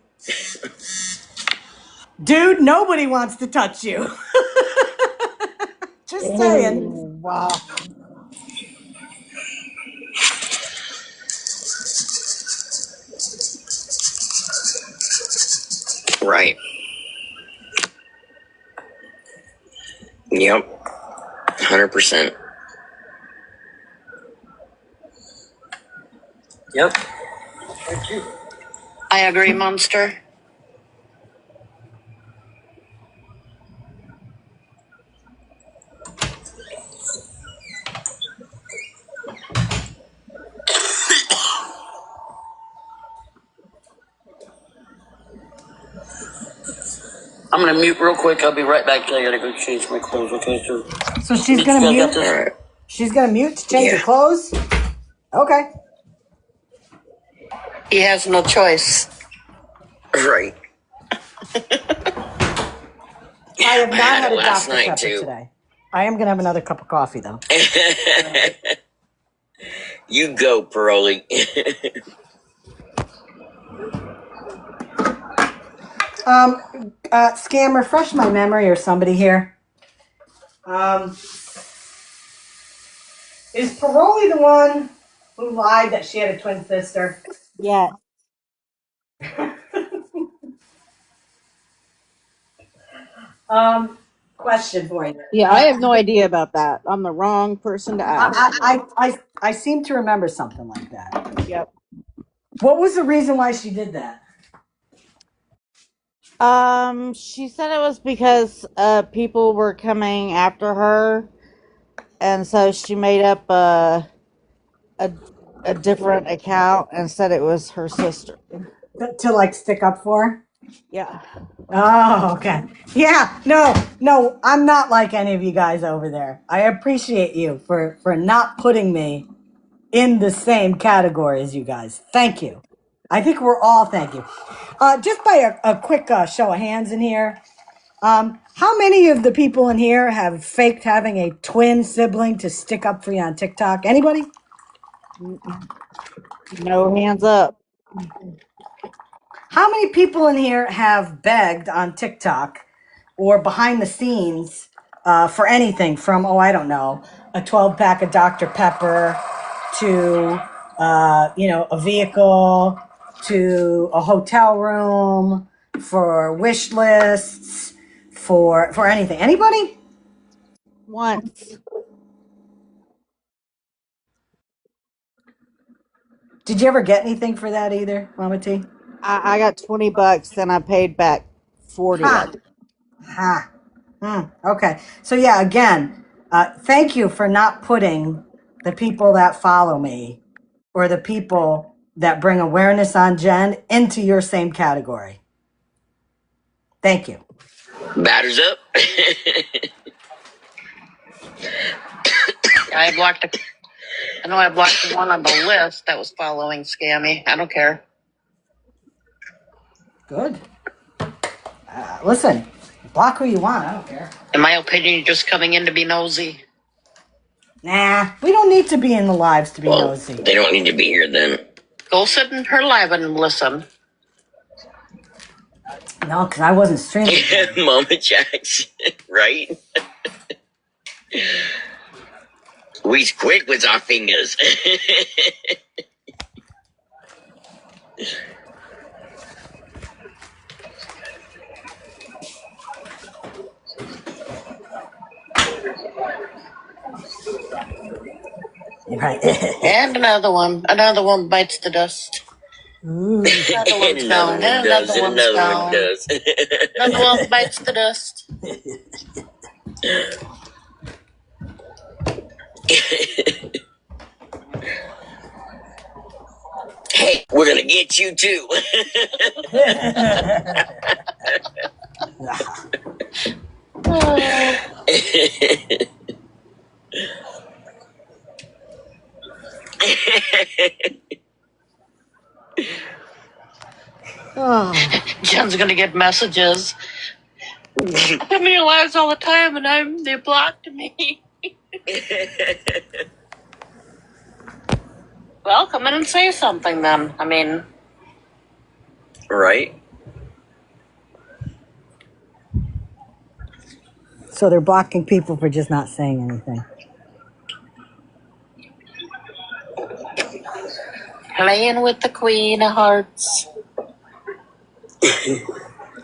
Dude, nobody wants to touch you. Just saying. Wow. Right. Yep. 100%. Yep. I agree, Monster. I'm gonna mute real quick. I'll be right back. I gotta go change my clothes. Okay, So she's gonna mute. She's gonna mute to change her clothes. Okay. He has no choice. Right. I have not had a last Dr. night Pepper too. today. I am gonna have another cup of coffee though. You go, Paroli. Scam, refresh my memory or somebody here. Is Paroli the one who lied that she had a twin sister? Yeah. Question for you. Yeah, I have no idea about that. I'm the wrong person to ask. I seem to remember something like that. Yep. What was the reason why she did that? She said it was because people were coming after her, and so she made up a different account and said it was her sister. To like stick up for her? Yeah. Oh, okay. Yeah, no, I'm not like any of you guys over there. I appreciate you for not putting me in the same category as you guys. Thank you. I think we're all thank you. Just by a quick show of hands in here, how many of the people in here have faked having a twin sibling to stick up for you on TikTok? Anybody? No hands up. How many people in here have begged on TikTok or behind the scenes for anything from, I don't know, a 12 pack of Dr. Pepper to, a vehicle to a hotel room for wish lists for anything? Anybody? Once. Did you ever get anything for that either, Mama T? I got $20 and I paid back 40 of it. Ha. Okay. So yeah, again, thank you for not putting the people that follow me or the people that bring awareness on Jen into your same category. Thank you. Batters up. I know I blocked the one on the list that was following Scammy. I don't care. Good. Listen, block who you want. I don't care. In my opinion, you're just coming in to be nosy. Nah, we don't need to be in the lives to be nosy. They don't need to be here then. Go sit in her live and listen. No, because I wasn't streaming. Mama Jackson, right? We's quick with our fingers. Right. And another one. Another one bites the dust. Ooh. Another one's gone. And another one's gone. Another one bites the dust. Hey, we're gonna get you too. Jen's gonna get messages. I'm in your lives all the time, and they blocked me. Well, come in and say something then. I mean, right? So they're blocking people for just not saying anything. playing with the Queen of Hearts.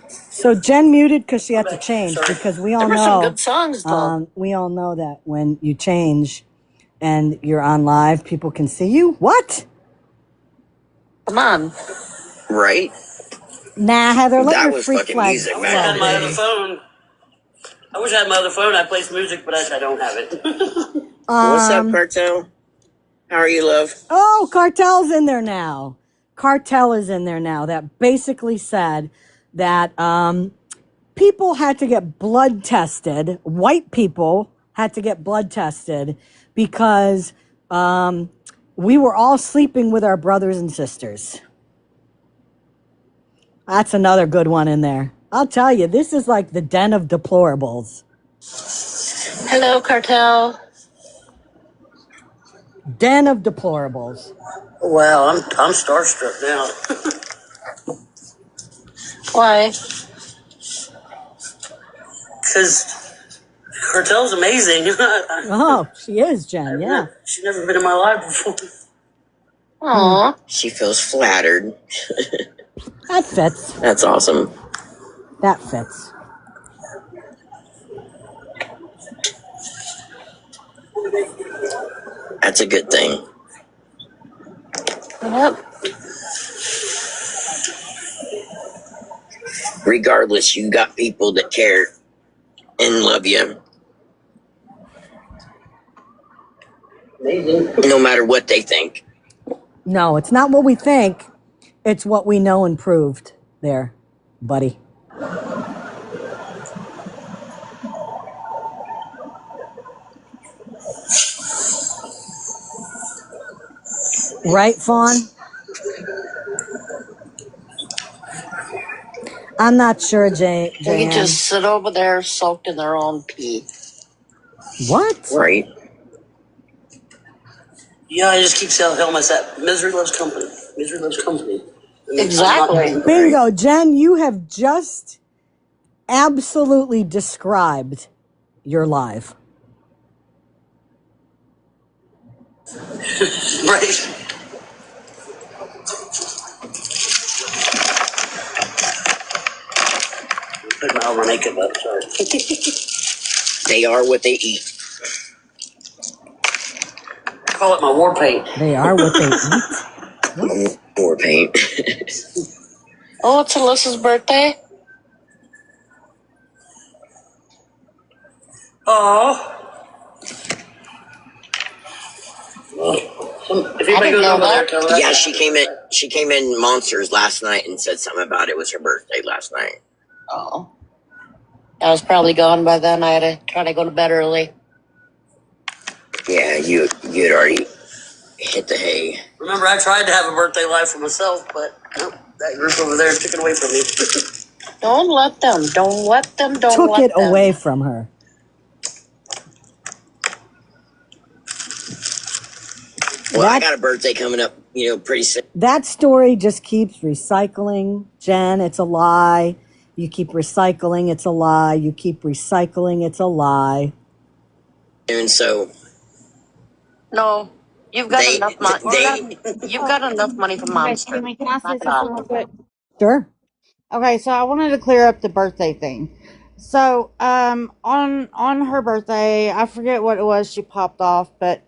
So Jen muted because she had to change because we all There were know some good songs, though. we all know that when you change and you're on live, people can see you. What? Come on. Right? Nah, Heather, let That your was freak fucking flag music, flow, man. I had my baby. other phone. I wish I had my other phone. I play some music, but I don't have it. What's up, Cartel? How are you, love? Oh, Cartel's in there now. Cartel is in there now. That basically said that people had to get blood tested. White people had to get blood tested because we were all sleeping with our brothers and sisters. That's another good one in there. I'll tell you, this is like the den of deplorables. Hello, Cartel. Den of deplorables. Wow, I'm starstruck now. Why? Because Cartel's amazing. Oh, she is, Jen, yeah. She's never been in my life before. Aw. She feels flattered. That fits. That's awesome. That fits. That's a good thing. Yep. Regardless, you got people that care and love you. No matter what they think. No, it's not what we think. It's what we know and proved there, buddy. Right, Fawn? I'm not sure, They Jan. just sit over there soaked in their own pee. What? Right. Yeah, I just keep telling myself, misery loves company. Misery loves company. Exactly. Bingo, Jen, you have just absolutely described your life. Right. Put my over makeup up, sorry. They are what they eat. I call it my war paint. They are what they eat. What? War paint. Oh, it's Alyssa's birthday? Oh. If anybody goes over there, tell her. Yeah, she came in Monsters last night and said something about it was her birthday last night. Oh. I was probably gone by then. I had to try to go to bed early. Yeah, you had already hit the hay. Remember, I tried to have a birthday live for myself, but nope, that group over there took it away from me. Don't let them. Don't let them. Don't Took let it them. away from her. Well, I got a birthday coming up pretty simple. That story just keeps recycling, Jen. It's a lie. You keep recycling. It's a lie. You keep recycling. It's a lie. And so, No, you've got enough money. You've got enough money from Okay, Monster. excuse me, can I say Knock it something off. real quick? Sure. Okay, so I wanted to clear up the birthday thing. So, on her birthday, I forget what it was she popped off, but,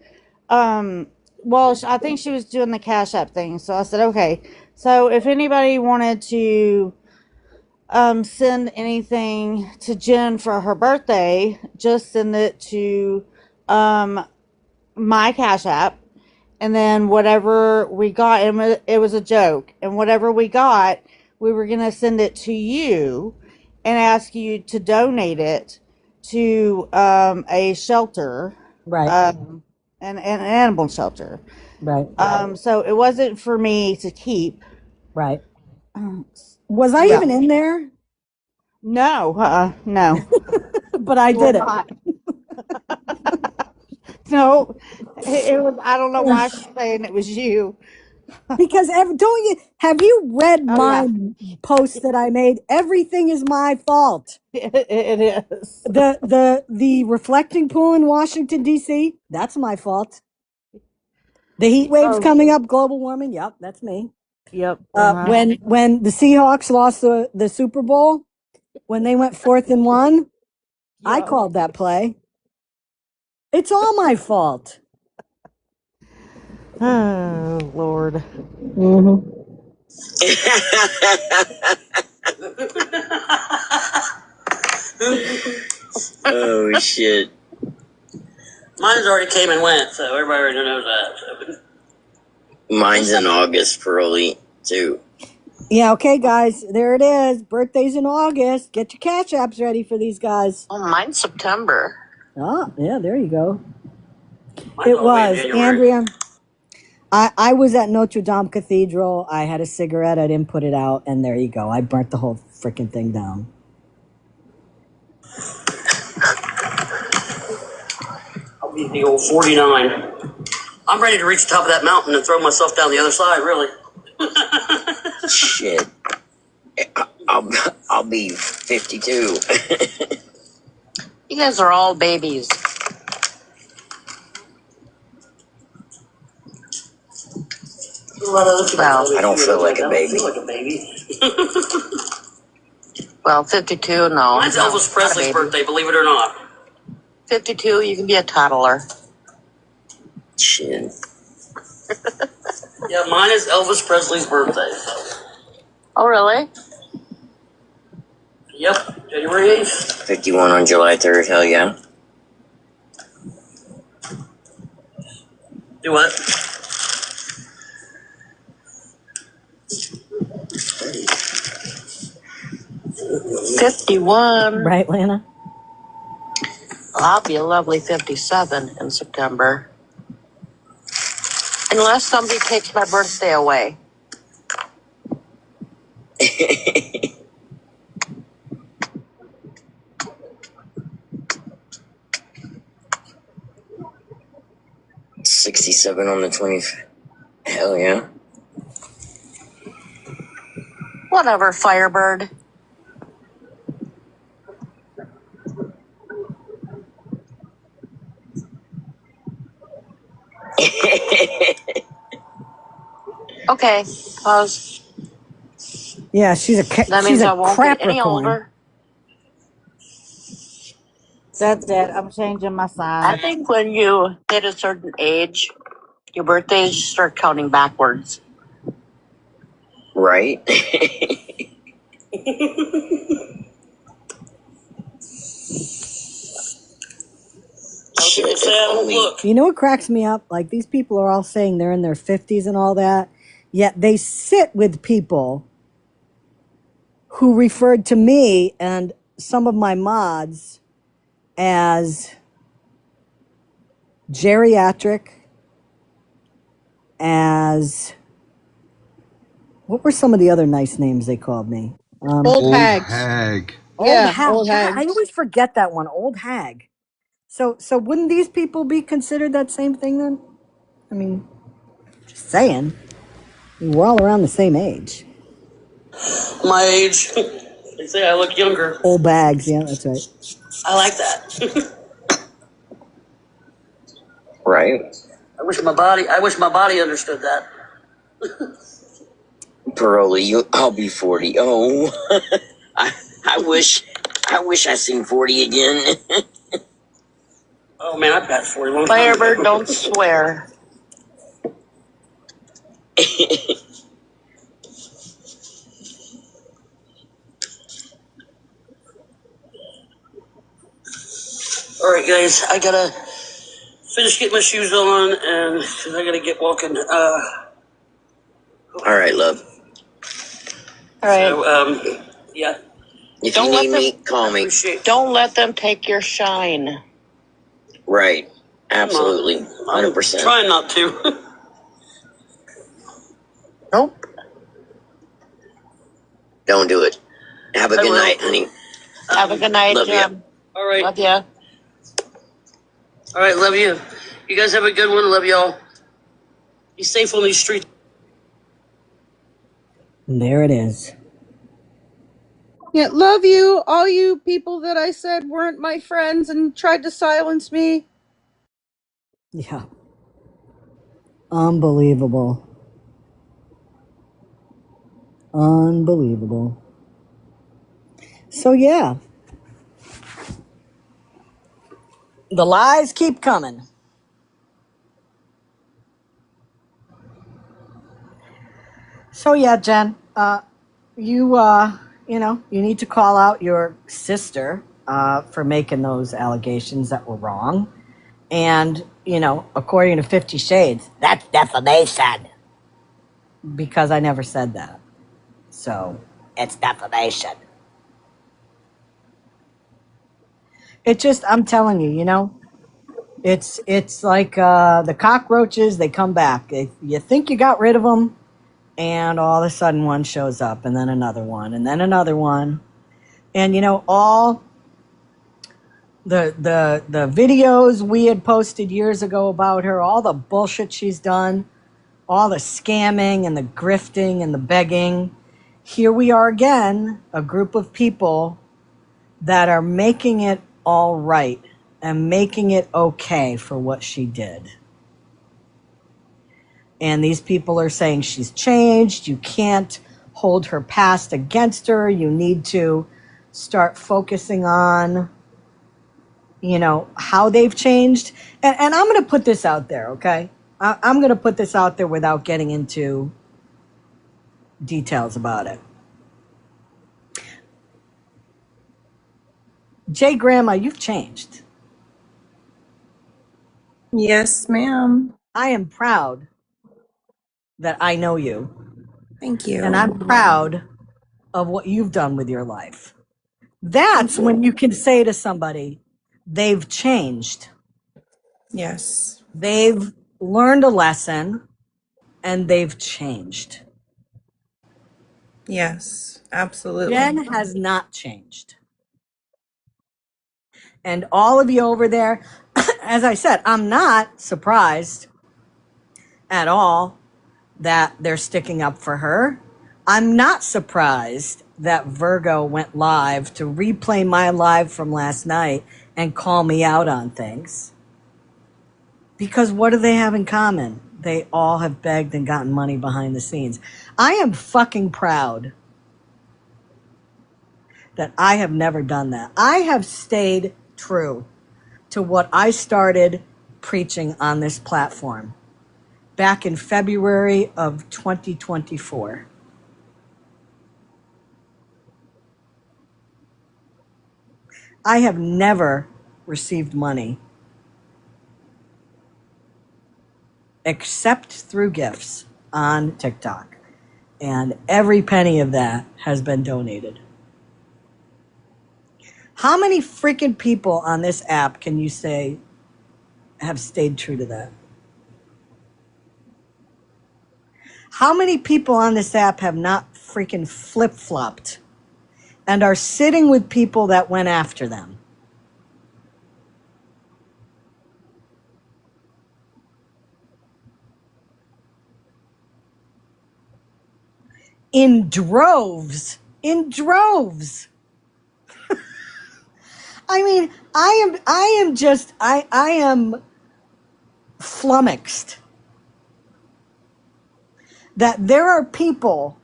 well, I think she was doing the Cash App thing. So I said, okay. So if anybody wanted to, send anything to Jen for her birthday, just send it to, my Cash App. And then whatever we got, it was a joke. And whatever we got, we were going to send it to you and ask you to donate it to a shelter. Right. An animal shelter. Right. So it wasn't for me to keep. Right. Was I even in there? No, no. But I did it. No, it was. I don't know why she's saying it was you. Because have you read my post that I made? Everything is my fault. It is. The reflecting pool in Washington D.C. That's my fault. The heat waves coming up, global warming. Yep, that's me. Yep. When the Seahawks lost the Super Bowl, when they went 4th and 1, I called that play. It's all my fault. Oh Lord. Mm-hmm. Oh shit. Mine's already came and went, so everybody already knows that. So. Mine's in August, Pearly, too. Yeah, okay, guys. There it is. Birthdays in August. Get your Cash Apps ready for these guys. Oh, mine's September. Oh, yeah, there you go. Mine's It all the way in was, January. Andrea. I was at Notre Dame Cathedral. I had a cigarette. I didn't put it out, and there you go. I burnt the whole freaking thing down. I'll be the old 49. I'm ready to reach the top of that mountain and throw myself down the other side, really. Shit. I'll be 52. You guys are all babies. Well, I don't feel like a baby. Well, 52, no. Mine's Elvis Presley's birthday, believe it or not. 52, you can be a toddler. Shit. Yeah, mine is Elvis Presley's birthday. Oh, really? Yep, January 8th. 51 on July 3rd, hell yeah. Do what? $51. Right, Lana? I'll be a lovely 57 in September. Unless somebody takes my birthday away. $67 on the 20th. Hell yeah. Whatever, Firebird. Okay, pause. Yeah, she's a That means I won't get any Capricorn. older. That's it. I'm changing my I sign. think when you hit a certain age, your birthdays start counting backwards. Right? Shit, Look. You know what cracks me up? Like, these people are all saying they're in their 50s and all that, yet they sit with people who referred to me and some of my mods as geriatric, as what were some of the other nice names they called me? Old hags. hag. Yeah, hag. old God, hags. I always forget that one. Old hag. So wouldn't these people be considered that same thing then? I mean, just saying. We're all around the same age. My age. They say I look younger. Old bags, yeah, that's right. I like that. Right. I wish my body understood that. Parolee, I'll be 40. Oh, I wish I seen 40 again. Oh man, I've got 41. Firebird, don't swear. All right, guys, I gotta finish getting my shoes on, and I gotta get walking. All right, love. All right. So, yeah. If you need me, call me. Don't let them take your shine. Right. Absolutely. 100%. Trying not to. Nope. Don't do it. Have a good night, honey. Have a good night, Love Jim. you. All right. Love ya. All right, love you. You guys have a good one. Love y'all. Be safe on these streets. And there it is. Yeah, love you, all you people that I said weren't my friends and tried to silence me. Yeah. Unbelievable. Unbelievable. So, yeah. The lies keep coming. So, yeah, Jen, you need to call out your sister for making those allegations that were wrong. And, according to 50 Shades, that's defamation. Because I never said that. So, it's defamation. It just, I'm telling you, it's like the cockroaches, they come back. You think you got rid of them, and all of a sudden one shows up, and then another one, and then another one. And, all the videos we had posted years ago about her, all the bullshit she's done, all the scamming and the grifting and the begging. Here we are again, a group of people that are making it all right and making it okay for what she did. And these people are saying she's changed. You can't hold her past against her. You need to start focusing on, how they've changed. And I'm going to put this out there, okay? I'm going to put this out there without getting into details about it. Jay Grandma, you've changed. Yes, ma'am. I am proud that I know you. Thank you. And I'm proud of what you've done with your life. That's when you can say to somebody, they've changed. Yes. They've learned a lesson and they've changed. Yes, absolutely. Jen has not changed. And all of you over there, as I said, I'm not surprised at all that they're sticking up for her. I'm not surprised that Virgo went live to replay my live from last night and call me out on things. Because what do they have in common? They all have begged and gotten money behind the scenes. I am fucking proud that I have never done that. I have stayed true to what I started preaching on this platform back in February of 2024. I have never received money except through gifts on TikTok. And every penny of that has been donated. How many freaking people on this app can you say have stayed true to that? How many people on this app have not freaking flip-flopped and are sitting with people that went after them? in droves. In droves. I mean, I am flummoxed that there are people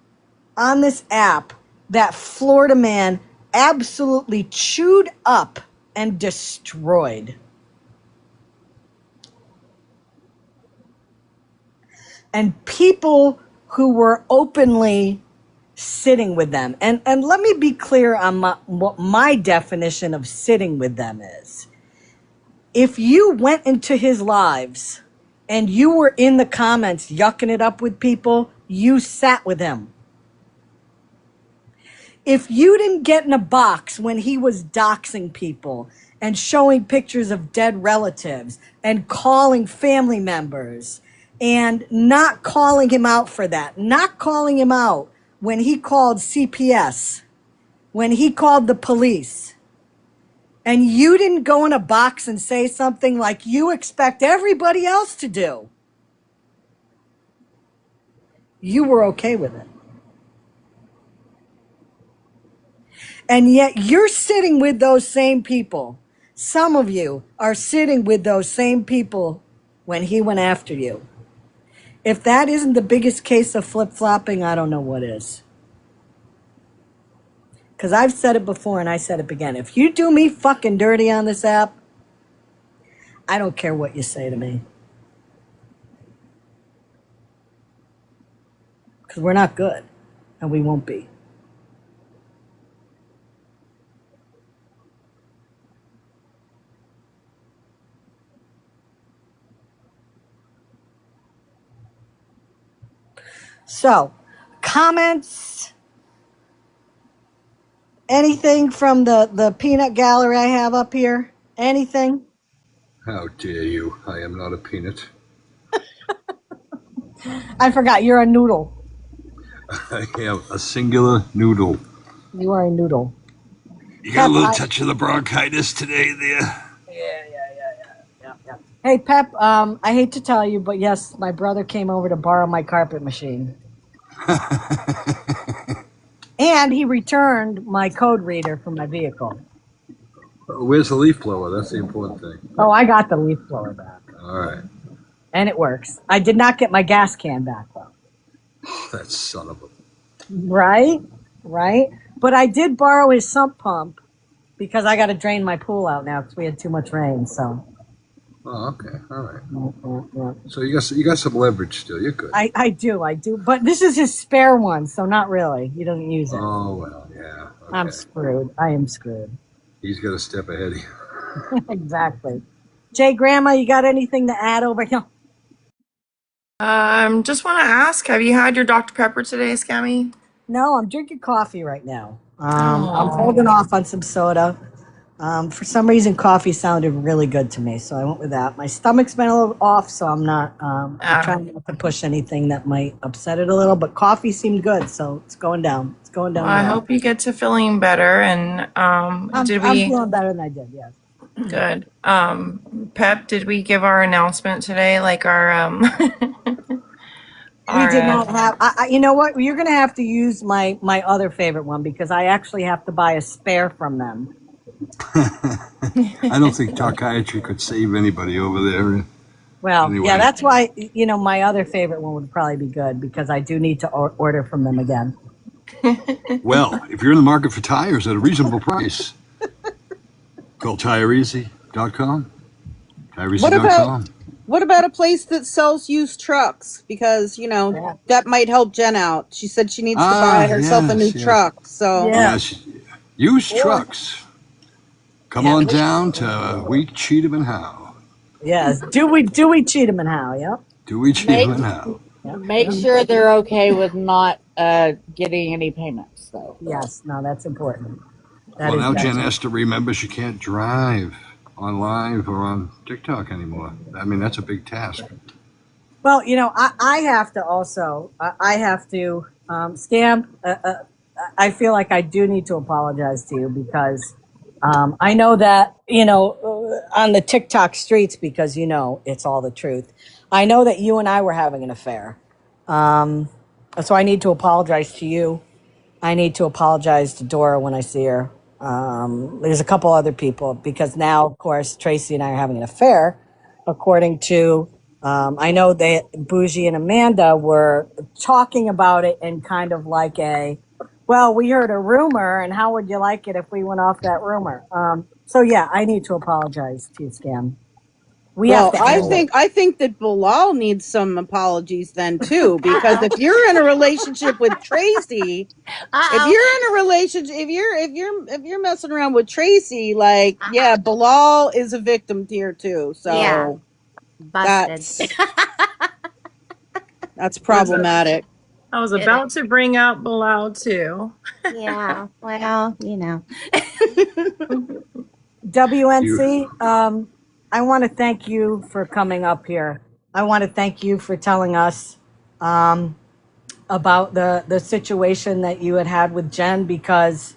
on this app that Florida man absolutely chewed up and destroyed. And people who were openly sitting with them. And let me be clear on what my definition of sitting with them is. If you went into his lives and you were in the comments yucking it up with people, you sat with him. If you didn't get in a box when he was doxing people and showing pictures of dead relatives and calling family members and not calling him out for that, not calling him out when he called CPS, when he called the police, and you didn't go in a box and say something like you expect everybody else to do, you were okay with it. And yet you're sitting with those same people. Some of you are sitting with those same people when he went after you. If that isn't the biggest case of flip-flopping, I don't know what is. Because I've said it before and I said it again. If you do me fucking dirty on this app, I don't care what you say to me. Because we're not good. And we won't be. So, comments? Anything from the peanut gallery I have up here? Anything? How dare you? I am not a peanut. I forgot, you're a noodle. I am a singular noodle. You are a noodle. You got a little touch of the bronchitis today there? Yeah. Hey, Pep, I hate to tell you, but yes, my brother came over to borrow my carpet machine. And he returned my code reader from my vehicle. Where's the leaf blower? That's the important thing. Oh, I got the leaf blower back. All right. And it works. I did not get my gas can back, though. That son of a... Right? But I did borrow his sump pump because I got to drain my pool out now because we had too much rain, so... Oh, okay. All right. Yeah. So you got some leverage still. You're good. I do. But this is his spare one, so not really. He doesn't use it. Oh, well, yeah. Okay. I'm screwed. I am screwed. He's got a step ahead of you. Exactly. Jay, Grandma, you got anything to add over here? Just want to ask, have you had your Dr. Pepper today, Scammy? No, I'm drinking coffee right now. I'm holding off on some soda. For some reason, coffee sounded really good to me, so I went with that. My stomach's been a little off, so I'm not. I'm trying not to push anything that might upset it a little. But coffee seemed good, so it's going down. It's going down. Well, I hope you get to feeling better. And I'm feeling better than I did. Yes. Good. Pep, did we give our announcement today? Like our We did not have. You know what? You're going to have to use my other favorite one because I actually have to buy a spare from them. I don't think psychiatry could save anybody over there. Well, anyway. Yeah, that's why, my other favorite one would probably be good because I do need to order from them again. Well, if you're in the market for tires at a reasonable price, call TireEasy.com. TireEasy.com. What about a place that sells used trucks? Because, that might help Jen out. She said she needs to buy herself a new truck. So Yes, used trucks. Come on down to Wheat, Cheatham, and Howe. Yes. Dewey, Cheatham, and Howe, yep. Dewey, Cheatham, and Howe. Make sure they're okay with not getting any payments, though. Yes, no, that's important. Well, now Jen has to remember she can't drive on live or on TikTok anymore. I mean, that's a big task. Well, I have to also, Scam, I feel like I do need to apologize to you because I know that, on the TikTok streets, because, it's all the truth. I know that you and I were having an affair. So I need to apologize to you. I need to apologize to Dora when I see her. There's a couple other people because now, of course, Tracy and I are having an affair, according to. I know that Bougie and Amanda were talking about it in kind of like a, well, we heard a rumor, and how would you like it if we went off that rumor? So yeah, I need to apologize to you, Scam. We have Well, to end it. I think that Bilal needs some apologies then too, because if you're in a relationship with Tracy, if you're in a relationship, if you're messing around with Tracy, like yeah, Bilal is a victim here too. So Yeah. Busted. that's problematic. I was about to bring out Bilal too. Yeah. Well, WNC, I want to thank you for coming up here. I want to thank you for telling us about the situation that you had with Jen because,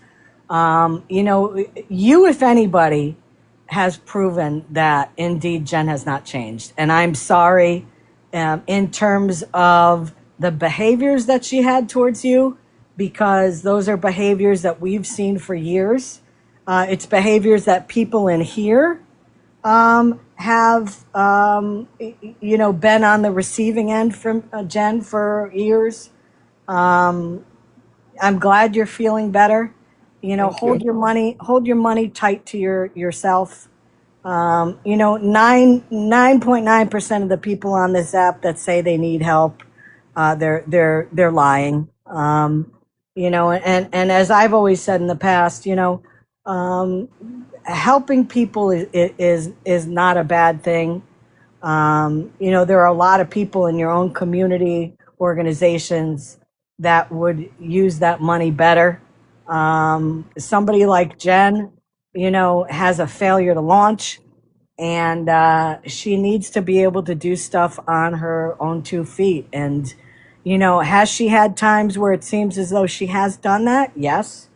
you, if anybody, has proven that indeed Jen has not changed. And I'm sorry in terms of the behaviors that she had towards you because those are behaviors that we've seen for years. It's behaviors that people in here have, been on the receiving end from Jen for years. I'm glad you're feeling better. Thank Hold you. your money tight to yourself. 9.9% of the people on this app that say they need help, they're lying. And as I've always said in the past, helping people is not a bad thing. There are a lot of people in your own community, organizations that would use that money better. Somebody like Jen, has a failure to launch and she needs to be able to do stuff on her own 2 feet. And, has she had times where it seems as though she has done that? Yes.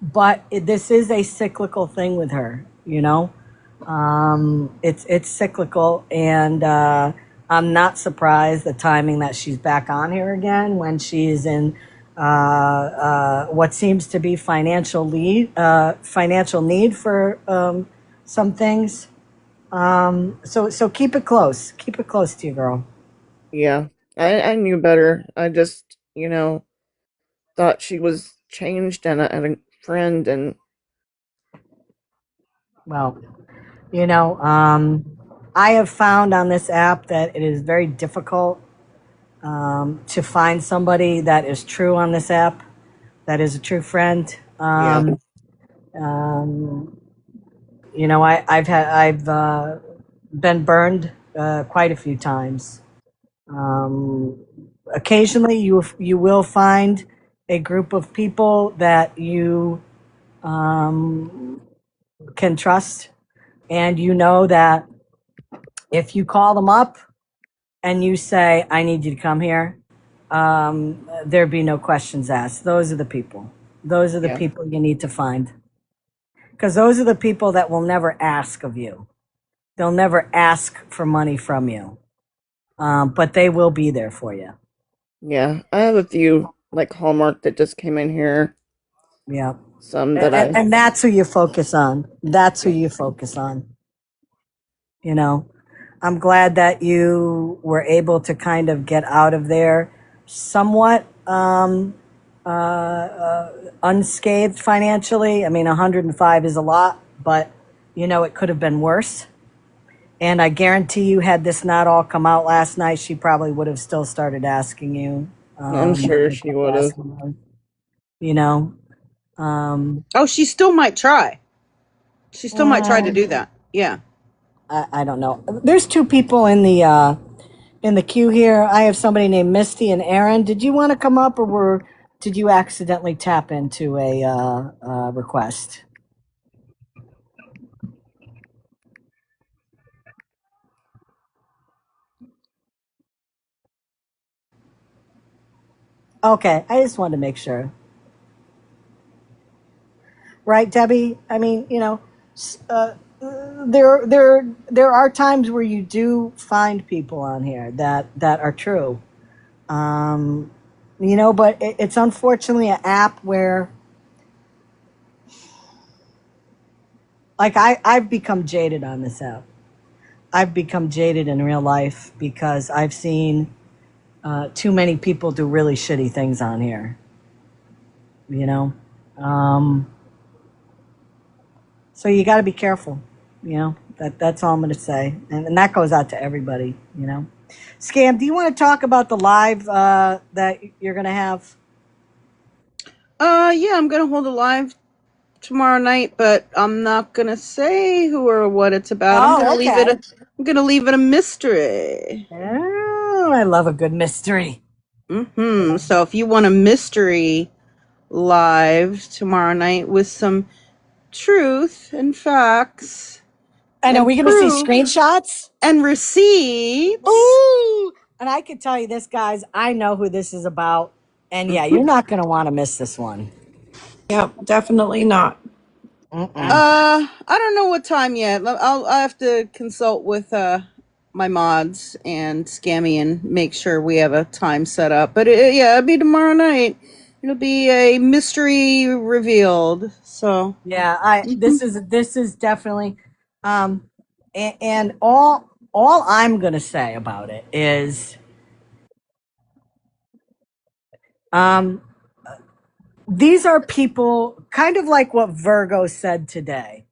But this is a cyclical thing with her, it's cyclical, and I'm not surprised the timing that she's back on here again when she's in what seems to be financial need for some things. So keep it close. Keep it close to you, girl. Yeah, I knew better. I just, thought she was changed and a friend, and Well, I have found on this app that it is very difficult to find somebody that is true on this app, that is a true friend. yeah, Um, I've been burned quite a few times. Um, Occasionally, you will find a group of people that you can trust, and that if you call them up and you say, "I need you to come here," there be no questions asked. Those are the people. Those are the yeah, people you need to find. Because those are the people that will never ask of you. They'll never ask for money from you. But they will be there for you. yeah. I have a few like Hallmark that just came in here. Yeah. Some that And that's who you focus on. That's who yeah, you focus on. I'm glad that you were able to kind of get out of there somewhat unscathed financially. I mean, 105 is a lot, but it could have been worse. And I guarantee you, had this not all come out last night, she probably would have still started asking you. I'm sure she would have. Asking you, you know. Oh, she still might try. She still might try to do that. Yeah. I don't know. There's two people in the queue here. I have somebody named Misty and Aaron. Did you want to come up, or did you accidentally tap into a request? Okay, I just wanted to make sure. Right, Debbie? I mean, there are times where you do find people on here that are true. But it's unfortunately an app where, like, I've become jaded on this app. I've become jaded in real life because I've seen too many people do really shitty things on here. So you got to be careful. That's all I'm going to say, and that goes out to everybody. Scam, do you want to talk about the live that you're going to have? Yeah, I'm gonna hold a live tomorrow night, but I'm not gonna say who or what it's about. I'm gonna leave it a mystery. Oh, I love a good mystery. So if you want a mystery live tomorrow night with some truth and facts, and are we going to see screenshots and receipts? Ooh! And I can tell you this, guys. I know who this is about, and yeah, you're not going to want to miss this one. Yep, definitely not. I don't know what time yet. I'll have to consult with my mods and Scammy and make sure we have a time set up. But it'll be tomorrow night. It'll be a mystery revealed. So yeah, this is definitely, and all I'm going to say about it is, these are people kind of like what Virgo said today.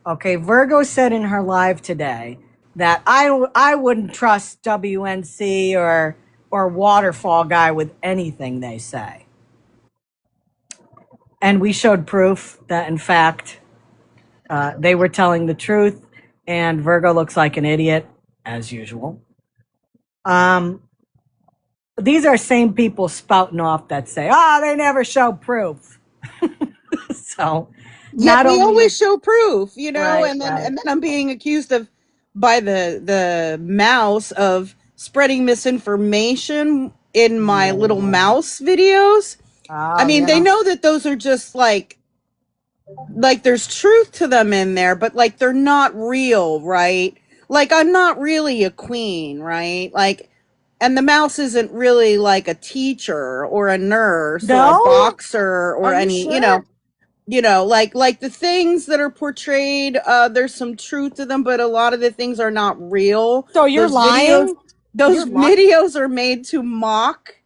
Okay, Virgo said in her live today that I wouldn't trust WNC or Waterfall Guy with anything they say. And we showed proof that, in fact, they were telling the truth, and Virgo looks like an idiot, as usual. These are same people spouting off that say, they never show proof. So, yet we always show proof, Right, and then I'm being accused of by the mouse of spreading misinformation in my little mouse videos. I mean, they know that those are just like there's truth to them in there, but like they're not real, right? Like I'm not really a queen, right? Like, and the mouse isn't really like a teacher or a nurse or a boxer or any, like the things that are portrayed, there's some truth to them, but a lot of the things are not real. So you're lying? Those videos are made to mock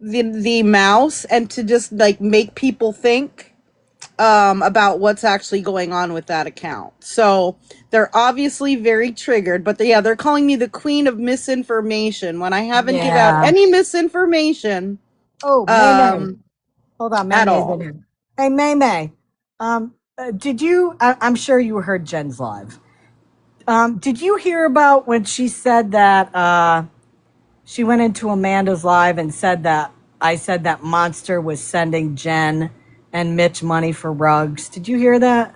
the mouse and to just like make people think about what's actually going on with that account. So they're obviously very triggered, but they're calling me the queen of misinformation when I haven't given out any misinformation. Oh, May. Hold on, May at May's all. in here. Hey, May. Did you? I'm sure you heard Jen's live. Did you hear about when she said that she went into Amanda's live and said that I said that Monster was sending Jen and Mitch money for rugs? Did you hear that?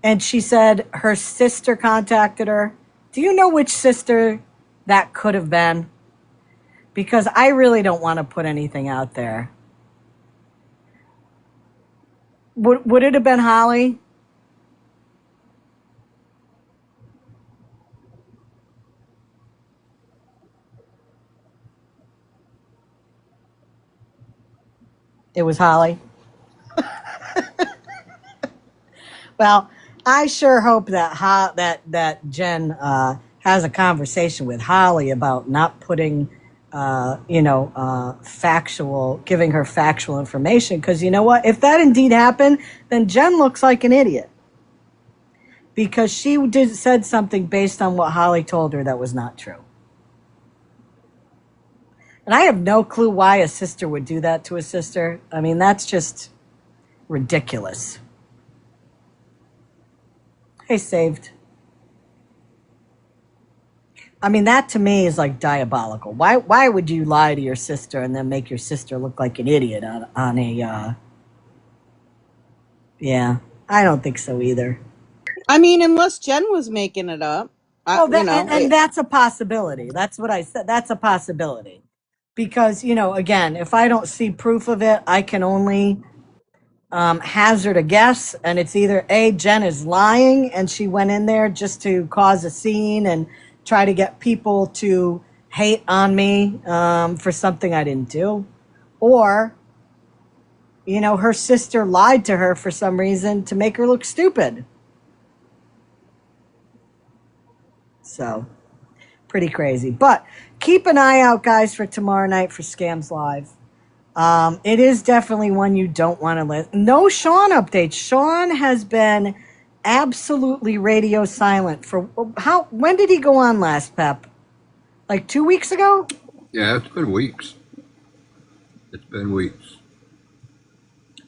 And she said her sister contacted her. Do you know which sister that could have been? Because I really don't want to put anything out there. Would it have been Holly? It was Holly. Well, I sure hope that Jen has a conversation with Holly about not putting, giving her factual information. Because you know what? If that indeed happened, then Jen looks like an idiot. Because she said something based on what Holly told her that was not true. And I have no clue why a sister would do that to a sister. I mean, that's just ridiculous. Hey, saved. I mean, that to me is like diabolical. Why would you lie to your sister and then make your sister look like an idiot on a, yeah, I don't think so either. I mean, unless Jen was making it up. And that's a possibility. That's what I said. That's a possibility. Because, again, if I don't see proof of it, I can only hazard a guess. And it's either A, Jen is lying and she went in there just to cause a scene and try to get people to hate on me for something I didn't do. Or, you know, her sister lied to her for some reason to make her look stupid. So, pretty crazy. But keep an eye out, guys, for tomorrow night for Scams Live. It is definitely one you don't want to listen. No Sean updates. Sean has been absolutely radio silent for when did he go on last, Pep? Like 2 weeks ago? Yeah, it's been weeks. It's been weeks.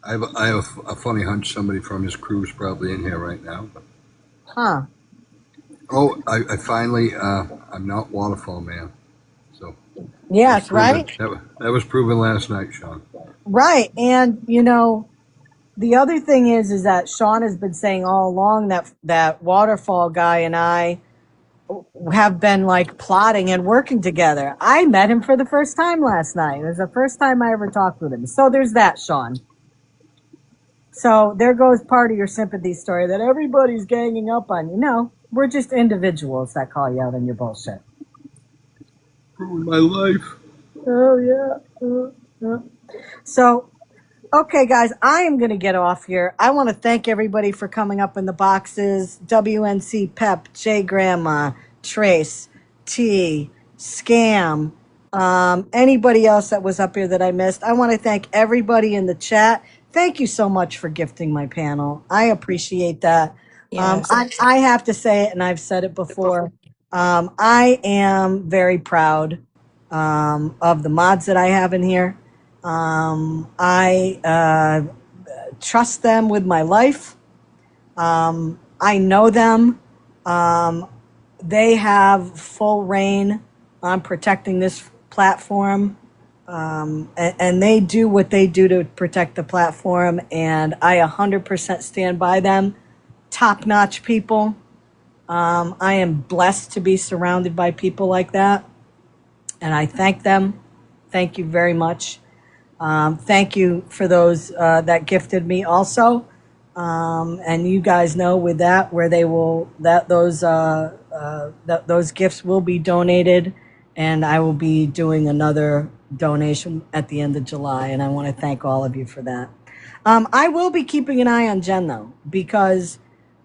I have a funny hunch somebody from his crew is probably in here right now. Huh. Oh, I finally, I'm not Waterfall Man. So. Yes, right? That was proven last night, Sean. Right. And, you know, the other thing is that Sean has been saying all along that Waterfall guy and I have been like plotting and working together. I met him for the first time last night. It was the first time I ever talked with him. So there's that, Sean. So there goes part of your sympathy story that everybody's ganging up on you. No, we're just individuals that call you out on your bullshit. Ruined my life. Oh, yeah. So, okay, guys, I am going to get off here. I want to thank everybody for coming up in the boxes. WNC, Pep, J Grandma, Trace, T, Scam, anybody else that was up here that I missed. I want to thank everybody in the chat. Thank you so much for gifting my panel. I appreciate that. Yes. I have to say it, and I've said it before. I am very proud of the mods that I have in here. I trust them with my life. I know them. They have full reign on protecting this platform. And they do what they do to protect the platform. And I 100% stand by them. Top-notch people. I am blessed to be surrounded by people like that. And I thank them. Thank you very much. Thank you for those that gifted me also. And you guys know with that where they will those gifts will be donated, and I will be doing another donation at the end of July, and I want to thank all of you for that. I will be keeping an eye on Jen though, because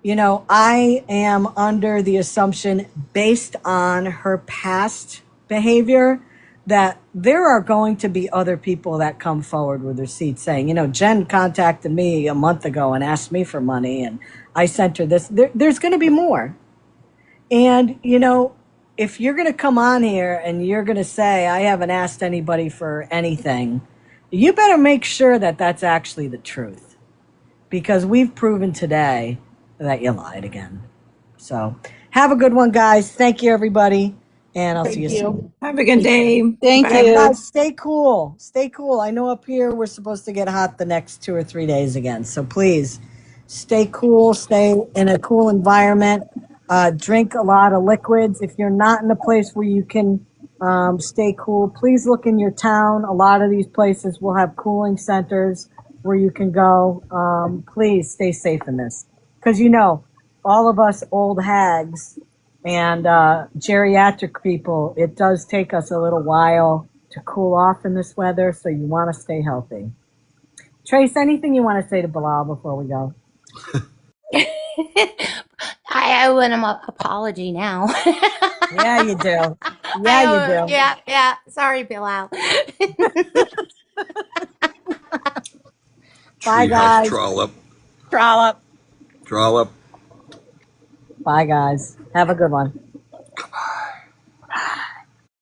you know I am under the assumption based on her past behavior that there are going to be other people that come forward with receipts saying, you know, Jen contacted me a month ago and asked me for money and I sent her this. There's going to be more. And, you know, if you're going to come on here and you're going to say, I haven't asked anybody for anything, you better make sure that that's actually the truth. Because we've proven today that you lied again. So have a good one, guys. Thank you, everybody. And I'll see you soon. Have a good day. Thank Bye. And you. guys, stay cool. Stay cool. I know up here we're supposed to get hot the next 2 or 3 days again. So please stay cool. Stay in a cool environment. Drink a lot of liquids. If you're not in a place where you can stay cool, please look in your town. A lot of these places will have cooling centers where you can go. Please stay safe in this. Because, you know, all of us old hags and geriatric people, it does take us a little while to cool off in this weather, so you want to stay healthy. Trace, anything you want to say to Bilal before we go? I owe him an apology now. Yeah, you do. Yeah, you do. Yeah. Sorry, Bilal. Bye, Treehouse guys. trollop. Trollop. Trollop. Bye, guys. Have a good one.